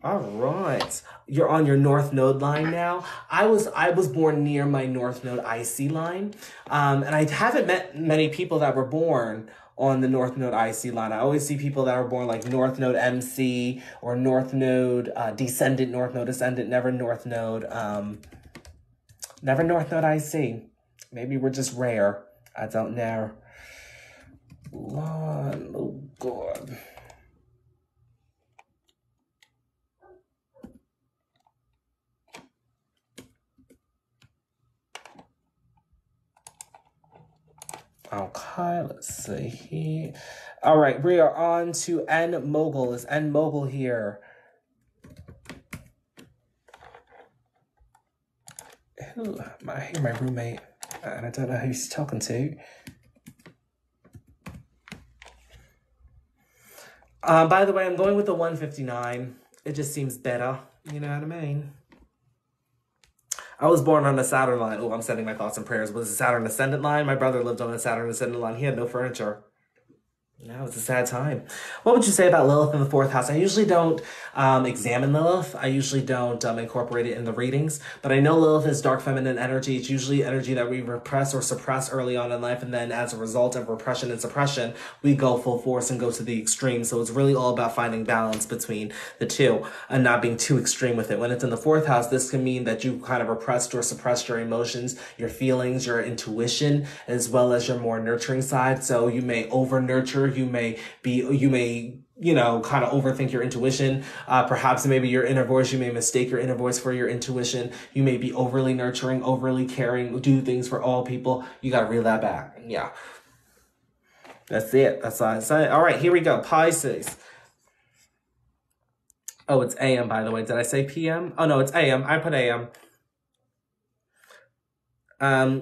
right. You're on your North Node line now. I was born near my North Node IC line. And I haven't met many people that were born on the North Node IC line. I always see people that are born like North Node MC or North Node Descendant, North Node Ascendant, never North Node IC. Maybe we're just rare. I don't know. Oh, God. Okay, let's see here. All right, we are on to N Mogul. Is N Mogul here? I hear my roommate, and I don't know who he's talking to. By the way, I'm going with the 159. It just seems better. You know what I mean? I was born on the Saturn line. Oh, I'm sending my thoughts and prayers. Was the Saturn Ascendant line? My brother lived on the Saturn Ascendant line. He had no furniture. Yeah, it was a sad time. What would you say about Lilith in the 4th house? I usually don't examine Lilith. I usually don't incorporate it in the readings. But I know Lilith is dark feminine energy. It's usually energy that we repress or suppress early on in life. And then as a result of repression and suppression, we go full force and go to the extreme. So it's really all about finding balance between the two and not being too extreme with it. When it's in the 4th house, this can mean that you kind of repressed or suppressed your emotions, your feelings, your intuition, as well as your more nurturing side. So you may over nurture. You may kind of overthink your intuition. Perhaps maybe your inner voice, you may mistake your inner voice for your intuition. You may be overly nurturing, overly caring, do things for all people. You got to reel that back. Yeah. That's it. That's all I say. All right, here we go. Pisces. Oh, it's AM, by the way. Did I say PM? Oh, no, it's AM. I put AM.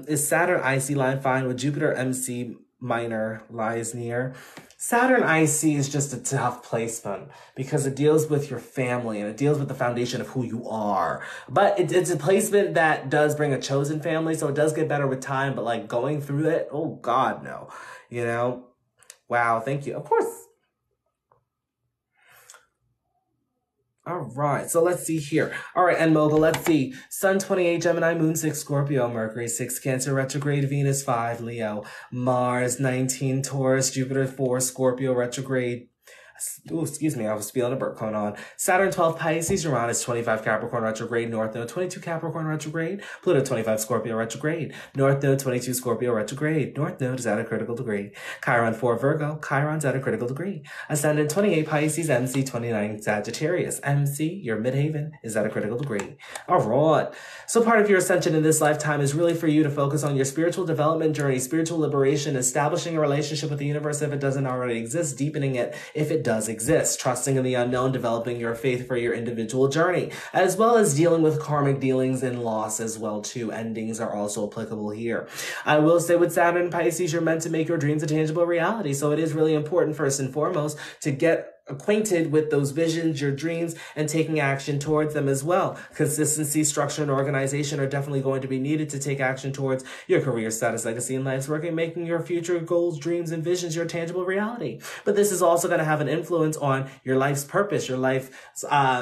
Is Saturn IC line fine with Jupiter MC minor lies near? Saturn IC is just a tough placement because it deals with your family and it deals with the foundation of who you are. But it's a placement that does bring a chosen family, so it does get better with time, but like going through it, oh God, no. Wow, thank you. Of course. All right, so let's see here. All right, and Mogul, let's see. Sun 28, Gemini, Moon 6, Scorpio, Mercury 6, Cancer, retrograde, Venus 5, Leo, Mars 19, Taurus, Jupiter 4, Scorpio, retrograde. Ooh, excuse me, I was feeling a burp going on. Saturn 12, Pisces, Uranus 25, Capricorn retrograde, North Node 22, Capricorn retrograde, Pluto 25, Scorpio retrograde, North Node 22, Scorpio retrograde, North Node is at a critical degree. Chiron 4, Virgo, Chiron's at a critical degree. Ascendant 28, Pisces, MC 29, Sagittarius, MC, your midhaven, is at a critical degree. All right, so part of your ascension in this lifetime is really for you to focus on your spiritual development journey, spiritual liberation, establishing a relationship with the universe if it doesn't already exist, deepening it if it does exist, trusting in the unknown, developing your faith for your individual journey, as well as dealing with karmic dealings and loss as well too. Endings are also applicable here. I will say with Saturn and Pisces, you're meant to make your dreams a tangible reality. So it is really important first and foremost to get acquainted with those visions, your dreams, and taking action towards them as well. Consistency, structure, and organization are definitely going to be needed to take action towards your career, status, legacy, and life's work, and making your future goals, dreams, and visions your tangible reality. But this is also going to have an influence on your life's purpose, your life's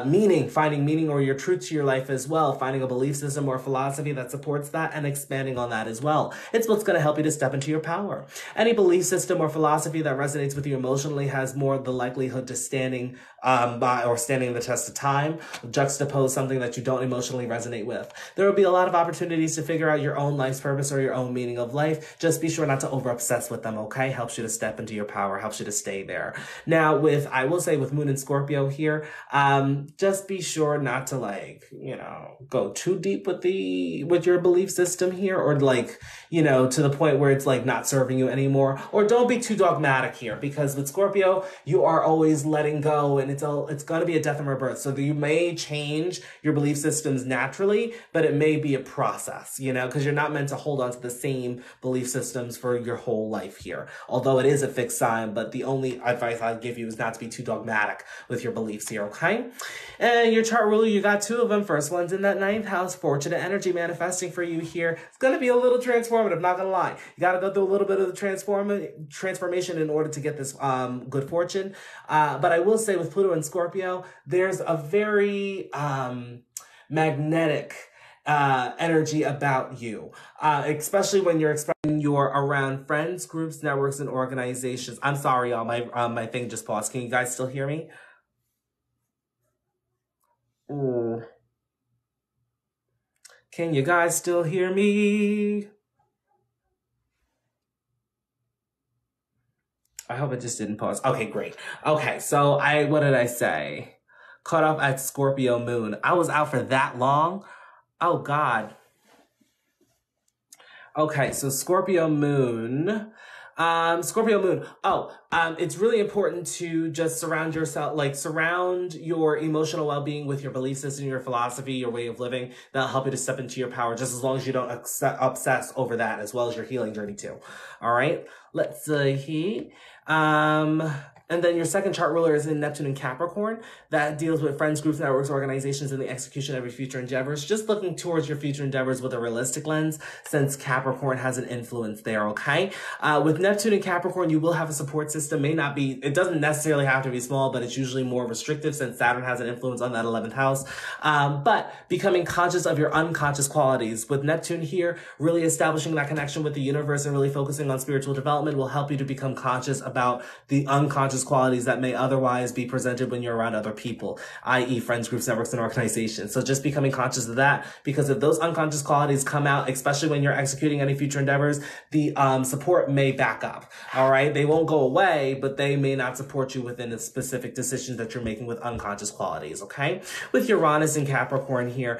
meaning, finding meaning or your truth to your life as well, finding a belief system or philosophy that supports that and expanding on that as well. It's what's going to help you to step into your power. Any belief system or philosophy that resonates with you emotionally has more the likelihood to standing the test of time, juxtapose something that you don't emotionally resonate with. There will be a lot of opportunities to figure out your own life's purpose or your own meaning of life. Just be sure not to over obsess with them, okay? Helps you to step into your power, helps you to stay there. Now I will say with Moon and Scorpio here, just be sure not to go too deep with your belief system here, or to the point where it's not serving you anymore, or don't be too dogmatic here, because with Scorpio, you are always letting go, and it's going to be a death and rebirth. So you may change your belief systems naturally, but it may be a process, because you're not meant to hold on to the same belief systems for your whole life here. Although it is a fixed sign, but the only advice I'd give you is not to be too dogmatic with your beliefs here, okay? And your chart ruler, you got two of them. First one's in that 9th house, fortunate energy manifesting for you here. It's going to be a little transformative, not going to lie. You got to go through a little bit of the transformation in order to get this good fortune. But I will say with Pluto and Scorpio, there's a very magnetic energy about you, especially when you're around friends, groups, networks, and organizations. I'm sorry, y'all. My thing just paused. Can you guys still hear me? Ooh. Can you guys still hear me? I hope it just didn't pause. Okay, great. Okay, so what did I say? Caught up at Scorpio Moon. I was out for that long? Oh, God. Okay, so Scorpio Moon. It's really important to just surround your emotional well-being with your belief system, your philosophy, your way of living. That'll help you to step into your power, just as long as you don't obsess over that, as well as your healing journey too. All right, let's see. And then your second chart ruler is in Neptune and Capricorn. That deals with friends, groups, networks, organizations, and the execution of your future endeavors. Just looking towards your future endeavors with a realistic lens, since Capricorn has an influence there, okay? With Neptune and Capricorn, you will have a support system. It doesn't necessarily have to be small, but it's usually more restrictive since Saturn has an influence on that 11th house. But becoming conscious of your unconscious qualities. With Neptune here, really establishing that connection with the universe and really focusing on spiritual development will help you to become conscious about the unconscious unconscious qualities that may otherwise be presented when you're around other people, i.e. friends, groups, networks, and organizations. So just becoming conscious of that, because if those unconscious qualities come out, especially when you're executing any future endeavors, the support may back up. All right. They won't go away, but they may not support you within the specific decisions that you're making with unconscious qualities. Okay. With Uranus and Capricorn here,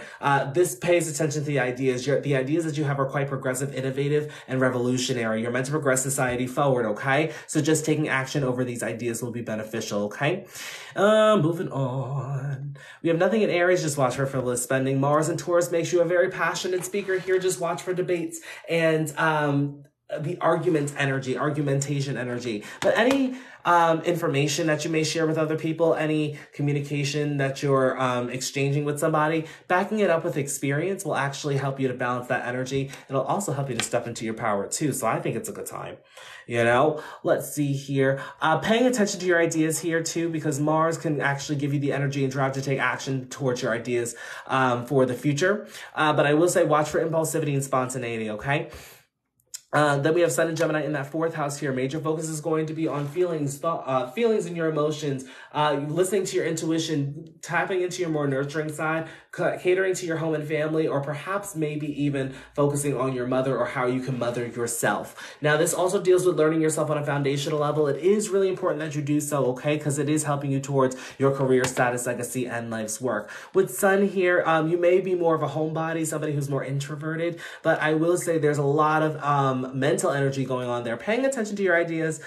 this pays attention to the ideas. The ideas that you have are quite progressive, innovative, and revolutionary. You're meant to progress society forward. Okay. So just taking action over these ideas will be beneficial. Okay. Moving on. We have nothing in Aries. Just watch for frivolous spending. Mars and Taurus makes you a very passionate speaker here. Just watch for debates and the argumentation energy. But any information that you may share with other people, any communication that you're exchanging with somebody, backing it up with experience will actually help you to balance that energy. It'll also help you to step into your power too. So I think it's a good time. You know, let's see here. Paying attention to your ideas here too, because Mars can actually give you the energy and drive to take action towards your ideas for the future. But I will say watch for impulsivity and spontaneity, okay? Then we have Sun and Gemini in that fourth house here. Major focus is going to be on feelings, feelings and your emotions, listening to your intuition, tapping into your more nurturing side, catering to your home and family, or perhaps maybe even focusing on your mother or how you can mother yourself. Now, this also deals with learning yourself on a foundational level. It is really important that you do so, okay? Because it is helping you towards your career status, legacy, and life's work. With Sun here, you may be more of a homebody, somebody who's more introverted, but I will say there's a lot of mental energy going on there. Paying attention to your ideas,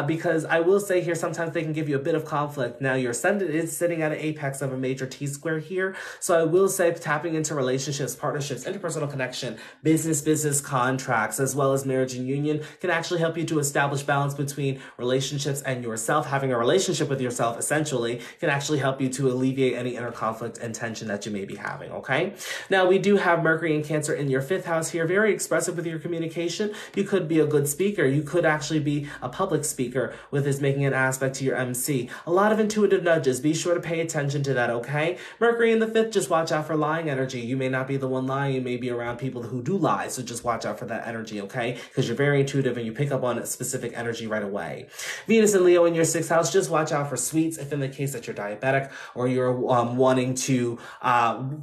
because I will say here, sometimes they can give you a bit of conflict. Now, your Sun is sitting at an apex of a major T-square here. So I will say tapping into relationships, partnerships, interpersonal connection, business contracts, as well as marriage and union can actually help you to establish balance between relationships and yourself. Having a relationship with yourself, essentially, can actually help you to alleviate any inner conflict and tension that you may be having, okay? Now, we do have Mercury and Cancer in your fifth house here. Very expressive with your communication. You could be a good speaker. You could actually be a public speaker with this making an aspect to your MC. A lot of intuitive nudges. Be sure to pay attention to that, okay? Mercury in the fifth, just watch out for lying energy. You may not be the one lying. You may be around people who do lie. So just watch out for that energy, okay? Because you're very intuitive and you pick up on a specific energy right away. Venus and Leo in your sixth house, just watch out for sweets if in the case that you're diabetic or you're wanting to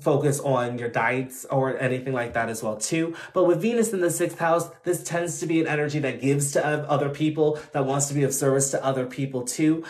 focus on your diets or anything like that as well too. But with Venus in the sixth house, this tends to be an energy that gives to other people, that wants to be of service to other people too,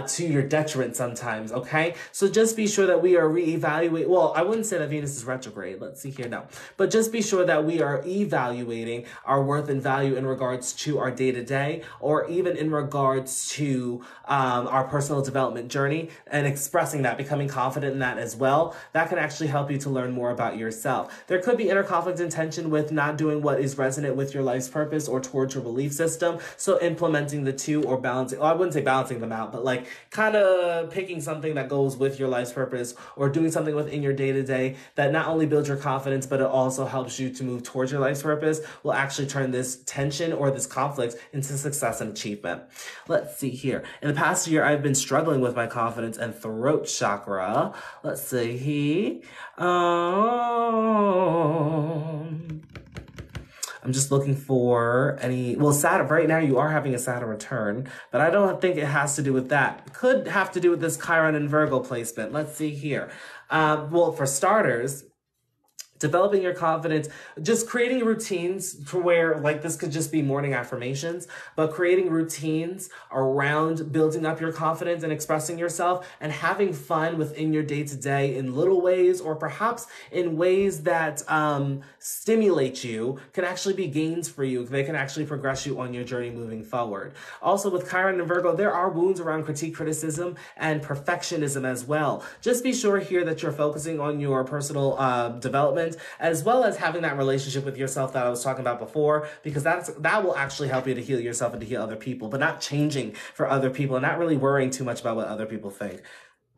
to your detriment sometimes, okay? So just be sure that we are reevaluating. Well, I wouldn't say that Venus is retrograde. Let's see here, no. But just be sure that we are evaluating our worth and value in regards to our day-to-day, or even in regards to our personal development journey, and expressing that, becoming confident in that as well. That can actually help you to learn more about yourself. There could be inner conflict and tension with not doing what is resonant with your life's purpose or towards your belief system. So implementing the two, or balancing, well, I wouldn't say balancing them out, but like kind of picking something that goes with your life's purpose, or doing something within your day-to-day that not only builds your confidence, but it also helps you to move towards your life's purpose, will actually turn this tension or this conflict into success and achievement. Let's see here. In the past year, I've been struggling with my confidence and throat chakra. Let's see here. I'm just looking for any, well, Saturn, right now you are having a Saturn return, but I don't think it has to do with that. It could have to do with this Chiron and Virgo placement. Let's see here. Well, for starters, developing your confidence, just creating routines to where, like, this could just be morning affirmations, but creating routines around building up your confidence and expressing yourself and having fun within your day-to-day in little ways, or perhaps in ways that stimulate you, can actually be gains for you. They can actually progress you on your journey moving forward. Also, with Chiron and Virgo, there are wounds around critique, criticism, and perfectionism as well. Just be sure here that you're focusing on your personal development, as well as having that relationship with yourself that I was talking about before, because that will actually help you to heal yourself and to heal other people, but not changing for other people and not really worrying too much about what other people think.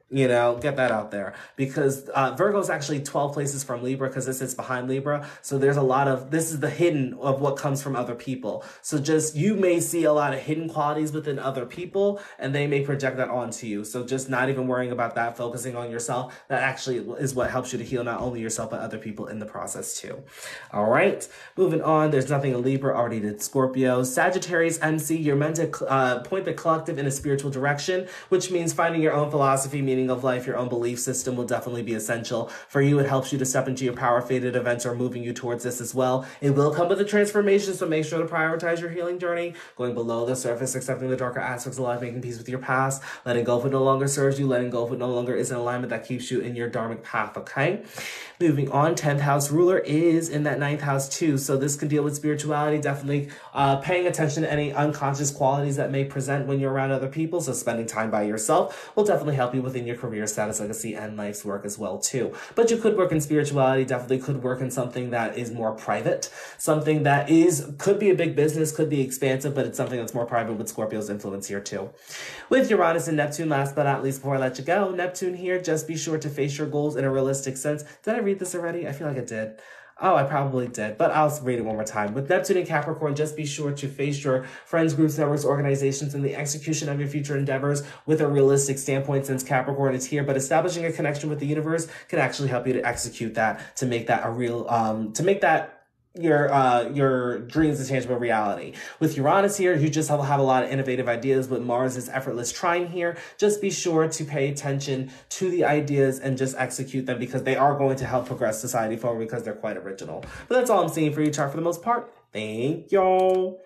You know, get that out there, because Virgo is actually 12 places from Libra, because this sits behind Libra. So there's a lot of, this is the hidden of what comes from other people. So just, you may see a lot of hidden qualities within other people, and they may project that onto you. So just not even worrying about that, focusing on yourself, that actually is what helps you to heal not only yourself, but other people in the process too. All right, moving on. There's nothing in Libra, already did Scorpio. Sagittarius MC, you're meant to point the collective in a spiritual direction, which means finding your own philosophy, meaning of life, your own belief system will definitely be essential. For you, it helps you to step into your power. Fated events are moving you towards this as well. It will come with a transformation, so make sure to prioritize your healing journey, going below the surface, accepting the darker aspects of life, making peace with your past, letting go of what no longer serves you, letting go of what no longer is in alignment that keeps you in your dharmic path, okay? Moving on, 10th house ruler is in that 9th house too, so this can deal with spirituality, definitely paying attention to any unconscious qualities that may present when you're around other people, so spending time by yourself will definitely help you within your career status, legacy, and life's work as well too. But you could work in spirituality, definitely could work in something that is more private, something that could be a big business, could be expansive, but it's something that's more private with Scorpio's influence here too. With Uranus and Neptune, last but not least, before I let you go, Neptune here, just be sure to face your goals in a realistic sense. Did I read this already? I feel like I did. Oh, I probably did, but I'll read it one more time. With Neptune and Capricorn, just be sure to face your friends, groups, networks, organizations, and the execution of your future endeavors with a realistic standpoint, since Capricorn is here. But establishing a connection with the universe can actually help you to execute that, to make that a real, to make that your dreams a tangible reality. With Uranus here, you just have a lot of innovative ideas, but Mars is effortless trine here. Just be sure to pay attention to the ideas and just execute them, because they are going to help progress society forward, because they're quite original. But that's all I'm seeing for you, chart, for the most part. Thank y'all.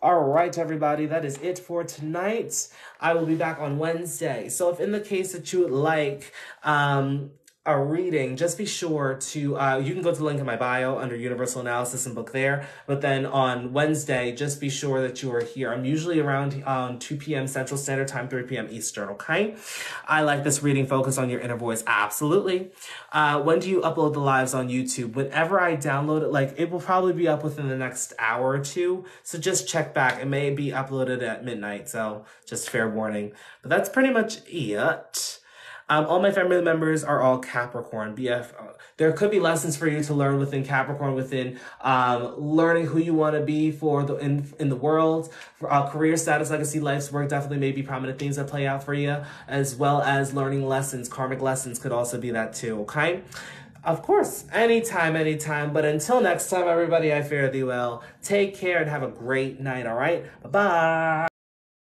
All right, everybody, that is it for tonight. I will be back on Wednesday. So if in the case that you would like, a reading, just be sure to, you can go to the link in my bio under Universal Analysis and book there. But then on Wednesday, just be sure that you are here. I'm usually around 2 p.m. Central Standard Time, 3 p.m. Eastern, okay? I like this reading. Focus on your inner voice. Absolutely. When do you upload the lives on YouTube? Whenever I download it, like, it will probably be up within the next hour or two. So just check back. It may be uploaded at midnight, so just fair warning. But that's pretty much it. All my family members are all Capricorn. There could be lessons for you to learn within Capricorn, within learning who you want to be for in the world. For, career status, legacy, life's work definitely may be prominent things that play out for you, as well as learning lessons. Karmic lessons could also be that too, okay? Of course, anytime. But until next time, everybody, I fare thee well. Take care and have a great night, all right? Bye-bye.